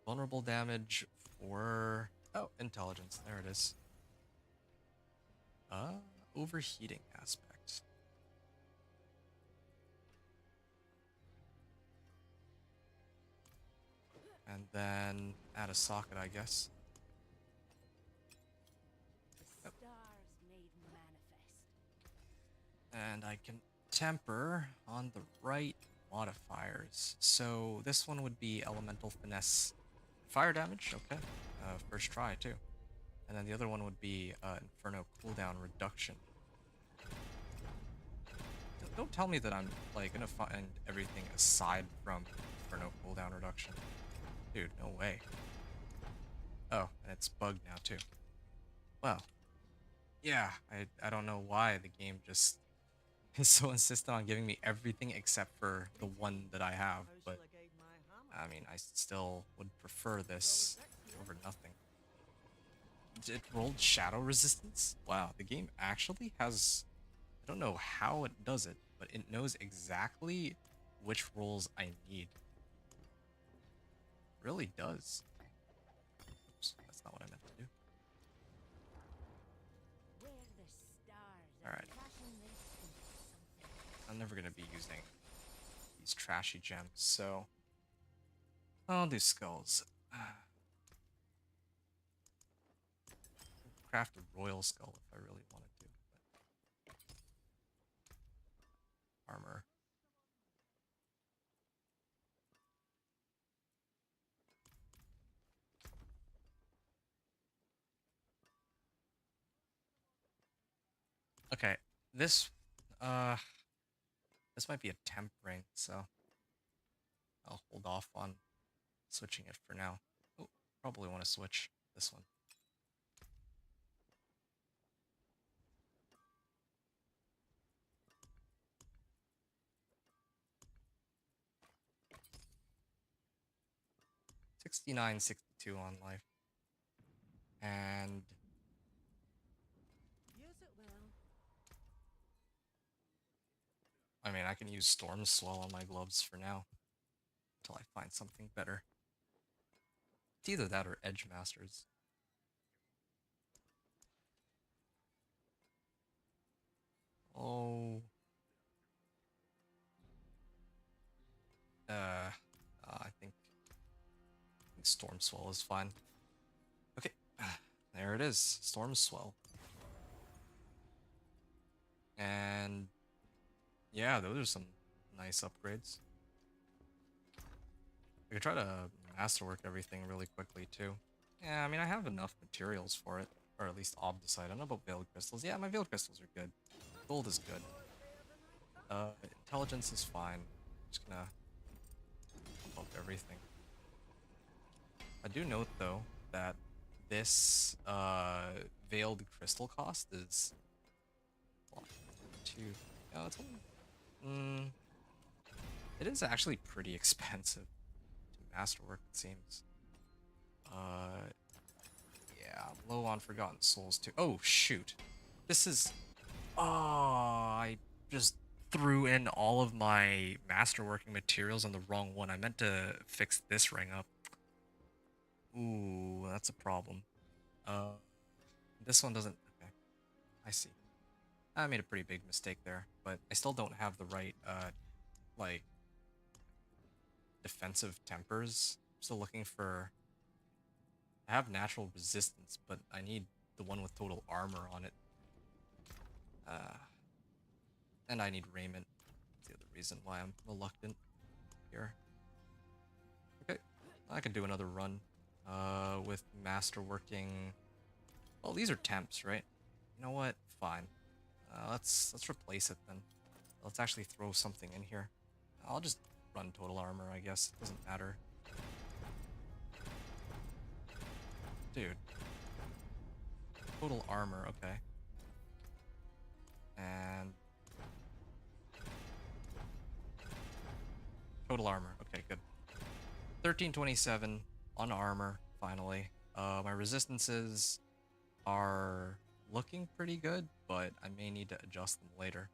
Vulnerable damage for... Oh, intelligence. There it is. Overheating aspect. And then add a socket, I guess. Yep. And I can temper on the right modifiers. So this one would be elemental finesse fire damage. Okay. First try too. And then the other one would be inferno cooldown reduction. Don't tell me that I'm like gonna find everything aside from inferno cooldown reduction. Dude, no way. Oh, and it's bugged now too. Well, yeah, I don't know why the game just is so insistent on giving me everything except for the one that I have, but I mean, I still would prefer this over nothing. It rolled shadow resistance? Wow, the game actually has... I don't know how it does it, but it knows exactly which rolls I need. It really does. Oops, that's not what I meant to do. Alright. I'm never going to be using these trashy gems, so I'll do skulls. Craft a royal skull if I really wanted to. But armor. Okay, this this might be a temp ring, so I'll hold off on switching it for now. Oh, probably want to switch this one. $69.62 on life. And Use it well. I mean, I can use Storm Swell on my gloves for now until I find something better. It's either that or Edge Masters. Oh. I think Storm Swell is fine. Okay, there it is, Storm Swell. And yeah, those are some nice upgrades. I could try to masterwork everything really quickly too. Yeah, I mean, I have enough materials for it, or at least obdicite. I don't know about veiled crystals. Yeah, my veiled crystals are good. Gold is good. Intelligence is fine. Just gonna pump up everything. I do note though that this veiled crystal cost is 1, 2. Oh, it's only, it is actually pretty expensive to masterwork, it seems. Yeah, I'm low on Forgotten Souls too. Oh shoot, this is. Oh, I just threw in all of my masterworking materials on the wrong one. I meant to fix this ring up. Ooh, that's a problem. This one doesn't. Okay, I see. I made a pretty big mistake there, but I still don't have the right, like, defensive tempers. I'm still looking for. I have natural resistance, but I need the one with total armor on it. And I need raiment. That's the other reason why I'm reluctant here. Okay, I can do another run with masterworking. Well, these are temps, right? You know what? Fine. Let's replace it then. Let's actually throw something in here. I'll just run total armor, I guess. It doesn't matter. Dude. Total armor, okay. And total armor, okay, good. 1327 on armor, finally. My resistances are looking pretty good, but I may need to adjust them later.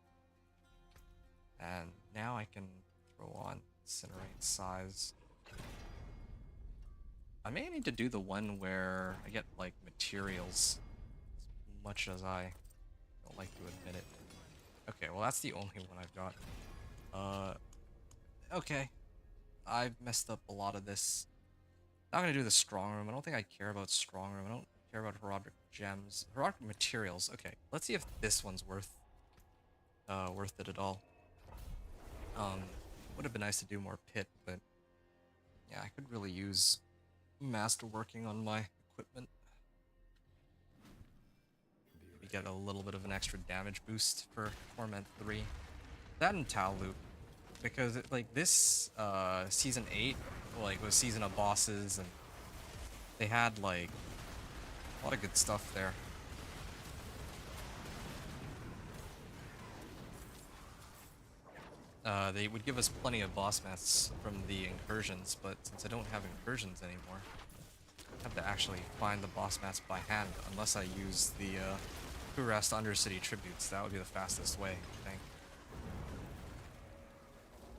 And now I can throw on Incinerate size. I may need to do the one where I get, like, materials, as much as I don't like to admit it. Okay, well that's the only one I've got. Okay. I've messed up a lot of this. Not gonna do the strong room. I don't think I care about strong room. I don't care about heraldic gems. Heraldic materials. Okay, let's see if this one's worth it at all. Would have been nice to do more pit, but yeah, I could really use masterworking on my equipment. We get a little bit of an extra damage boost for Torment 3. That and Tau loot. Because like this season 8 like was season of bosses, and they had like a lot of good stuff there. They would give us plenty of boss mats from the incursions, but since I don't have incursions anymore, I have to actually find the boss mats by hand, unless I use the Kurast Undercity tributes. That would be the fastest way, I think.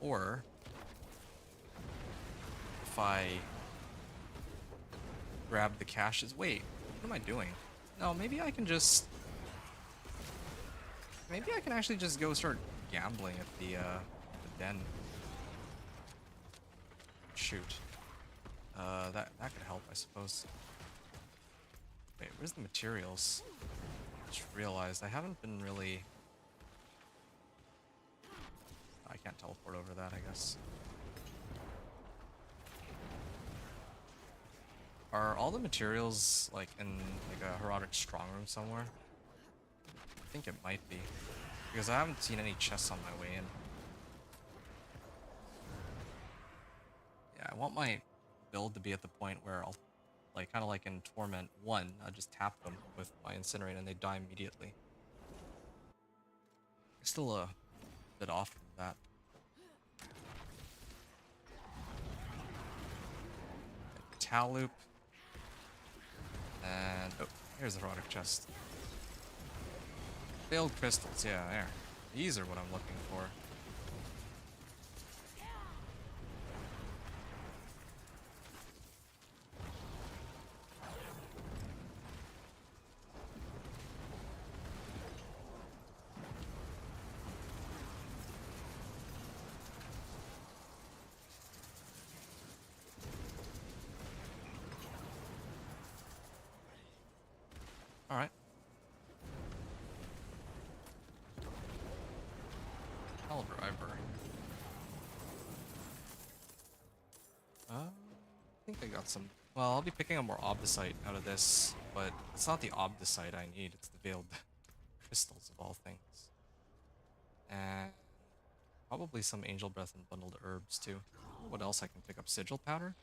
Or if I grab the caches. Wait, what am I doing? No, maybe I can just. Maybe I can actually just go start gambling at the den. shoot. That could help, I suppose. Wait, where's the materials? Just realized I haven't been really... I can't teleport over that, I guess. Are all the materials like in like a Herodic strong room somewhere? I think it might be. Because I haven't seen any chests on my way in. Yeah, I want my build to be at the point where I'll, like, kind of like in Torment 1, I just tap them with my Incinerate and they die immediately. Still a bit off from that. Tal loop. And, oh, here's the Herodic chest. Failed crystals, yeah, there. These are what I'm looking for. Alright. Hell driver. I think I got some... Well, I'll be picking up more Obdicite out of this, but it's not the Obdicite I need, it's the Veiled Crystals of all things. And probably some Angel Breath and Bundled Herbs too. What else I can pick up? Sigil Powder?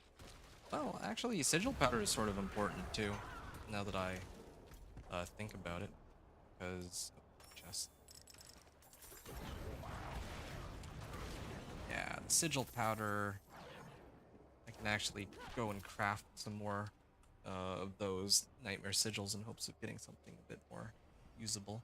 Well, actually, Sigil Powder is sort of important too, now that I think about it, because... Oh, chest. Yeah, the Sigil Powder... I can actually go and craft some more of those Nightmare Sigils in hopes of getting something a bit more usable.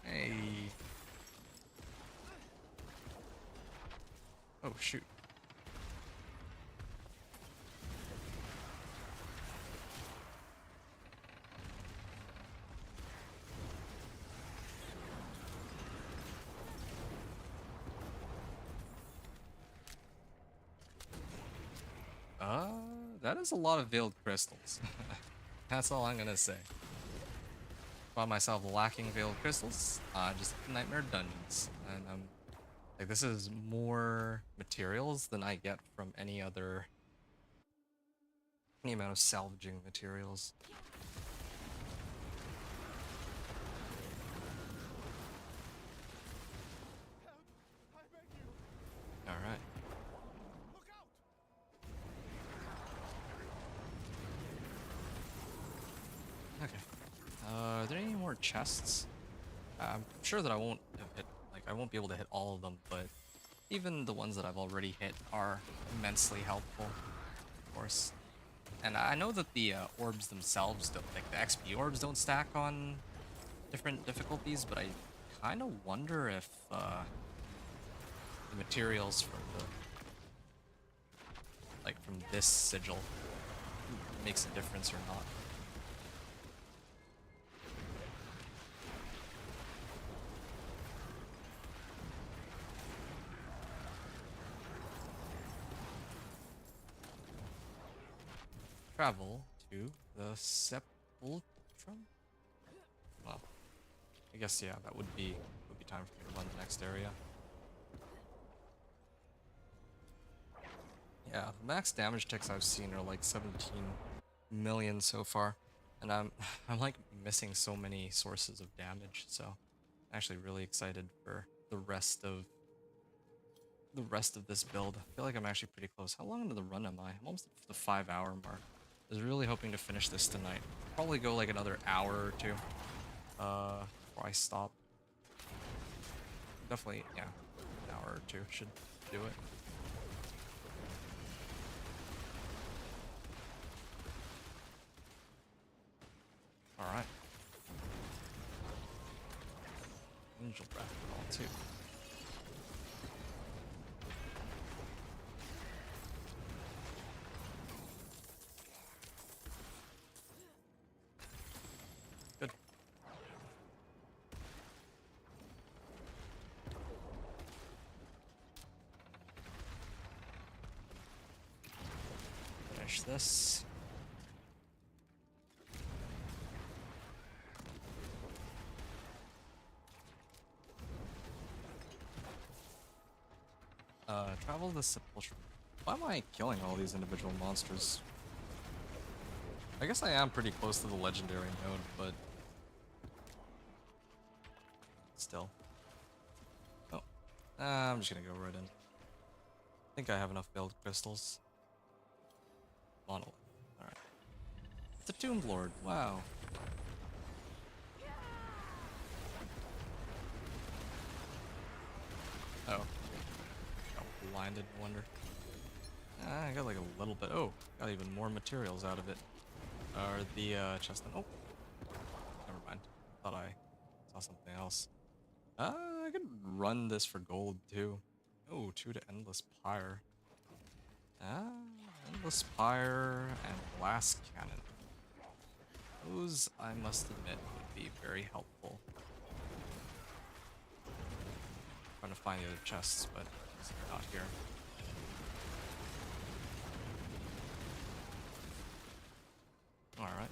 Hey. Oh, shoot. That is a lot of Veiled Crystals. That's all I'm gonna say. Found myself lacking Veiled Crystals, just Nightmare Dungeons. And like, this is more materials than I get from any amount of salvaging materials. Alright. Okay. Are there any more chests? I'm sure that I won't have hit, like, I won't be able to hit all of them, but even the ones that I've already hit are immensely helpful, of course. And I know that the orbs themselves don't, like the XP orbs don't stack on different difficulties, but I kind of wonder if the materials from from this sigil makes a difference or not. Travel to the Sepulchrum? Well, I guess, yeah, that would be time for me to run the next area. Yeah, the max damage ticks I've seen are like 17 million so far, and I'm like missing so many sources of damage, so I'm actually really excited for the rest of this build. I feel like I'm actually pretty close. How long into the run am I? I'm almost at the 5-hour mark. I was really hoping to finish this tonight. Probably go like another hour or two before I stop. Definitely, yeah, an hour or two should do it. Alright. Angel Breath and all too. finish this. Travel the sepulchre. Why am I killing all these individual monsters? I guess I am pretty close to the legendary node, but still. Oh, I'm just gonna go right in. I think I have enough build crystals. Monolith. Alright. It's a Tomb Lord. Wow. Oh. Got blinded, no wonder. I got like a little bit. Oh, got even more materials out of it. Or the chest. Oh, never mind. Thought I saw something else. I could run this for gold too. Oh, 2 to Endless Pyre. Endless Pyre and Glass Cannon. Those, I must admit, would be very helpful. Trying to find the other chests, but they're not here. Alright.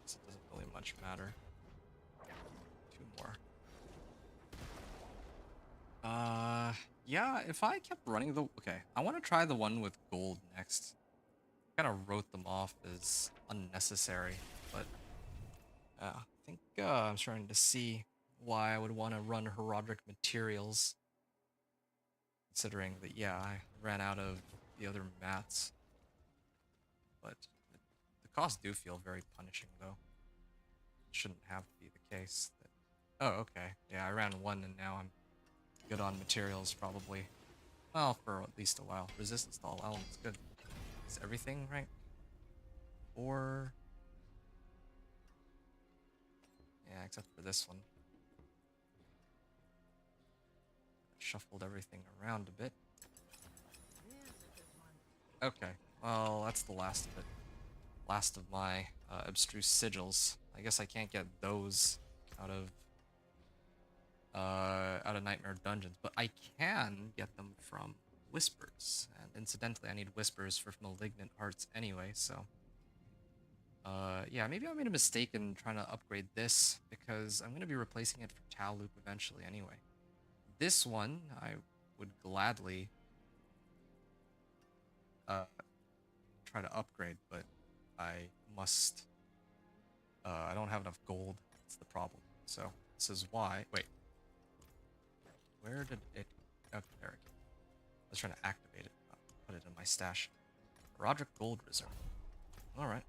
This doesn't really much matter. 2 more. Yeah, if I kept running the... Okay, I want to try the one with gold next. Kind of wrote them off as unnecessary, but... I think I'm starting to see why I would want to run Herodic Materials. Considering that, yeah, I ran out of the other mats. But the costs do feel very punishing, though. It shouldn't have to be the case. Oh, okay. Yeah, I ran 1 and now I'm good on materials, probably. Well, for at least a while. Resistance to all elements, good. Is everything right? Or... yeah, except for this one. Shuffled everything around a bit. Okay, well, that's the last of it. Last of my abstruse sigils. I guess I can't get those out of Nightmare Dungeons, but I can get them from Whispers. And incidentally, I need Whispers for Malignant Hearts anyway, so... yeah, maybe I made a mistake in trying to upgrade this, because I'm going to be replacing it for Tal Loop eventually anyway. This one, I would gladly try to upgrade, but I must... I don't have enough gold, that's the problem. So, this is why... Wait. Where did it... Oh, there it goes. I was trying to activate it, put it in my stash. Roderick Gold Reserve. Alright.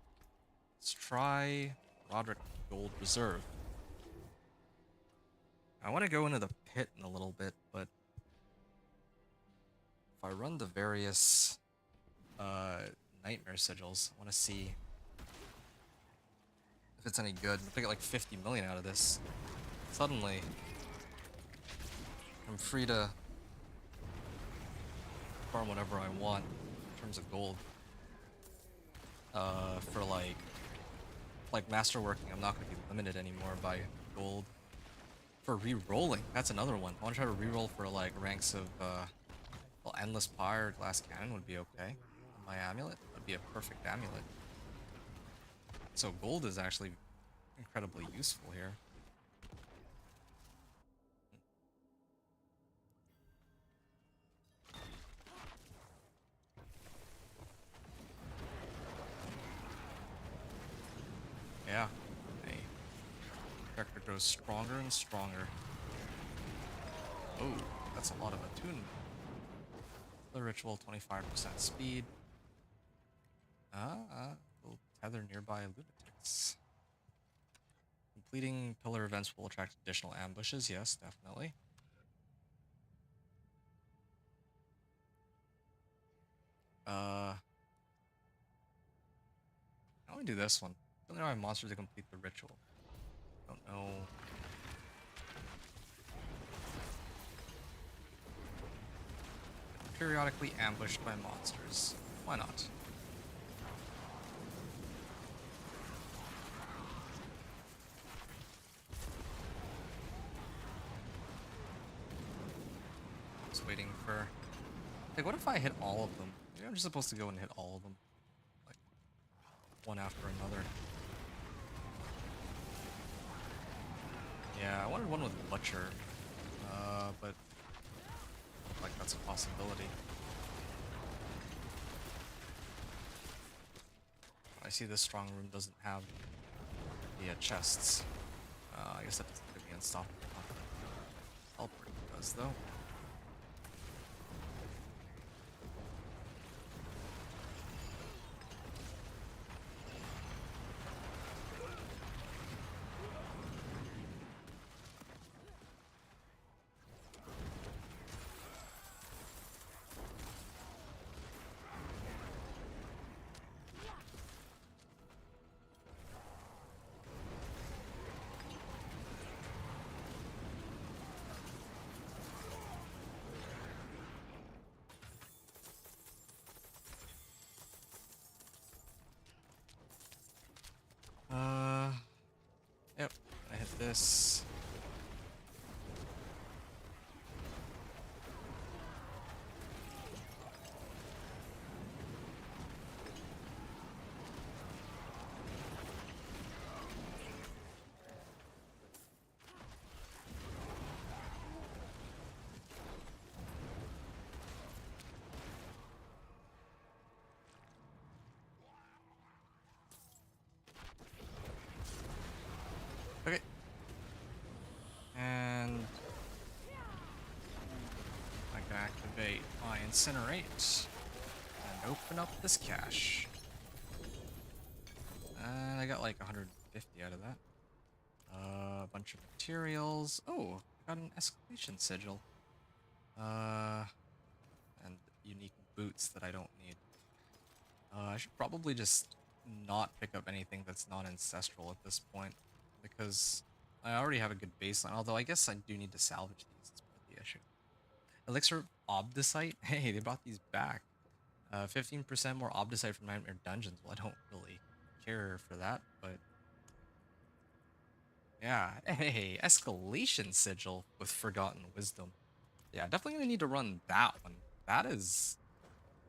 Let's try Roderick Gold Reserve. I want to go into the pit in a little bit, but if I run the various Nightmare Sigils, I want to see if it's any good. If I get like 50 million out of this, suddenly I'm free to farm whatever I want in terms of gold. For like masterworking, I'm not going to be limited anymore by gold. For re-rolling, that's another one. I want to try to re-roll for like ranks of well, Endless Pyre or Glass Cannon would be okay. My amulet would be a perfect amulet. So gold is actually incredibly useful here. Yeah, my character grows stronger and stronger. Oh, that's a lot of attunement. The ritual, 25% speed. Will tether nearby lunatics. Completing pillar events will attract additional ambushes. Yes, definitely. How do we do this one? I don't know how monsters to complete the ritual. Don't know. Periodically ambushed by monsters. Why not? Just waiting for... Like, what if I hit all of them? Maybe I'm just supposed to go and hit all of them. Like, one after another. Yeah, I wanted one with Butcher. But... like, that's a possibility. I see this strong room doesn't have the chests. I guess that doesn't give me unstoppable. Teleport does, though. Yep, I hit this. Okay. And I can activate my Incinerate and open up this cache. And I got like 150 out of that. A bunch of materials. Oh, I got an escalation sigil. And unique boots that I don't need. I should probably just not pick up anything that's non-ancestral at this point, because I already have a good baseline, although I guess I do need to salvage these, that's part of the issue. Elixir Obdicite? Hey, they brought these back. 15% more Obdicite from Nightmare Dungeons. Well, I don't really care for that, but... yeah, hey, Escalation Sigil with Forgotten Wisdom. Yeah, definitely gonna need to run that one. That is...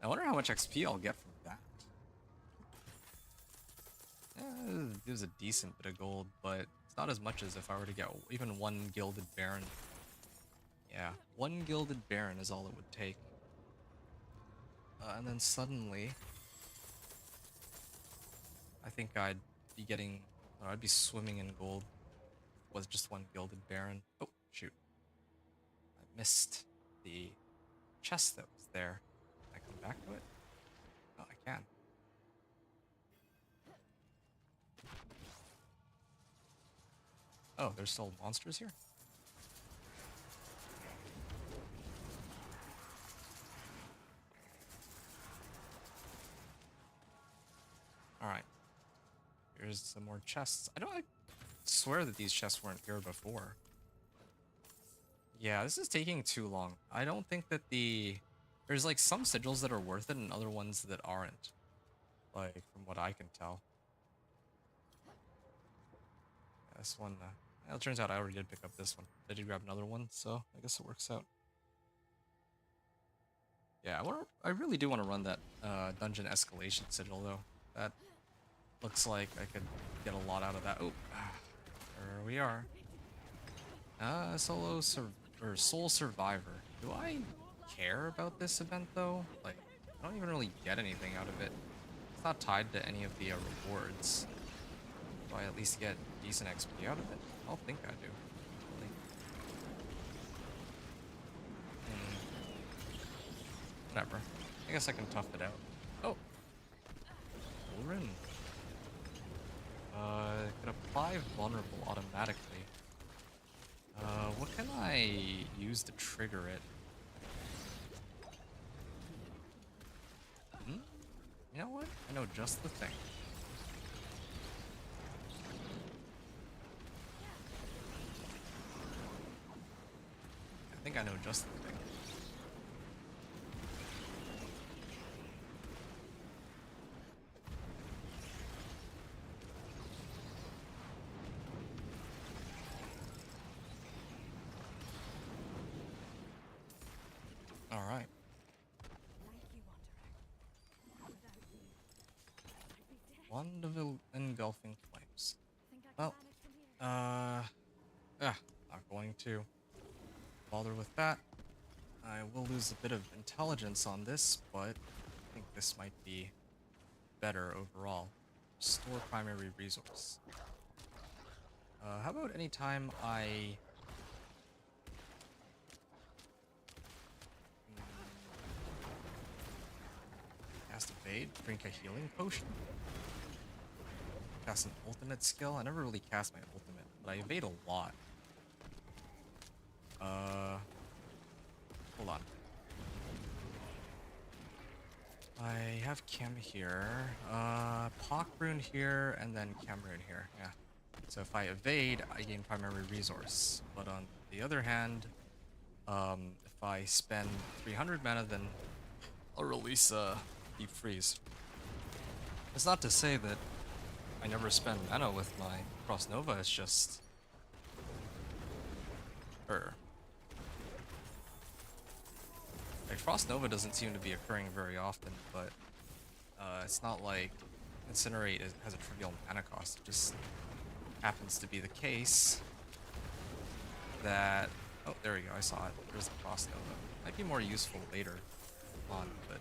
I wonder how much XP I'll get from that. It gives a decent bit of gold, but it's not as much as if I were to get even one Gilded Baron. Yeah, one Gilded Baron is all it would take. And then suddenly, I think I'd be getting, or I'd be swimming in gold with just one Gilded Baron. Oh, shoot. I missed the chest that was there. Can I come back to it? Oh, I can. Oh, there's still monsters here? Alright. Here's some more chests. I swear that these chests weren't here before. Yeah, this is taking too long. I don't think that there's like some sigils that are worth it and other ones that aren't. Like, from what I can tell. Yeah, this one, well, it turns out I already did pick up this one. I did grab another one, so I guess it works out. Yeah, I really do want to run that dungeon escalation sigil though. That looks like I could get a lot out of that. Oh, there we are. Soul Survivor. Do I care about this event though? Like, I don't even really get anything out of it. It's not tied to any of the rewards. Do I at least get decent XP out of it? I don't think I do. Really. Whatever. I guess I can tough it out. Oh! Rune. Can apply vulnerable automatically. What can I use to trigger it? You know what? I know just the thing. I think I know just the thing. Wand of Engulfing Flames. Think I can Well, manage from here. yeah, not going to bother with that. I will lose a bit of intelligence on this, but I think this might be better overall. Store primary resource. How about any time I cast Evade, drink a healing potion? Cast an ultimate skill? I never really cast my ultimate, but I evade a lot. Hold on. I have Chem here, Pock Rune here, and then Chem Rune here, yeah. So if I evade, I gain primary resource. But on the other hand, if I spend 300 mana, then I'll release Deep Freeze. It's not to say that I never spend mana with my Frost Nova, it's just... Like, Frost Nova doesn't seem to be occurring very often, but it's not like Incinerate has a trivial mana cost. It just happens to be the case that... Oh, there we go, I saw it. There's the Frost Nova. Might be more useful later on, but...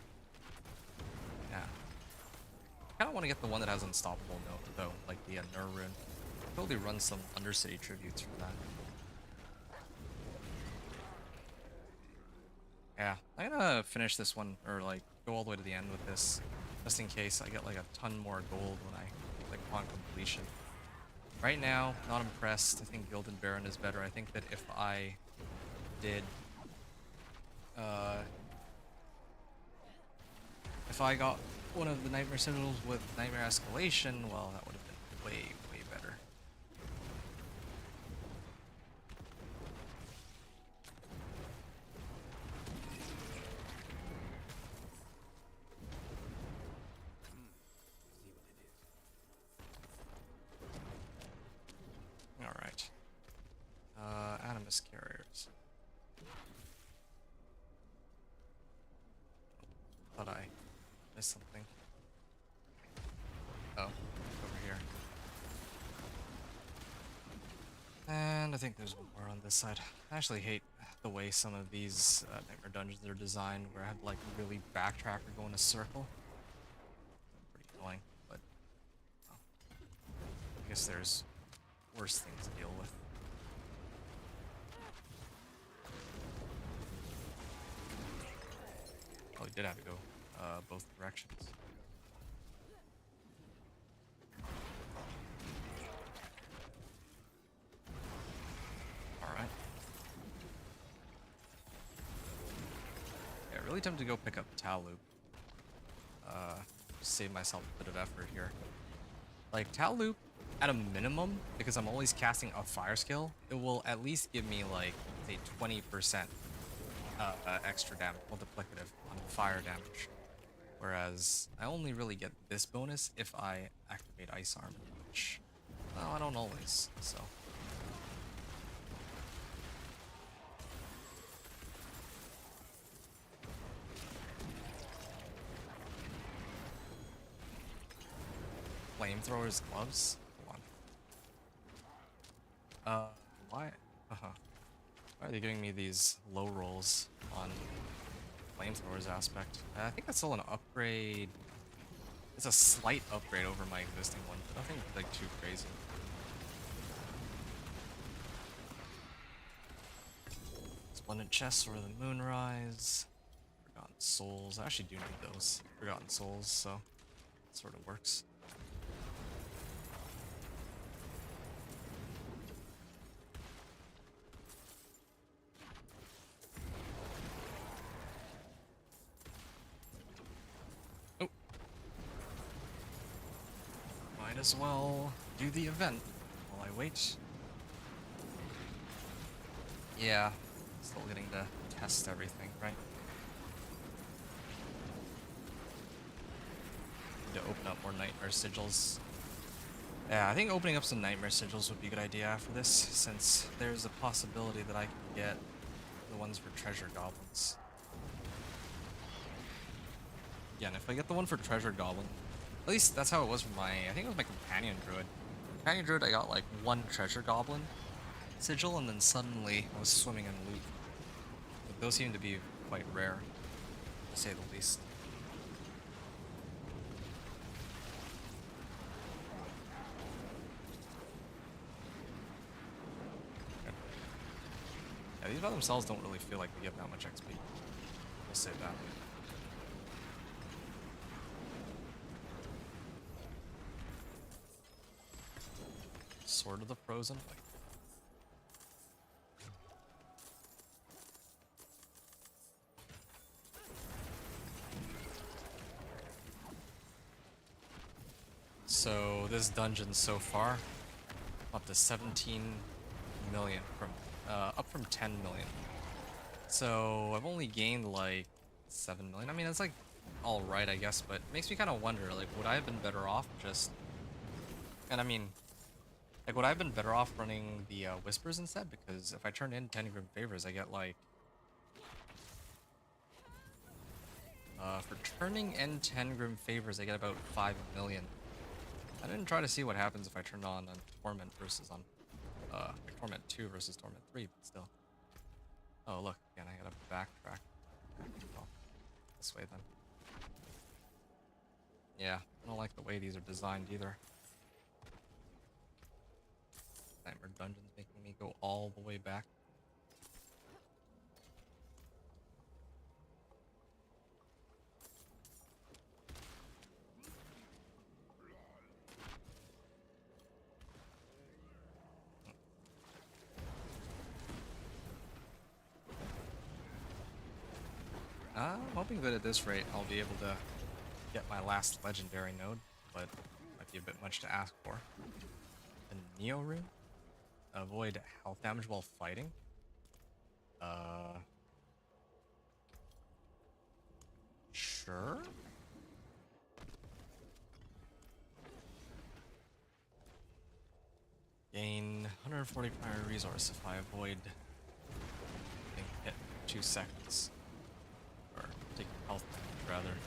Yeah. I kind of want to get the one that has Unstoppable though, like the Nur Rune. Totally run some Undercity tributes for that. Yeah, I'm gonna finish this one, or like go all the way to the end with this, just in case I get like a ton more gold when I like on completion. Right now, not impressed. I think Gilded Baron is better. I think that if I did, if I got one of the Nightmare Citadels with Nightmare Escalation, well, that would have been way, way better. Alright. Animus Carriers. Thought I missed something. Oh, over here. And I think there's one more on this side. I actually hate the way some of these Nightmare Dungeons are designed, where I have to like really backtrack or go in a circle. Pretty annoying, but well, I guess there's worse things to deal with. Oh, he did have to go both directions. Alright. Yeah, really tempted to go pick up Tal Loop. Save myself a bit of effort here. Like, Tal Loop, at a minimum, because I'm always casting a fire skill, it will at least give me, like, say, 20% extra damage, multiplicative on fire damage. Whereas, I only really get this bonus if I activate Ice Arm, which, well, I don't always, so... Flamethrower's gloves? Hold on. Why? Why are they giving me these low rolls on Flamethrower's aspect? I think that's still an upgrade. It's a slight upgrade over my existing one, but nothing like too crazy. Splendid Chests or the Moonrise. Forgotten Souls. I actually do need those Forgotten Souls, so it sort of works. Might as well do the event while I wait. Yeah, still getting to test everything, right? Need to open up more Nightmare Sigils. Yeah, I think opening up some Nightmare Sigils would be a good idea after this, since there's a possibility that I can get the ones for Treasure Goblins. Again, if I get the one for Treasure Goblin, At least that's how it was for my, I think it was my companion druid. Companion druid, I got like one treasure goblin sigil, and then suddenly I was swimming in loot. Like, those seem to be quite rare, to say the least. Yeah, these by themselves don't really feel like they give that much XP. We'll say that. Sword of the Frozen. Like, so this dungeon so far, up to 17 million from, up from 10 million. So I've only gained like 7 million. I mean, it's like all right, I guess, but it makes me kind of wonder, like, would I have been better off just, and I mean, like, would I have been better off running the Whispers instead? Because if I turn in 10 Grim Favors, I get like, for turning in 10 Grim Favors, I get about 5 million. I didn't try to see what happens if I turned on Torment versus on, like Torment 2 versus Torment 3, but still. Oh, look, again, I gotta backtrack. Well, this way then. Yeah, I don't like the way these are designed either. Nightmare Dungeon's making me go all the way back. I'm hoping that at this rate I'll be able to get my last legendary node, but might be a bit much to ask for. The Neo Rune? Avoid health damage while fighting? Sure? Gain 140 primary resource if I avoid getting hit for 2 seconds. Or taking health damage, rather.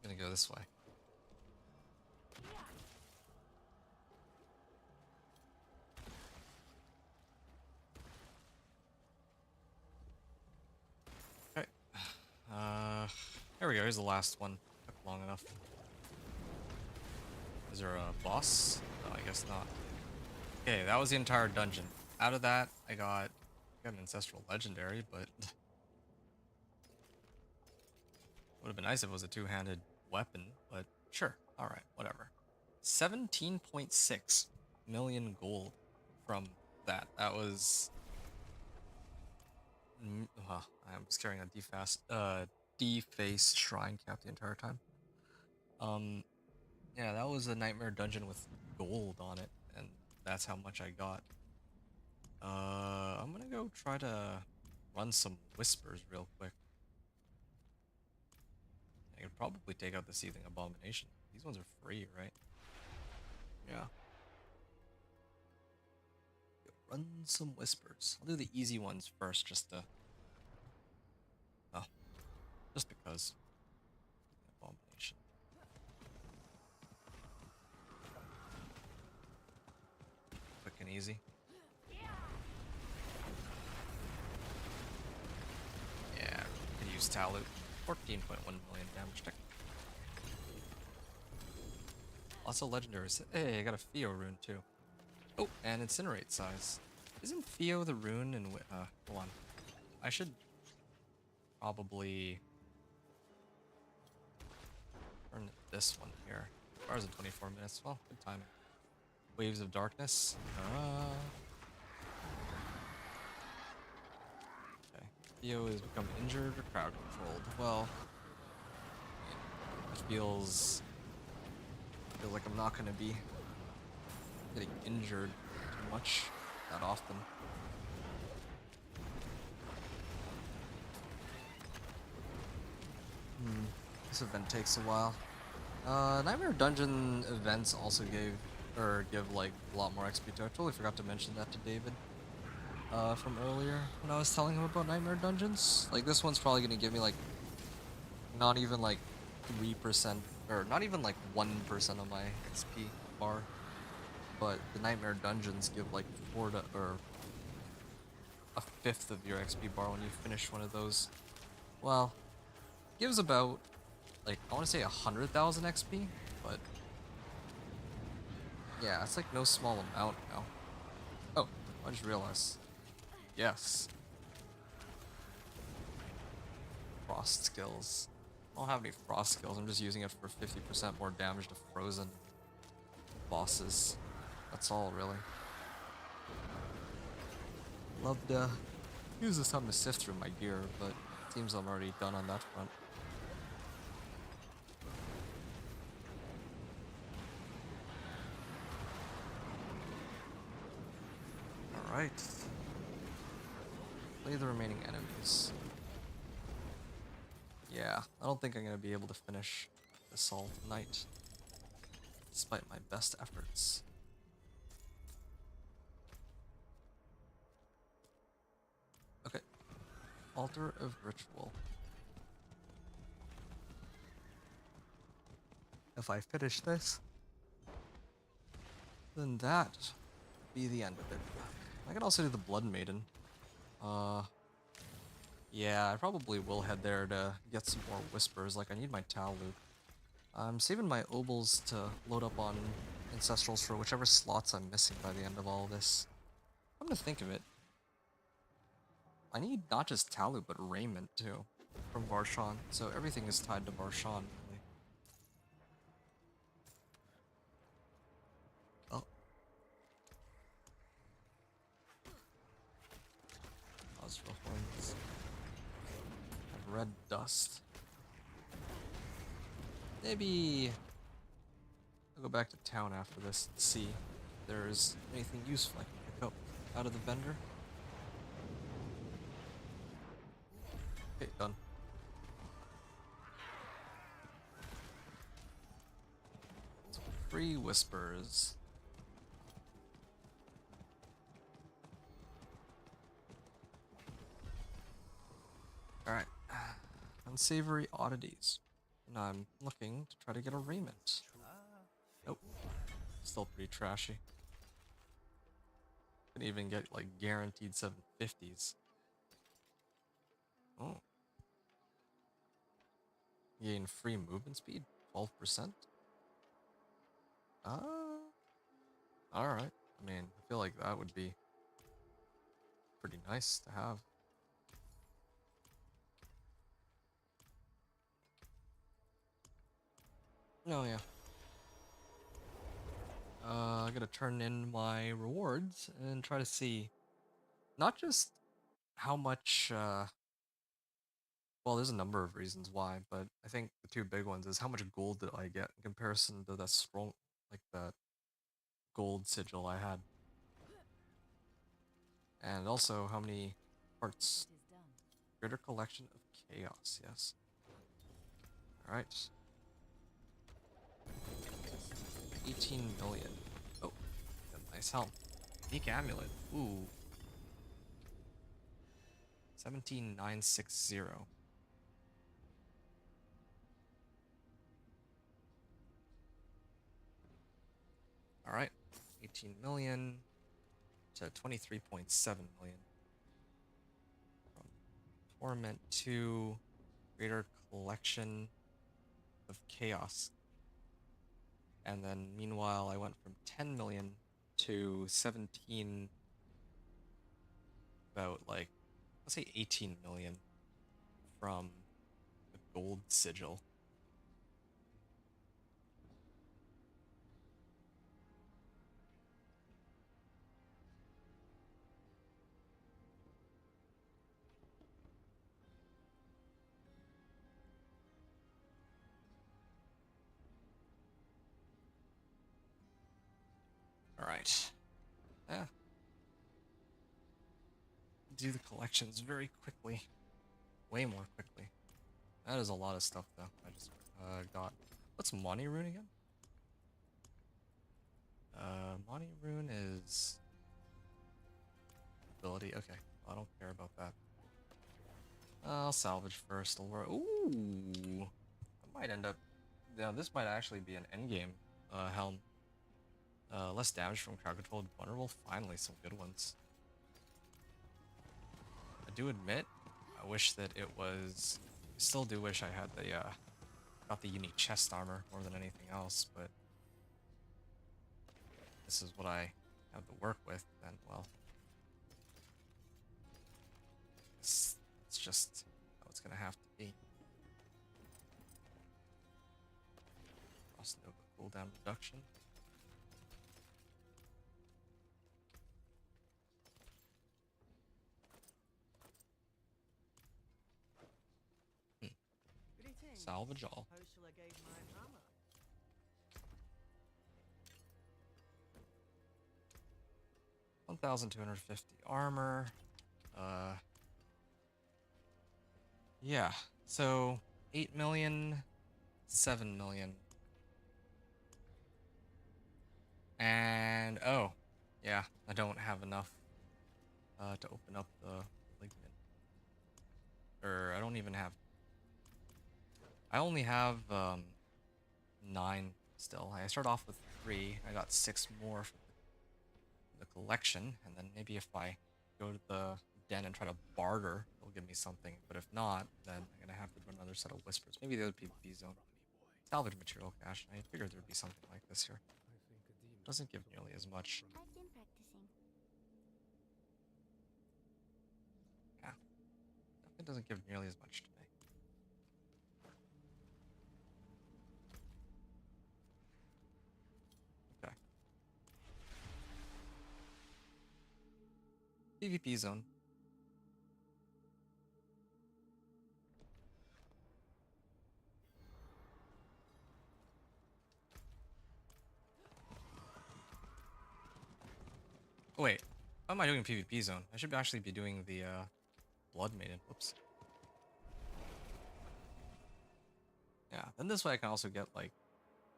I'm gonna go this way. Okay. There we go. Here's the last one. Took long enough. Is there a boss? No, I guess not. Okay, that was the entire dungeon. Out of that, I got an Ancestral Legendary, but would have been nice if it was a two-handed weapon, but sure. Alright, whatever. 17.6 million gold from that. That was... I was carrying a deface shrine cap the entire time. Yeah, that was a nightmare dungeon with gold on it, and that's how much I got. I'm gonna go try to run some whispers real quick. I could probably take out the Seething Abomination. These ones are free, right? Yeah. Run some whispers. I'll do the easy ones first, just to... Oh. Just because. Abomination. Quick and easy. Yeah, could use Talut. 14.1 million damage tech. Lots of legendaries. Hey, I got a Theo rune too. Oh, and Incinerate size. Isn't Theo the rune in hold on. I should probably turn this one here. Hours and 24 minutes. Well, good timing. Waves of Darkness. Okay. Theo has become injured or crowd controlled. Well, it feels like I'm not gonna be getting injured too much that often. This event takes a while. Nightmare Dungeon events also give like a lot more XP too. I totally forgot to mention that to David. from earlier when I was telling him about Nightmare Dungeons. Like, this one's probably gonna give me, like, not even, like, 3%, or not even, like, 1% of my XP bar. But the Nightmare Dungeons give, like, or a fifth of your XP bar when you finish one of those. Well, gives about, like, I want to say 100,000 XP, but yeah, it's like no small amount now. Oh, I just realized. Yes. Frost skills. I don't have any frost skills, I'm just using it for 50% more damage to frozen bosses. That's all, really. Love to use this time to sift through my gear, but it seems I'm already done on that front. Alright. Play the remaining enemies. Yeah, I don't think I'm gonna be able to finish this all tonight, despite my best efforts. Okay. Altar of Ritual. If I finish this, then that be the end of it. I can also do the Blood Maiden. Yeah, I probably will head there to get some more whispers. Like, I need my Tal loot. I'm saving my obols to load up on Ancestrals for whichever slots I'm missing by the end of all this. Come to think of it, I need not just Tal loot, but raiment too, from Varshan. So everything is tied to Varshan, really. Oh. Osra horns. And red dust. Maybe I'll go back to town after this and see if there's anything useful I can pick up out of the vendor. Okay, done. Free whispers. Alright. Unsavory oddities. And I'm looking to try to get a raiment. Nope. Still pretty trashy. Can even get like guaranteed 750s. Oh. Gain free movement speed, 12%. Alright. I mean, I feel like that would be pretty nice to have. Oh yeah. I gotta turn in my rewards and try to see not just how much, well, there's a number of reasons why, but I think the two big ones is how much gold did I get in comparison to that strong, like that gold sigil I had. And also how many hearts. Greater collection of chaos, yes. Alright. 18 million. Oh, got a nice helm. Unique amulet. Ooh. 17960. Alright. 18 million to 23.7 million. From Torment to Greater Collection of Chaos. And then meanwhile I went from 10 million to 17, about like, let's say 18 million from the gold sigil. Alright. Yeah. Do the collections very quickly. Way more quickly. That is a lot of stuff though. I just got. What's Monty Rune again? Monty Rune is ability. Okay, well, I don't care about that. I'll salvage first. Ooh, I might end up. Now this might actually be an endgame helm. Less damage from crowd controlled vulnerable. Finally, some good ones. I do admit, I wish that it was. I still do wish I had the got the unique chest armor more than anything else, but this is what I have to work with. Then, well, it's just how it's gonna have to be. Frost Nova cooldown reduction. Greetings. Salvage all. How shall I guide my hammer? 1,250 armor. Yeah. So 8 million, 7 million. And oh, yeah, I don't have enough to open up the ligament. Or I don't even have. I only have 9 still. I start off with 3. I got 6 more from the collection, and then maybe if I go to the den and try to barter, they'll give me something. But if not, then I'm gonna have to do another set of whispers. Maybe the other PvP zone. Salvage material cache. I figured there'd be something like this here. Doesn't give nearly as much. I've been practicing. Yeah, it doesn't give nearly as much to me. Okay. PvP zone. Oh, wait, how am I doing PvP zone? I should actually be doing the Blood Maiden. Whoops. Yeah, then this way I can also get, like,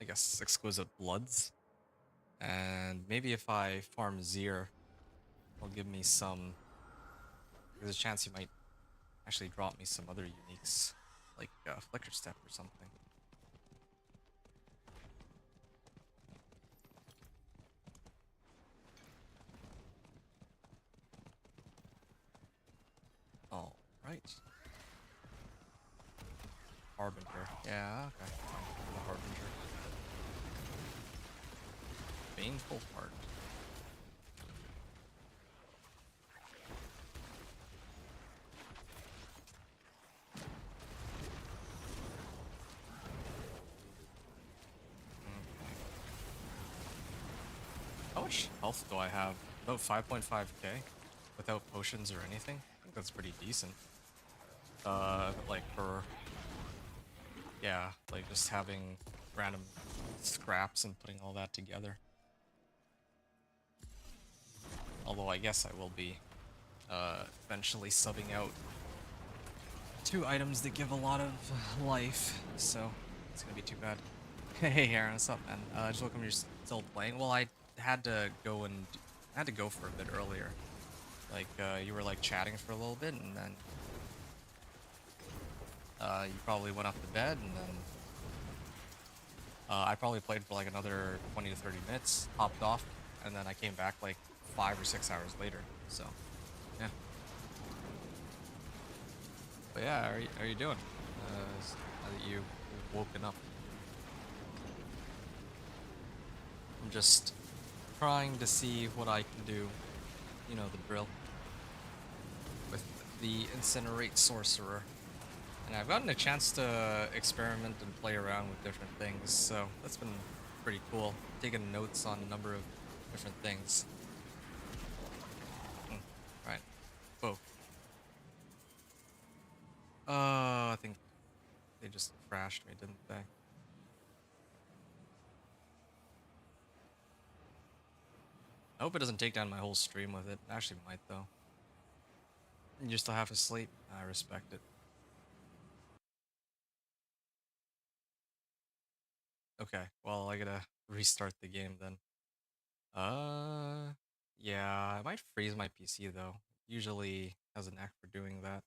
I guess, exquisite bloods. And maybe if I farm Zir, it'll give me some. There's a chance he might actually drop me some other uniques, like Flicker Step or something. All right. Harbinger. Yeah, okay. Fine. The Harbinger. Baneful Heart. How much health do I have? About 5.5k without potions or anything? I think that's pretty decent. Like for, yeah, like just having random scraps and putting all that together. Although I guess I will be eventually subbing out 2 items that give a lot of life, so it's gonna be too bad. Hey Aaron, what's up, man? Just welcome you're still playing. Well, I had to go I had to go for a bit earlier. Like you were like chatting for a little bit, and then you probably went off to bed, and then I probably played for like another 20 to 30 minutes, hopped off, and then I came back like 5 or 6 hours later. So, yeah. But yeah, how are you doing? Now that you've woken up. I'm just trying to see what I can do. You know the drill. With the Incinerate Sorcerer. And I've gotten a chance to experiment and play around with different things, so that's been pretty cool. Taking notes on a number of different things. Right. Whoa. I think they just crashed me, didn't they? I hope it doesn't take down my whole stream with it. Actually might, though. You still have to sleep? I respect it. Okay, well, I gotta restart the game then. Yeah, I might freeze my PC, though. usually has a knack for doing that.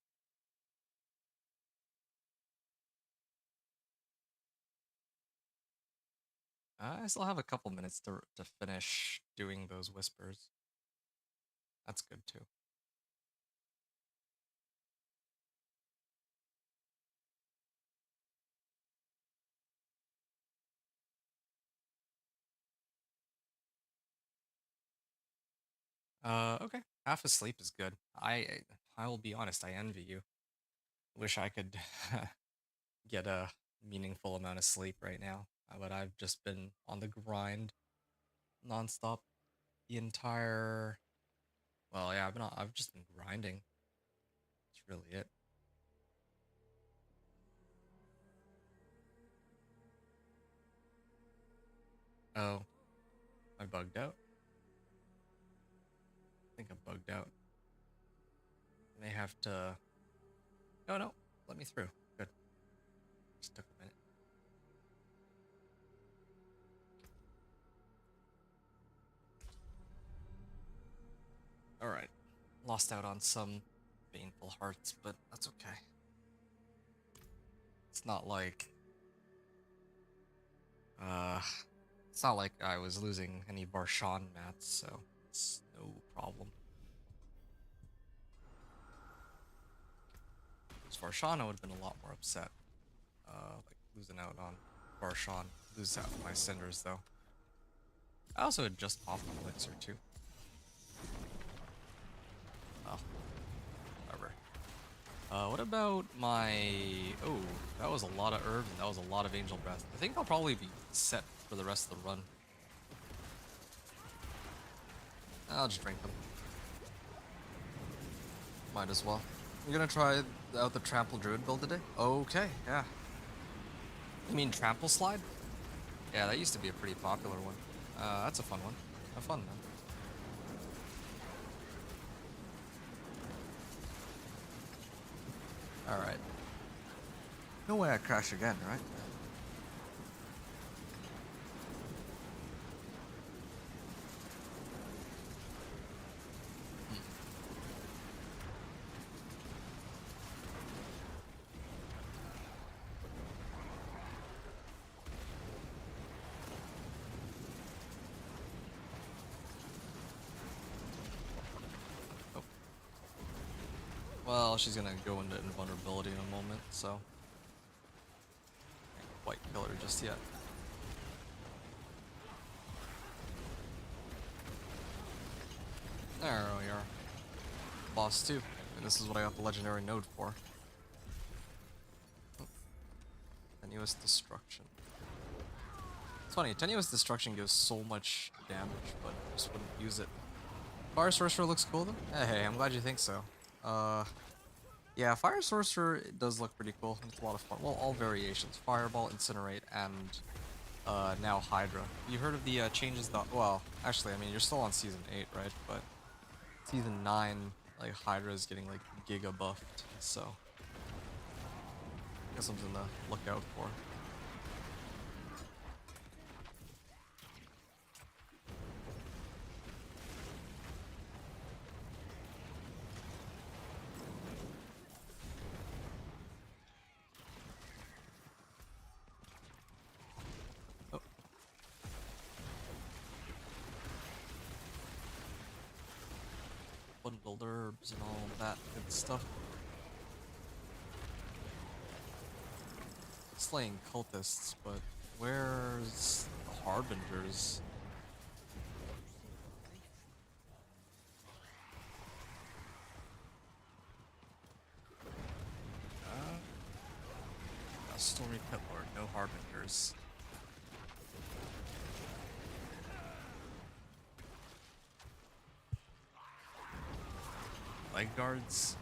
I still have a couple minutes to finish doing those whispers. That's good too. Okay. Half asleep is good. I will be honest, I envy you. Wish I could get a meaningful amount of sleep right now, but I've just been on the grind nonstop the entire. Well, yeah, I've just been grinding. That's really it. Oh, I bugged out. I think I bugged out. May have to. No, no, let me through. Good. Just took a minute. All right. Lost out on some painful hearts, but that's okay. It's not like uh it's not like I was losing any Barshan mats, so it's no problem. As Varshan, I would have been a lot more upset. Like losing out on Barshan. Lose out my cinders though. I also had just popped an elixir too. Oh, whatever. What about my... Oh, that was a lot of herbs and that was a lot of angel breath. I think I'll probably be set for the rest of the run. I'll just drink them. Might as well. You gonna try out the Trample Druid build today? Okay, yeah. You mean Trample Slide? Yeah, that used to be a pretty popular one. That's a fun one. Have fun, man. Alright. No way I crash again, right? Oh. Well, she's gonna go into invulnerability in a moment, so... Can't quite kill her just yet. There we are. Boss 2. And this is what I got the legendary node for. Oh. Tenuous Destruction. It's funny, Tenuous Destruction gives so much damage, but I just wouldn't use it. Fire Sorcerer looks cool though? Hey, I'm glad you think so. Yeah, Fire Sorcerer does look pretty cool. It's a lot of fun. Well, all variations. Fireball, Incinerate, and now Hydra. You heard of the changes that... Well, actually, I mean, you're still on Season 8, right? But Season 9, like, Hydra is getting, like, giga buffed, so... I guess something to look out for. Oh. Bundled herbs and all that good stuff. Slaying cultists, but where's the Harbingers? A Stormy Pit Lord, no Harbingers. Leg guards?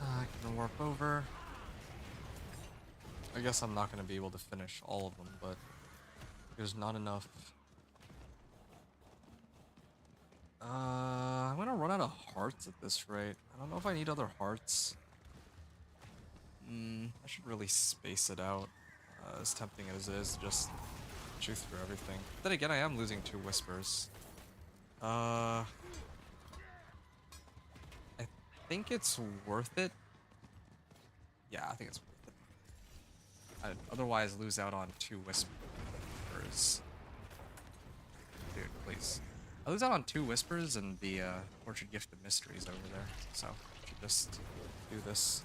I can warp over. I guess I'm not going to be able to finish all of them, but there's not enough I'm gonna run out of hearts at this rate. I don't know if I need other hearts. I should really space it out. As tempting as it is, just chew through everything. Then again, I am losing 2 whispers. I think it's worth it. Yeah, I think it's worth it. I'd otherwise lose out on 2 whispers. Dude, please. I lose out on 2 whispers and the Orchard Gift of Mysteries over there. So, I should just do this.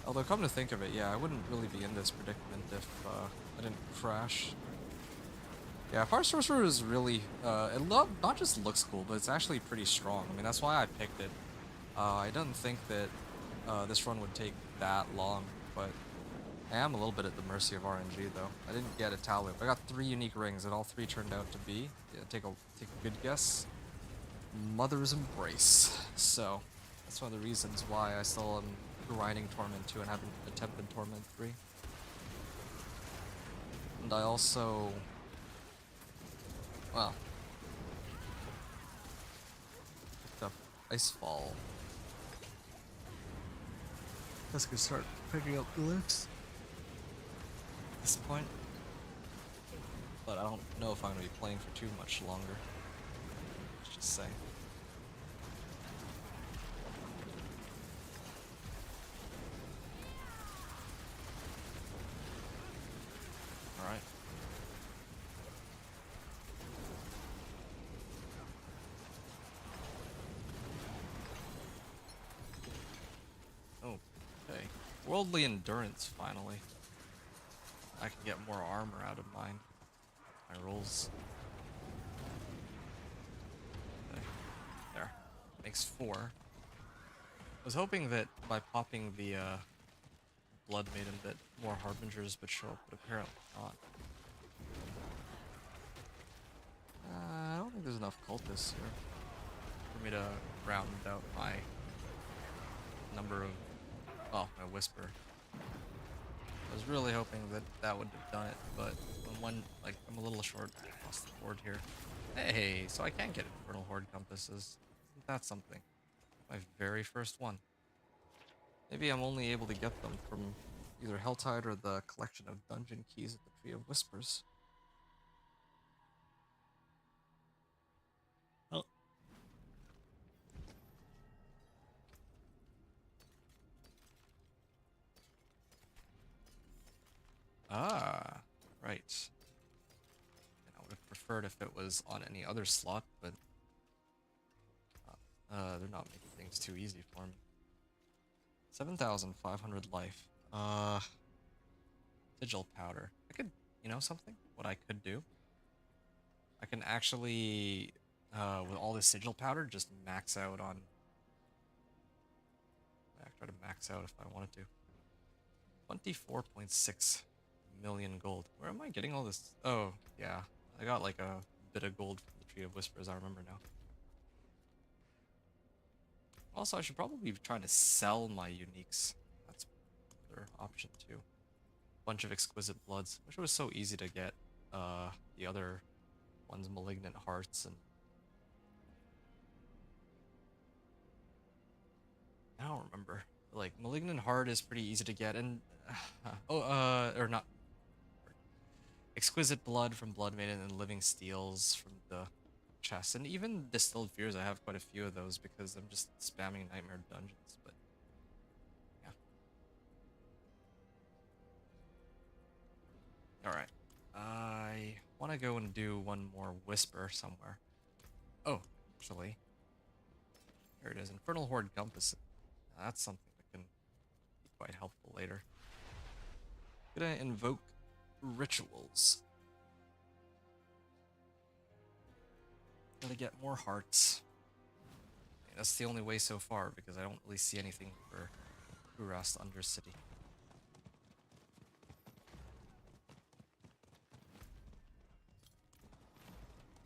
Although, come to think of it, yeah, I wouldn't really be in this predicament if I didn't crash. Yeah, PTR Sorcerer is really, not just looks cool, but it's actually pretty strong. I mean, that's why I picked it. I didn't think that this run would take that long, but I am a little bit at the mercy of RNG, though. I didn't get a tally. I got 3 unique rings, and all 3 turned out to be, yeah, take a good guess, Mother's Embrace. So, that's one of the reasons why I still am grinding Torment 2 and haven't attempted Torment 3. And I also... well... picked up Icefall. Guess I could start picking up glyphs at this point. But I don't know if I'm going to be playing for too much longer. Let's just say. Alright. Oh, okay. Worldly Endurance, finally. I can get more armor out of my rolls. Okay. There. Makes 4. I was hoping that by popping the Blood Maiden that more Harbingers would show up, but apparently not. I don't think there's enough cultists here for me to round out my number of, well, my Whisper. I was really hoping that that would have done it, but I'm a little short across the board here. Hey, so I can get Infernal Horde compasses. Isn't that something? My very first one. Maybe I'm only able to get them from either Helltide or the collection of dungeon keys at the Tree of Whispers. Oh. Ah, right. I would have preferred if it was on any other slot, but they're not making things too easy for me. 7,500 life. Sigil powder. I could, you know something? What I could do? I can actually, with all this sigil powder, just max out on... I try to max out if I wanted to. 24.6 million gold. Where am I getting all this? Oh, yeah. I got like a bit of gold from the Tree of Whispers, I remember now. Also, I should probably be trying to sell my uniques. That's another option too. Bunch of Exquisite Bloods. Wish it was so easy to get the other ones, Malignant Hearts, and I don't remember. Like, Malignant Heart is pretty easy to get, and or not. Exquisite Blood from Blood Maiden and Living Steels from the chest, and even Distilled Fears. I have quite a few of those because I'm just spamming Nightmare Dungeons. But yeah. All right. I want to go and do one more Whisper somewhere. Oh, actually, here it is. Infernal Horde Compass. That's something that can be quite helpful later. Gonna invoke rituals. Gotta get more hearts. That's the only way so far because I don't really see anything for Urast Undercity.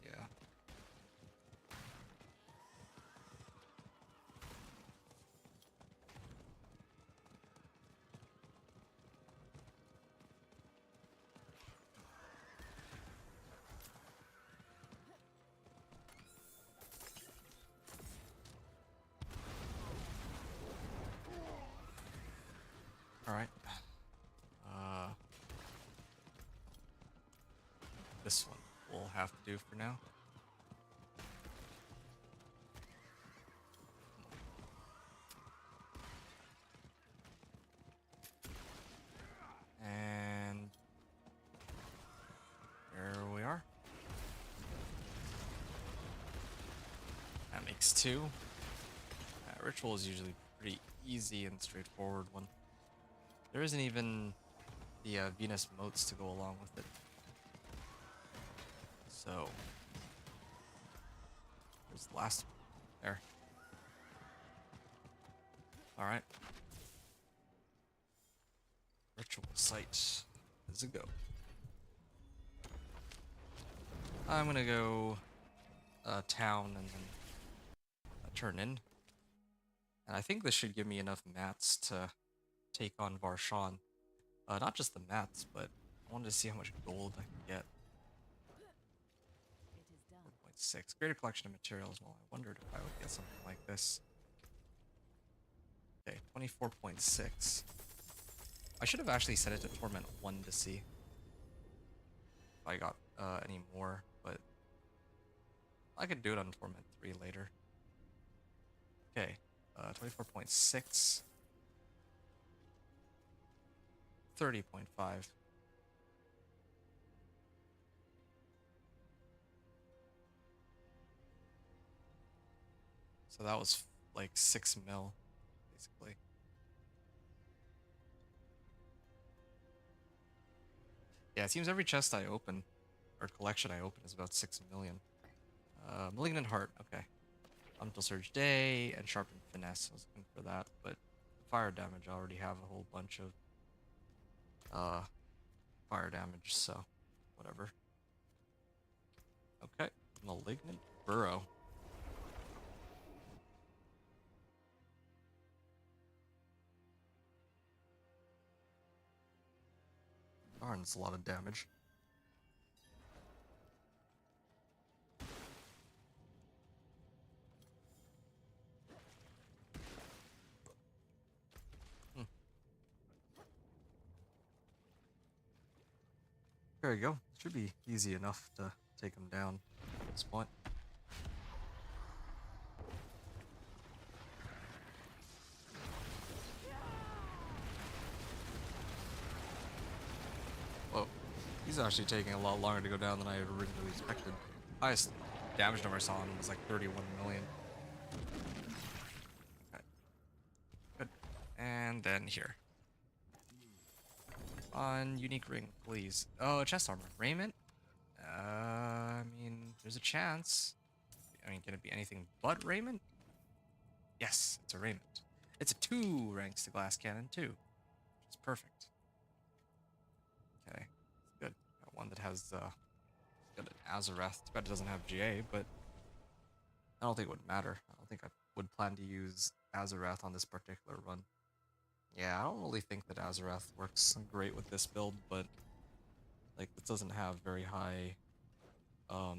Yeah. this one we'll have to do for now. And there we are. That makes 2. Ritual is usually pretty easy and straightforward one. There isn't even the Venus motes to go along with it. So, there's the last one. There. Alright. Ritual site is a go. I'm gonna go town and then turn in. And I think this should give me enough mats to take on Varshan. Not just the mats, but I wanted to see how much gold I can get. It is done. 4.6. Greater collection of materials. Well, I wondered if I would get something like this. Okay, 24.6. I should have actually set it to Torment 1 to see if I got any more, but I could do it on Torment 3 later. Okay, 24.6. 30.5. So that was like 6 mil, basically. Yeah, it seems every chest I open, or collection I open, is about 6 million. Malignant Heart, okay. Until Surge Day and Sharpened Finesse, I was looking for that, but fire damage, I already have a whole bunch of fire damage, so whatever. Okay, Malignant Burrow. Darn, it's a lot of damage. There you go. Should be easy enough to take him down at this point. Whoa. He's actually taking a lot longer to go down than I had originally expected. Highest damage number I saw on him was like 31 million. Okay. Good. And then here. On unique ring, please. Oh, chest armor. Raiment? I mean, there's a chance. I mean, can it be anything but raiment? Yes, it's a raiment. It's a 2 ranks to glass cannon too, which is perfect. Okay, good. Got one that has got an Azareth. Too bad it doesn't have GA, but I don't think it would matter. I don't think I would plan to use Azareth on this particular run. Yeah, I don't really think that Azareth works great with this build, but like this doesn't have very high mass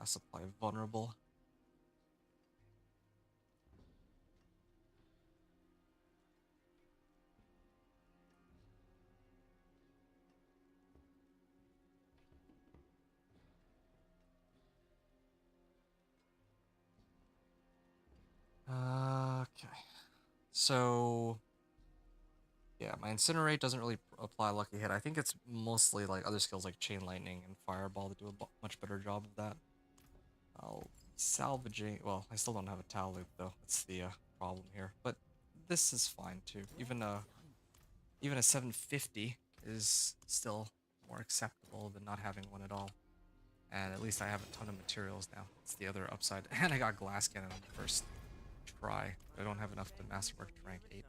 supply vulnerable. Okay. So yeah, my Incinerate doesn't really apply Lucky Hit. I think it's mostly like other skills like Chain Lightning and Fireball that do a much better job of that. I'll be salvaging. Well, I still don't have a Tau Loop though. That's the problem here. But this is fine too. Even a 750 is still more acceptable than not having one at all. And at least I have a ton of materials now. It's the other upside. And I got Glass Cannon on the first try. I don't have enough to Masterwork to rank 8.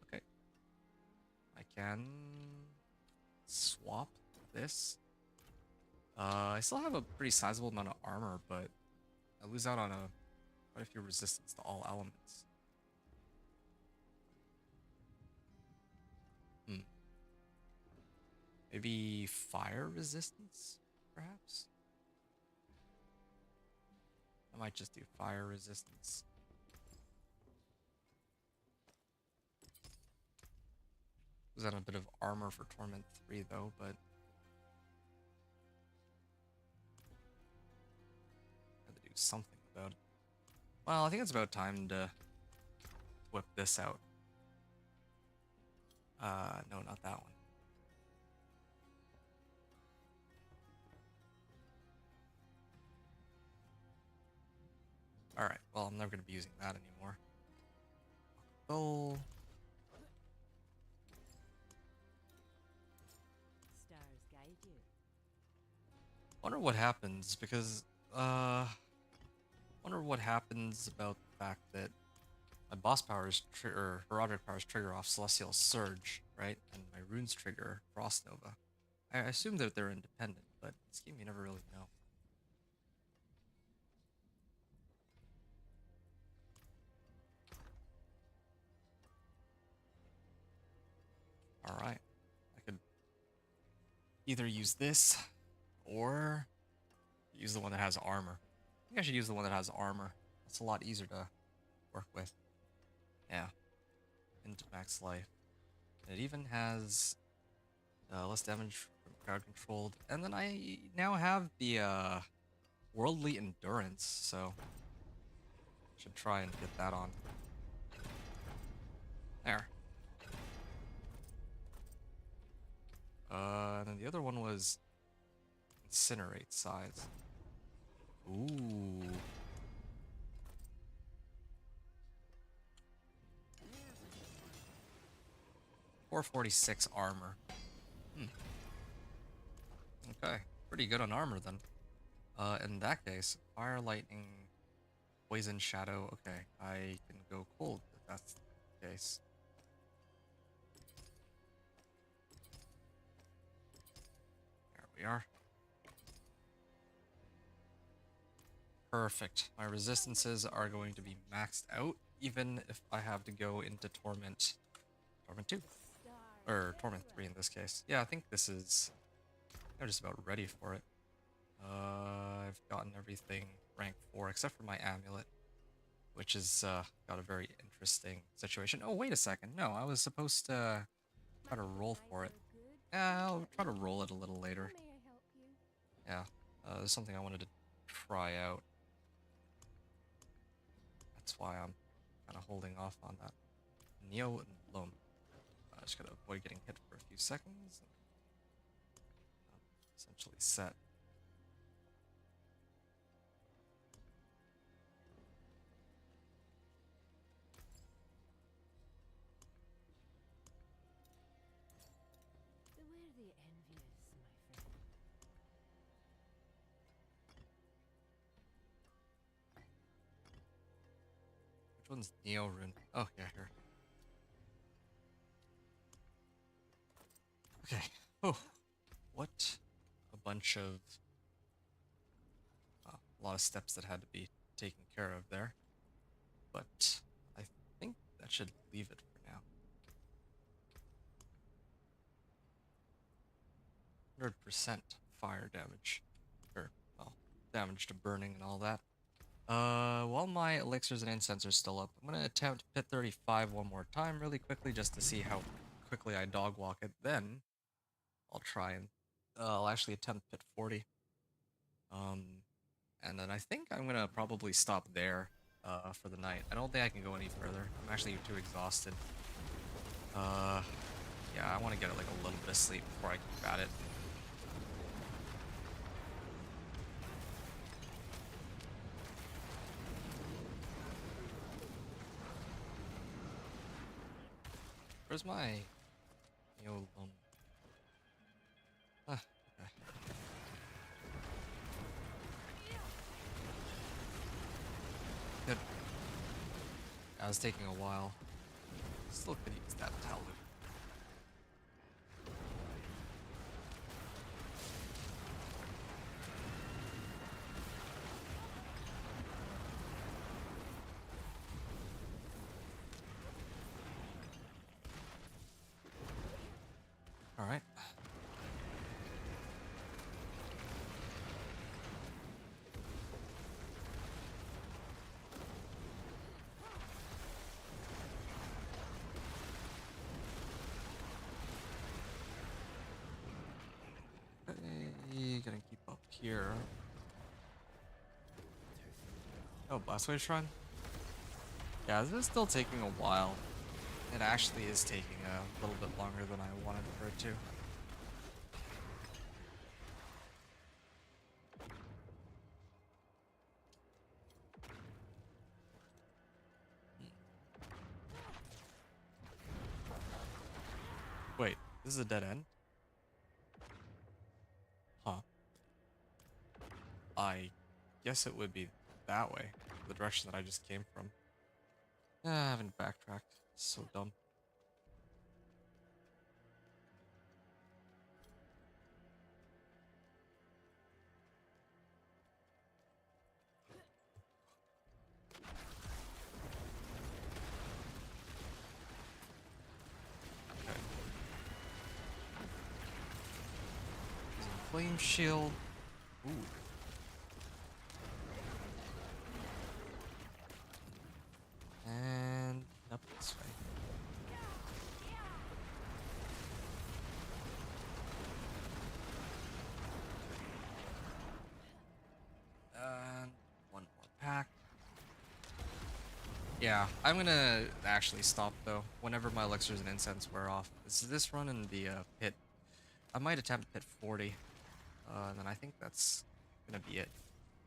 Okay. I can swap this. I still have a pretty sizable amount of armor, but I lose out on quite a few resistance to all elements. Maybe fire resistance, perhaps? I might just do fire resistance. represent a bit of armor for Torment 3 though, but gotta do something about it. Well, I think it's about time to whip this out. No, not that one. Alright, well, I'm never going to be using that anymore. Oh. Stars guide you. Wonder what happens, because, wonder what happens about the fact that my boss powers, or Herodic powers trigger off Celestial Surge, right? And my runes trigger Frost Nova. I assume that they're independent, but in this game you never really know. Alright. I could either use this, or use the one that has armor. I think I should use the one that has armor. It's a lot easier to work with. Yeah. Into max life. And it even has less damage from crowd controlled. And then I now have the worldly endurance, so should try and get that on. There. And then the other one was Incinerate size. Ooh. .446 armor. Okay, pretty good on armor then. In that case, fire, lightning, poison, shadow. Okay, I can go cold if that's the case. There we are. Perfect. My resistances are going to be maxed out, even if I have to go into Torment 2. Or Torment 3 in this case. Yeah, I think this is... I'm just about ready for it. I've gotten everything rank 4 except for my amulet, which has got a very interesting situation. Oh, wait a second. No, I was supposed to try to roll for it. I'll try to roll it a little later. Yeah, there's something I wanted to try out. That's why I'm kind of holding off on that. Neo and Loam. I just gotta avoid getting hit for a few seconds. I'm essentially set. Beware the envious, my friend. Which one's Neo Rune? Oh, yeah, here. Okay. Oh, what a bunch of... a lot of steps that had to be taken care of there. But I think that should leave it for now. 100% fire damage. Or, well, damage to burning and all that. While my elixirs and incense are still up, I'm gonna attempt pit 35 one more time really quickly just to see how quickly I dog walk it. Then I'll try and I'll actually attempt pit 40. And then I think I'm gonna probably stop there for the night. I don't think I can go any further. I'm actually too exhausted. Yeah, I want to get like a little bit of sleep before I keep at it. Where's my... okay. Good. That was taking a while. Still could use that towel. All right. here. Oh, Blastwave Shrine? Yeah, this is still taking a while. It actually is taking a little bit longer than I wanted for it to. Wait, this is a dead end? Huh. I guess it would be that way, the direction that I just came from. I haven't backtracked. So dumb. Okay. Flame shield. Ooh. And up this way. And one more pack. Yeah, I'm gonna actually stop though. Whenever my elixirs and incense wear off. This run in the pit. I might attempt pit 40. And then I think that's gonna be it.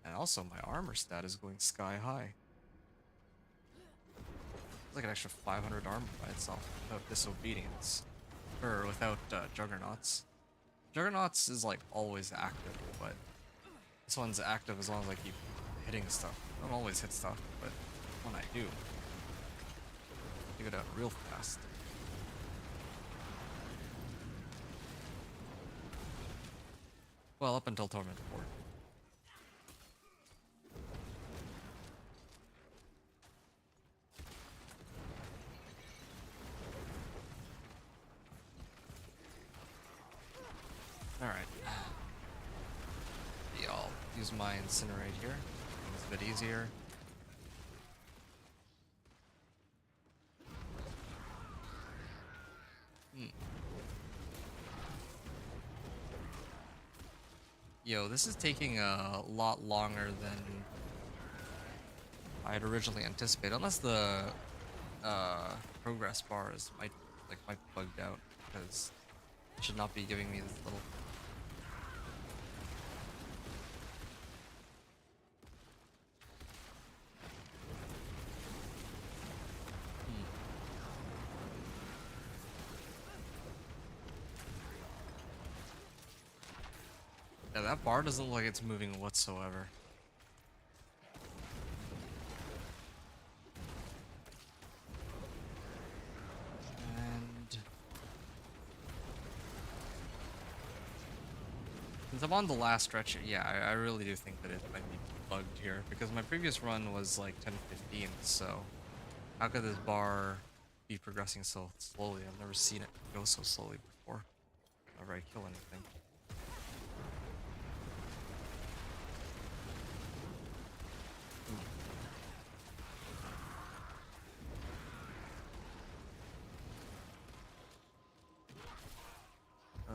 And also my armor stat is going sky high. It's like an extra 500 armor by itself without disobedience. Or without juggernauts. Juggernauts is like always active, but this one's active as long as I keep hitting stuff. I don't always hit stuff, but when I do, I get out real fast. Well, up until Torment 4. Alright. Yeah, I'll use my Incinerate here. It's a bit easier. Yo, this is taking a lot longer than I had originally anticipated. Unless the progress bar is might bugged out, because it should not be giving me this little. Yeah, that bar doesn't look like it's moving whatsoever. And since I'm on the last stretch, yeah, I really do think that it might be bugged here, because my previous run was like 10-15, so how could this bar be progressing so slowly? I've never seen it go so slowly before. Whenever I kill anything.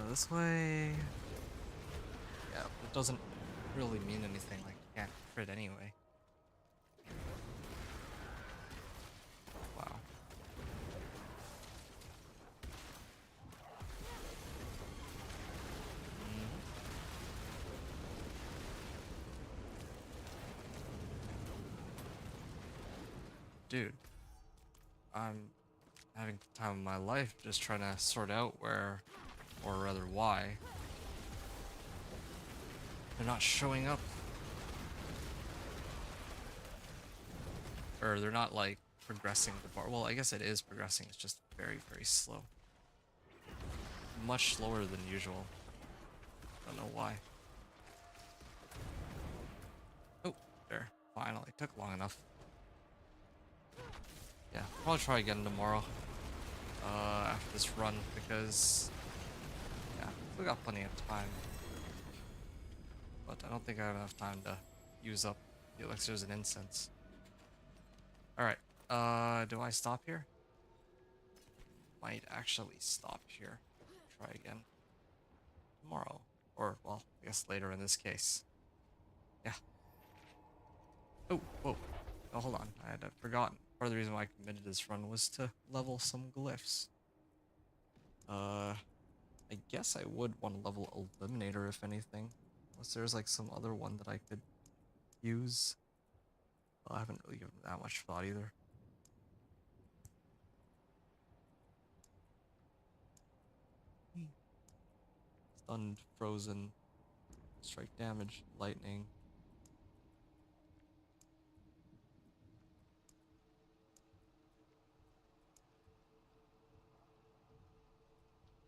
This way. Yeah, it doesn't really mean anything. Like, you can't crit anyway. Wow. Dude, I'm having the time of my life just trying to sort out where, or rather why, they're not showing up. Or they're not like progressing the bar. Well, I guess it is progressing, it's just very, very slow. Much slower than usual. Don't know why. Oh, there. Finally. Took long enough. Yeah, probably try again tomorrow. After this run, because yeah, we got plenty of time. But I don't think I have enough time to use up the elixirs and incense. Alright, do I stop here? Might actually stop here. Try again tomorrow. Or, well, I guess later in this case. Yeah. Oh, whoa. Oh, hold on. I had forgotten. Part of the reason why I committed this run was to level some glyphs. I guess I would want to level Eliminator if anything. Unless there's like some other one that I could use. Well, I haven't really given that much thought either. Stunned, frozen, strike damage, lightning.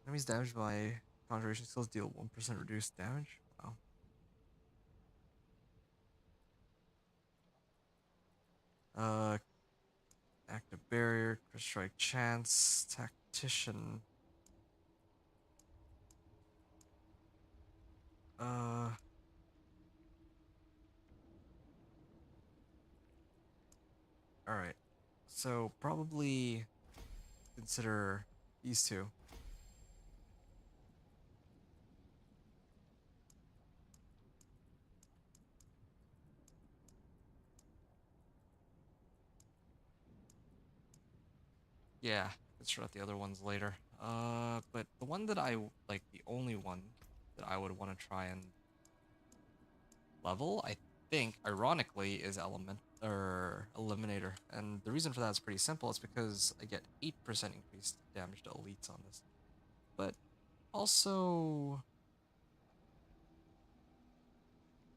Enemies damaged by conjuration skills deal 1% reduced damage. Wow. Active barrier, crit strike chance, tactician. Uh, all right. So probably consider these two. Yeah, let's sort out the other ones later. But the one that like, the only one that I would want to try and level, I think, ironically, is Element or Eliminator. And the reason for that is pretty simple. It's because I get 8% increased damage to elites on this. But also,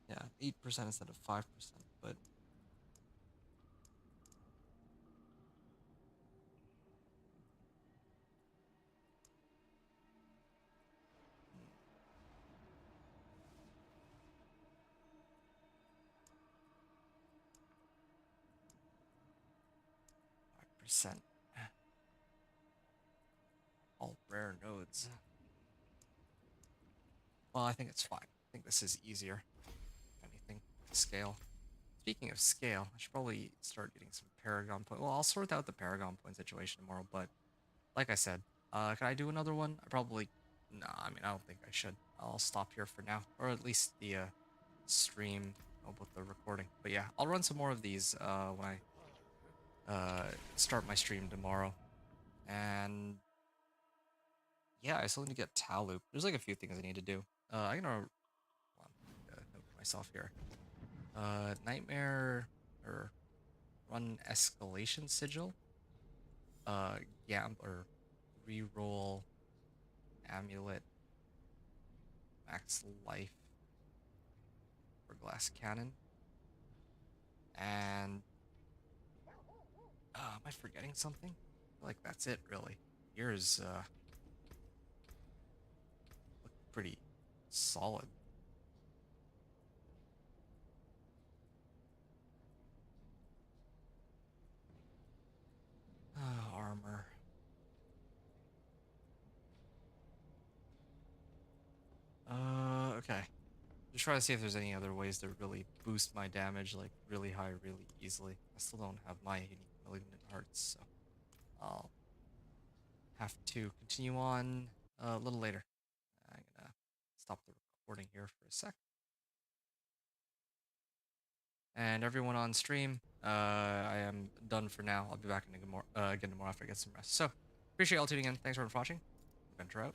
yeah, 8% instead of 5%. But 5%. All rare nodes. Well, I think it's fine. I think this is easier. If anything, scale. Speaking of scale, I should probably start getting some Paragon points. Well, I'll sort out the Paragon point situation tomorrow, but like I said, can I do another one? I probably... Nah, I mean, I don't think I should. I'll stop here for now, or at least the stream, about the recording. But yeah, I'll run some more of these when I start my stream tomorrow. And yeah, I still need to get Talu. There's like a few things I need to do. I'm gonna note myself here. Nightmare or run escalation sigil. Or reroll amulet, max life for glass cannon, and am I forgetting something? I feel like that's it really. Yours look pretty solid. Armor. Okay. Just try to see if there's any other ways to really boost my damage, like really high, really easily. I still don't have my unique malignant hearts, so I'll have to continue on a little later. I'm gonna stop the recording here for a sec. And everyone on stream, I am done for now. I'll be back again tomorrow after I get some rest. So, appreciate y'all tuning in. Thanks for watching. Adventure out.